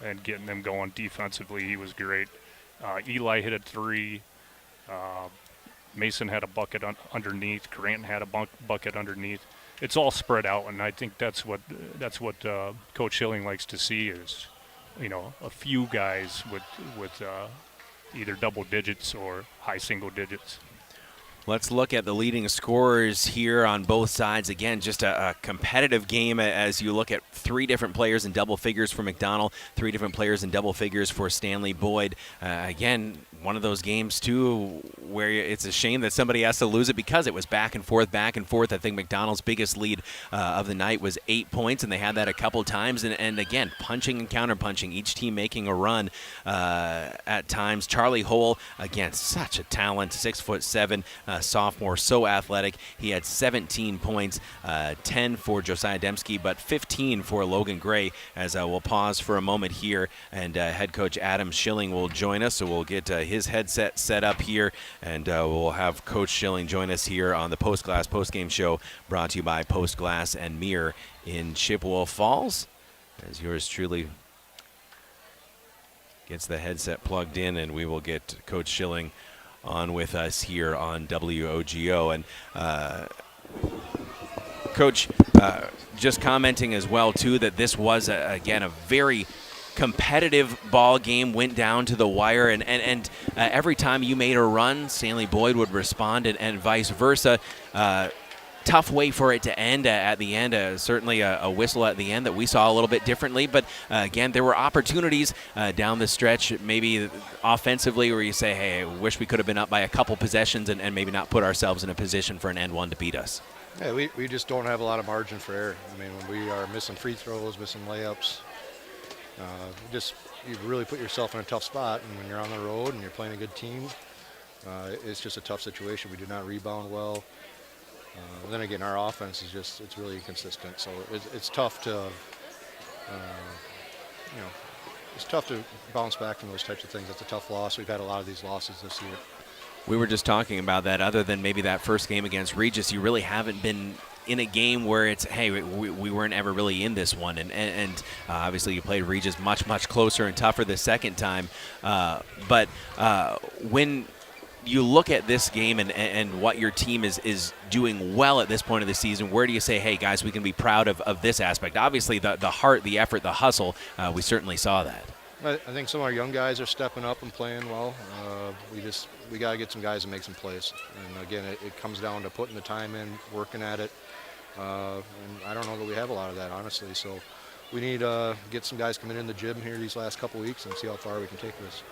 Speaker 2: and getting them going defensively. He was great. Eli hit a 3. Mason had a bucket underneath. Grant had a bucket underneath. It's all spread out, and I think that's what Coach Schilling likes to see is, a few guys with either double digits or high single digits.
Speaker 8: Let's look at the leading scorers here on both sides. Again, just a competitive game as you look at 3 different players in double figures for McDonell, 3 different players in double figures for Stanley-Boyd. Again, one of those games, too, where it's a shame that somebody has to lose it because it was back and forth. I think McDonell's biggest lead of the night was 8 points, and they had that a couple times. And again, punching and counterpunching, each team making a run at times. Charlie Hole, again, such a talent, 6'7",
Speaker 1: sophomore, so athletic. He had 17 points, 10 for Josiah Dembski, but 15 for Logan Gray. As we'll pause for a moment here, and head coach Adam Schilling will join us, so we'll get his headset set up here, and we'll have Coach Schilling join us here on the Post Glass postgame show, brought to you by Post Glass and Mirror in Chippewa Falls. As yours truly gets the headset plugged in, and we will get Coach Schilling on with us here on WOGO. And Coach, just commenting as well, too, that this was, again, a very competitive ball game, went down to the wire, and every time you made a run, Stanley-Boyd would respond, and vice versa. Tough way for it to end at the end. Certainly a whistle at the end that we saw a little bit differently. But, again, there were opportunities down the stretch, maybe offensively, where you say, hey, I wish we could have been up by a couple possessions and maybe not put ourselves in a position for an end one to beat us.
Speaker 13: Yeah, we just don't have a lot of margin for error. I mean, when we are missing free throws, missing layups, you really put yourself in a tough spot. And when you're on the road and you're playing a good team, it's just a tough situation. We do not rebound well. Then again, our offense is it's really inconsistent. So it's tough to, it's tough to bounce back from those types of things. It's a tough loss. We've had a lot of these losses this year.
Speaker 1: We were just talking about that. Other than maybe that first game against Regis, you really haven't been in a game where it's, hey, we weren't ever really in this one. And obviously you played Regis much, much closer and tougher the second time. But when you look at this game and what your team is doing well at this point of the season, where do you say, hey, guys, we can be proud of this aspect? Obviously, the heart, the effort, the hustle, we certainly saw that.
Speaker 13: I think some of our young guys are stepping up and playing well. We got to get some guys to make some plays. And, again, it comes down to putting the time in, working at it. And I don't know that we have a lot of that, honestly. So we need to get some guys coming in the gym here these last couple weeks and see how far we can take this.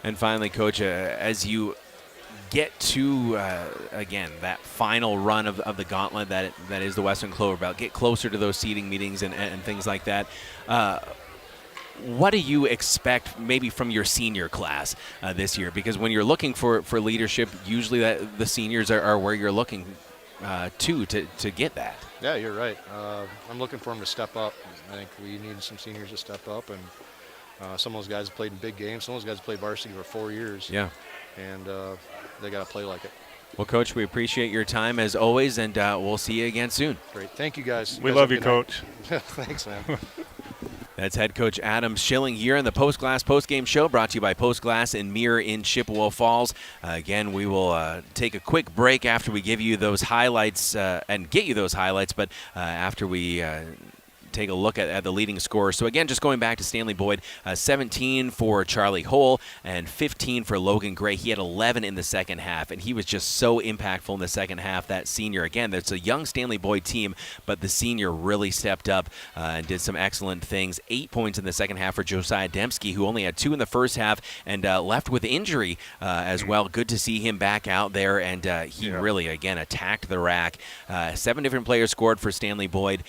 Speaker 1: And finally, Coach, as you get to, again, that final run of the gauntlet that is the Western Clover Belt, get closer to those seeding meetings and things like that, what do you expect maybe from your senior class this year? Because when you're looking for leadership, usually the seniors are where you're looking to get that.
Speaker 13: Yeah, you're right. I'm looking for them to step up. I think we need some seniors to step up, and some of those guys have played in big games. Some of those guys have played varsity for 4 years.
Speaker 1: Yeah.
Speaker 13: And they got to play like it.
Speaker 1: Well, Coach, we appreciate your time as always, and we'll see you again soon.
Speaker 13: Great. Thank you, guys.
Speaker 2: We love you, Coach.
Speaker 13: Thanks, man.
Speaker 1: That's head coach Adam Schilling here in the Post Glass postgame show, brought to you by Post Glass and Mirror in Chippewa Falls. Again, we will take a quick break after we give you those highlights and get you those highlights, but after we take a look at the leading scorer. So again, just going back to Stanley-Boyd, 17 for Charlie Hull and 15 for Logan Gray. He had 11 in the second half, and he was just so impactful in the second half, that senior. Again, that's a young Stanley-Boyd team, but the senior really stepped up and did some excellent things. 8 points in the second half for Josiah Dembski, who only had 2 in the first half and left with injury as well. Good to see him back out there, and he really, again, attacked the rack. 7 different players scored for Stanley-Boyd,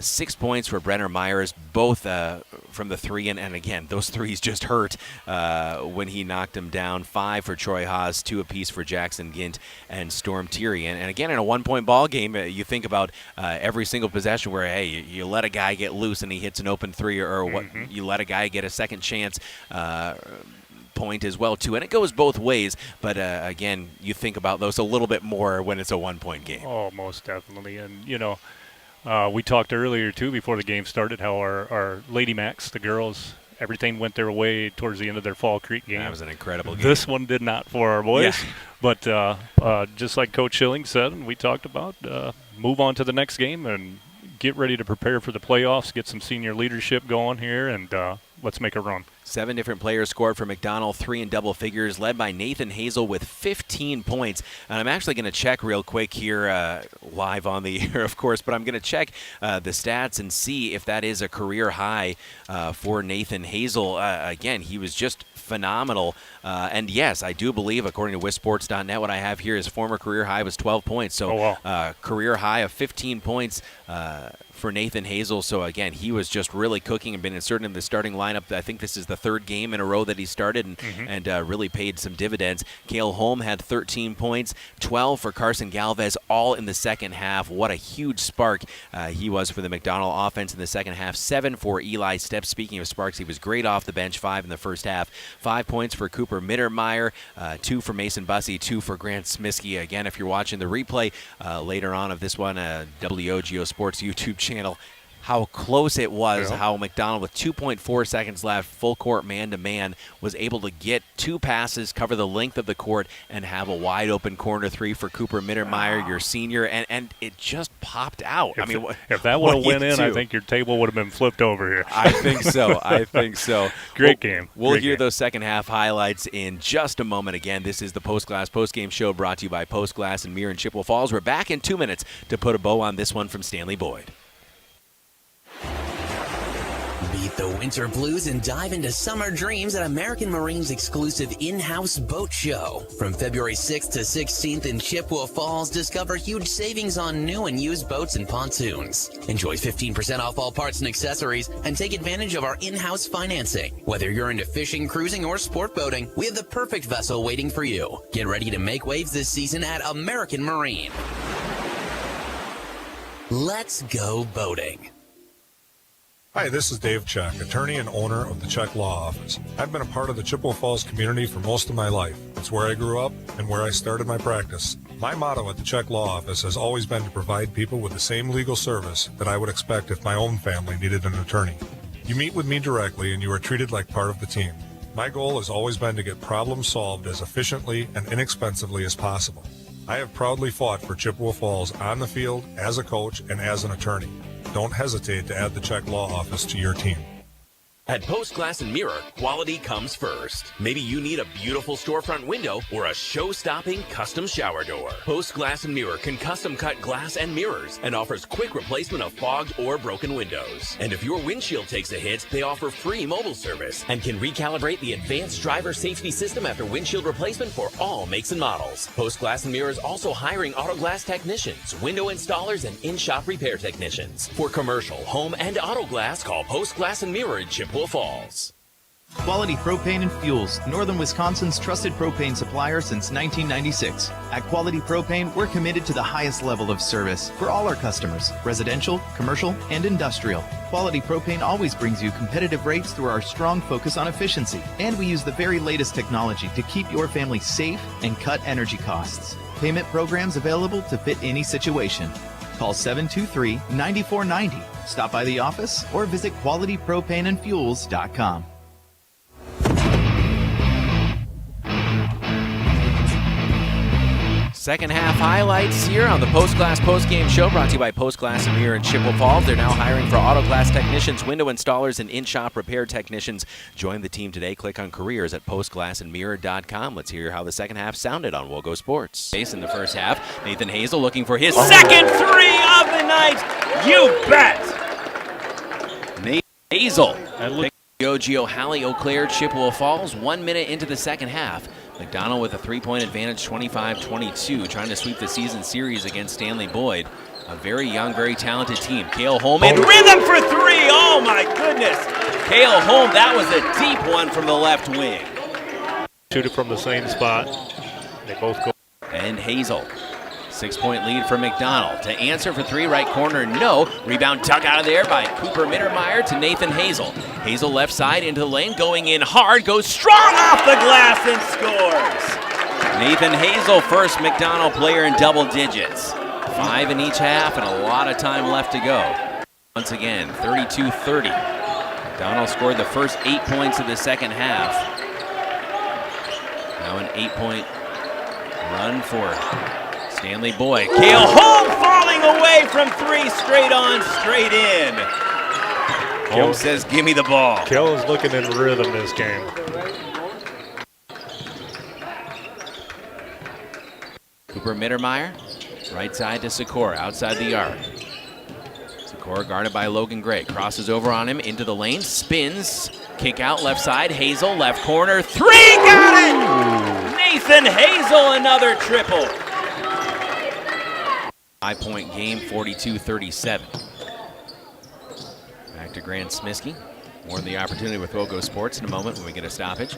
Speaker 1: 6 points for Brenner Myers, both from the three, and again, those threes just hurt when he knocked them down. 5 for Troy Haas, 2 apiece for Jackson Gint and Storm Thierry. And again, in a one-point ball game, you think about every single possession where, hey, you let a guy get loose and he hits an open three, or what, you let a guy get a second chance point as well, too. And it goes both ways, but again, you think about those a little bit more when it's a one-point game.
Speaker 2: Oh, most definitely. And, we talked earlier, too, before the game started, how our Lady Macs, the girls, everything went their way towards the end of their Fall Creek game.
Speaker 1: That was an incredible game.
Speaker 2: This one did not for our boys.
Speaker 1: Yeah.
Speaker 2: But just like Coach Schilling said and we talked about, move on to the next game and get ready to prepare for the playoffs, get some senior leadership going here, and let's make a run.
Speaker 1: 7 different players scored for McDonell, 3 in double figures, led by Nathan Hazel with 15 points. And I'm actually going to check real quick here, live on the air, of course, but I'm going to check the stats and see if that is a career high for Nathan Hazel. Again, he was just phenomenal. And yes, I do believe, according to WisSports.net, what I have here is former career high was 12 points. So career high of 15 points for Nathan Hazel. So again, he was just really cooking and been inserted in the starting lineup. I think this is the third game in a row that he started and really paid some dividends. Cale Holm had 13 points, 12 for Carson Galvez, all in the second half. What a huge spark he was for the McDonell offense in the second half. 7 for Eli Stepp. Speaking of sparks, he was great off the bench, 5 in the first half. 5 points for Cooper Mittermeier, 2 for Mason Bussey, 2 for Grant Smiskey. Again, if you're watching the replay later on of this one, WOGO Sports YouTube channel, how close it was, how McDonell, with 2.4 seconds left, full court man-to-man, was able to get 2 passes, cover the length of the court, and have a wide-open corner 3 for Cooper Mittermeier, your senior, and it just popped out.
Speaker 2: If that would have went in, I think your table would have been flipped over here.
Speaker 1: I think so.
Speaker 2: Great game.
Speaker 1: We'll hear those second-half highlights in just a moment. Again, this is the Post Glass Post-Game Show brought to you by Post Glass and Mirror in Chippewa Falls. We're back in 2 minutes to put a bow on this one from Stanley-Boyd.
Speaker 4: Beat the winter blues and dive into summer dreams at American Marine's exclusive in-house boat show. From February 6th to 16th in Chippewa Falls, discover huge savings on new and used boats and pontoons. Enjoy 15% off all parts and accessories and take advantage of our in-house financing. Whether you're into fishing, cruising, or sport boating, we have the perfect vessel waiting for you. Get ready to make waves this season at American Marine. Let's go boating.
Speaker 11: Hi, this is Dave Check, attorney and owner of the Check Law Office. I've been a part of the Chippewa Falls community for most of my life. It's where I grew up and where I started my practice. My motto at the Check Law Office has always been to provide people with the same legal service that I would expect if my own family needed an attorney. You meet with me directly and you are treated like part of the team. My goal has always been to get problems solved as efficiently and inexpensively as possible. I have proudly fought for Chippewa Falls on the field, as a coach, and as an attorney. Don't hesitate to add the Check Law Office to your team.
Speaker 10: At Post Glass and Mirror, quality comes first. Maybe you need a beautiful storefront window or a show-stopping custom shower door. Post Glass and Mirror can custom cut glass and mirrors and offers quick replacement of fogged or broken windows. And if your windshield takes a hit, they offer free mobile service and can recalibrate the advanced driver safety system after windshield replacement for all makes and models. Post Glass and Mirror is also hiring auto glass technicians, window installers, and in-shop repair technicians. For commercial, home, and auto glass, call Post Glass and Mirror in Chippewa Falls.
Speaker 12: Quality Propane and Fuels, Northern Wisconsin's trusted propane supplier since 1996. At Quality Propane, we're committed to the highest level of service for all our customers, residential, commercial, and industrial. Quality Propane always brings you competitive rates through our strong focus on efficiency, and we use the very latest technology to keep your family safe and cut energy costs. Payment programs available to fit any situation. Call 723-9490. Stop by the office or visit qualitypropaneandfuels.com.
Speaker 1: Second half highlights here on the Post Glass Post Game Show, brought to you by Post Glass and Mirror in Chippewa Falls. They're now hiring for auto glass technicians, window installers, and in-shop repair technicians. Join the team today. Click on careers at postglassandmirror.com. Let's hear how the second half sounded on WOGO Sports. Base in the first half, Nathan Hazel looking for his second three of the night. You bet. Nathan Hazel. WOGO Hallie Eau Claire, Chippewa Falls. 1 minute into the second half. McDonell with a 3-point advantage, 25-22, trying to sweep the season series against Stanley-Boyd. A very young, very talented team. Cale Holm in rhythm for 3. Oh, my goodness. Cale Holm, that was a deep one from the left wing.
Speaker 2: Shoot it from the same spot. They both go.
Speaker 1: And Hazel. 6-point lead for McDonell. To answer for 3, right corner, no. Rebound dug out of there by Cooper Mittermeier to Nathan Hazel. Hazel left side into the lane, going in hard, goes strong off the glass and scores. Nathan Hazel, first McDonell player in double digits. 5 in each half and a lot of time left to go. Once again, 32-30. McDonell scored the first 8 points of the second half. Now an 8-point run for Stanley-Boyd. Cale Holm falling away from 3, straight on, straight in. Holm says, give me the ball.
Speaker 2: Cale is looking in rhythm this game.
Speaker 1: Cooper Mittermeier, right side to Sikora, outside the arc. Sikora guarded by Logan Gray, crosses over on him, into the lane, spins, kick out left side, Hazel, left corner, 3, got it! Nathan Hazel, another triple. 5-point game, 42-37.
Speaker 8: to Grant Smiskey. More of the opportunity with WOGO Sports in a moment when we get a stoppage.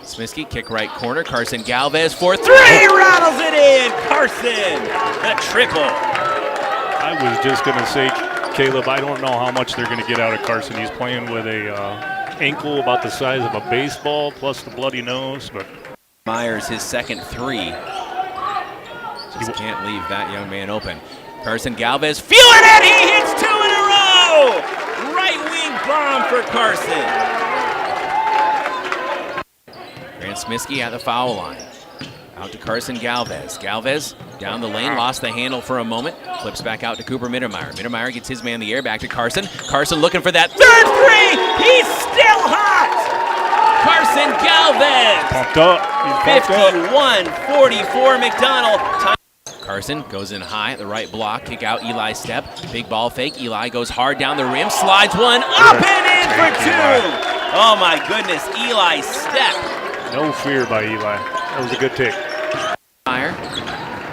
Speaker 8: Smiskey, kick right corner. Carson Galvez for three, rattles it in. Carson, the triple.
Speaker 2: I was just going to say, Caleb, I don't know how much they're going to get out of Carson. He's playing with a ankle about the size of a baseball, plus the bloody nose. But
Speaker 8: Myers, his second three. Just can't leave that young man open. Carson Galvez, feeling it, he hits two in a row! Right wing bomb for Carson. Grant Smiskey at the foul line. Out to Carson Galvez. Galvez down the lane, lost the handle for a moment. Flips back out to Cooper Mittermeier. Mittermeier gets his man in the air, back to Carson. Carson looking for that third three! He's still hot! Carson Galvez!
Speaker 2: Pumped up.
Speaker 8: 51-44 McDonell. Carson goes in high at the right block, kick out Eli step, big ball fake. Eli goes hard down the rim, slides one up and in for two. Oh my goodness, Eli step.
Speaker 2: No fear by Eli. That was a good take.
Speaker 8: Fire.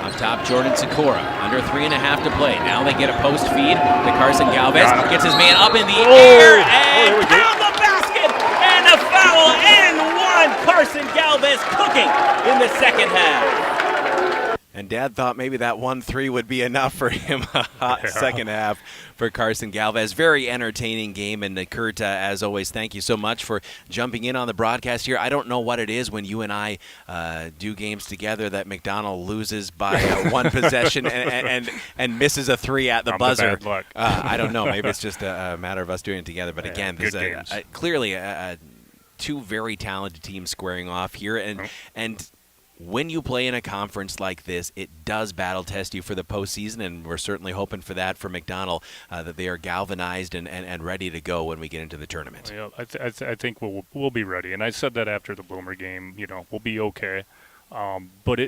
Speaker 8: Up top, Jordan Sikora. Under 3.5 to play. Now they get a post feed to Carson Galvez. Gets his man up in the air and down the basket. And a foul and one. Carson Galvez cooking in the second half. And Dad thought maybe that 1-3 would be enough for him. A hot second half for Carson Galvez. Very entertaining game. And Kurt, as always, thank you so much for jumping in on the broadcast here. I don't know what it is when you and I do games together that McDonell loses by one possession and misses a three at the buzzer.
Speaker 2: The bad luck.
Speaker 8: I don't know. Maybe it's just a matter of us doing it together. But again, this is clearly two very talented teams squaring off here. And when you play in a conference like this, it does battle test you for the postseason, and we're certainly hoping for that for McDonell, that they are galvanized and ready to go when we get into the tournament.
Speaker 2: Yeah, I think we'll be ready, and I said that after the Bloomer game. We'll be okay. But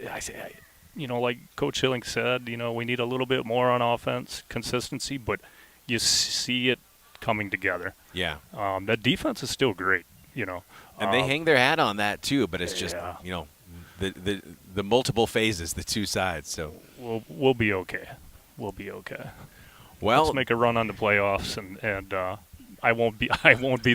Speaker 2: like Coach Hilling said, we need a little bit more on offense, consistency, but you see it coming together.
Speaker 8: Yeah.
Speaker 2: That defense is still great.
Speaker 8: And they hang their hat on that too, but it's just the multiple phases, the two sides. So
Speaker 2: we'll be okay. We'll be okay.
Speaker 8: Well,
Speaker 2: let's make a run on the playoffs, and I won't be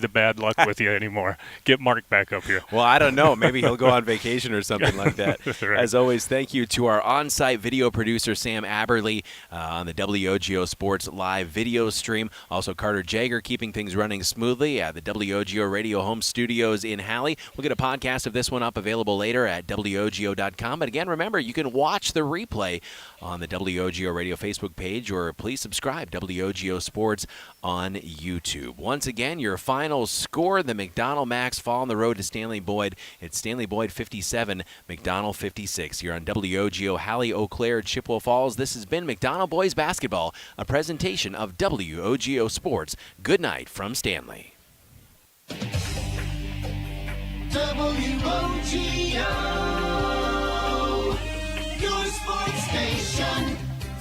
Speaker 2: the bad luck with you anymore. Get Mark back up here.
Speaker 8: Well, I don't know. Maybe he'll go on vacation or something like that.
Speaker 2: Right.
Speaker 8: As always, thank you to our on-site video producer, Sam Aberley, on the WOGO Sports live video stream. Also, Carter Jager keeping things running smoothly at the WOGO Radio home studios in Halley. We'll get a podcast of this one up available later at WOGO.com. But again, remember, you can watch the replay on the WOGO Radio Facebook page, or please subscribe, WOGO Sports on YouTube. Once again, your final score, the McDonell Max fall on the road to Stanley-Boyd. It's Stanley-Boyd 57, McDonell 56. Here on WOGO Halley, Eau Claire, Chippewa Falls. This has been McDonell Boys Basketball, a presentation of WOGO Sports. Good night from Stanley.
Speaker 7: WOGO, your sports station.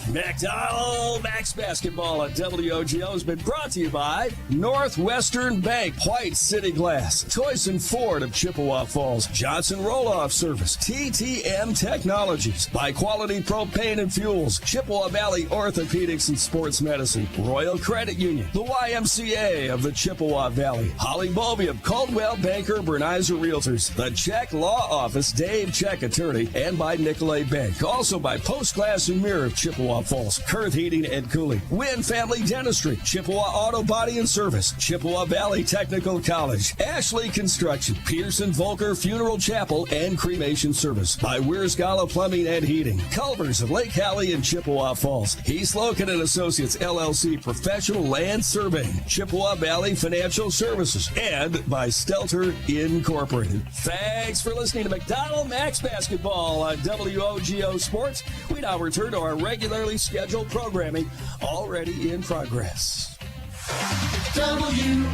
Speaker 18: McDonell Max Basketball at WOGO has been brought to you by Northwestern Bank, White City Glass, Toyson Ford of Chippewa Falls, Johnson Roll-Off Service, TTM Technologies, by Quality Propane and Fuels, Chippewa Valley Orthopedics and Sports Medicine, Royal Credit Union, the YMCA of the Chippewa Valley, Holly Bovey of Caldwell Banker Bernizer Realtors, the Check Law Office, Dave Check Attorney, and by Nicolay Bank. Also by Post Glass and Mirror of Chippewa Falls, Kurth Heating and Cooling, Wynn Family Dentistry, Chippewa Auto Body and Service, Chippewa Valley Technical College, Ashley Construction, Peterson Volker Funeral Chapel and Cremation Service, by Weersgala Plumbing and Heating, Culvers of Lake Halley and Chippewa Falls, Heath Loken and Associates LLC Professional Land Surveying, Chippewa Valley Financial Services, and by Stelter Incorporated. Thanks for listening to McDonell Max Basketball on WOGO Sports. We now return to our regularly scheduled programming, already in progress.
Speaker 7: WOGO.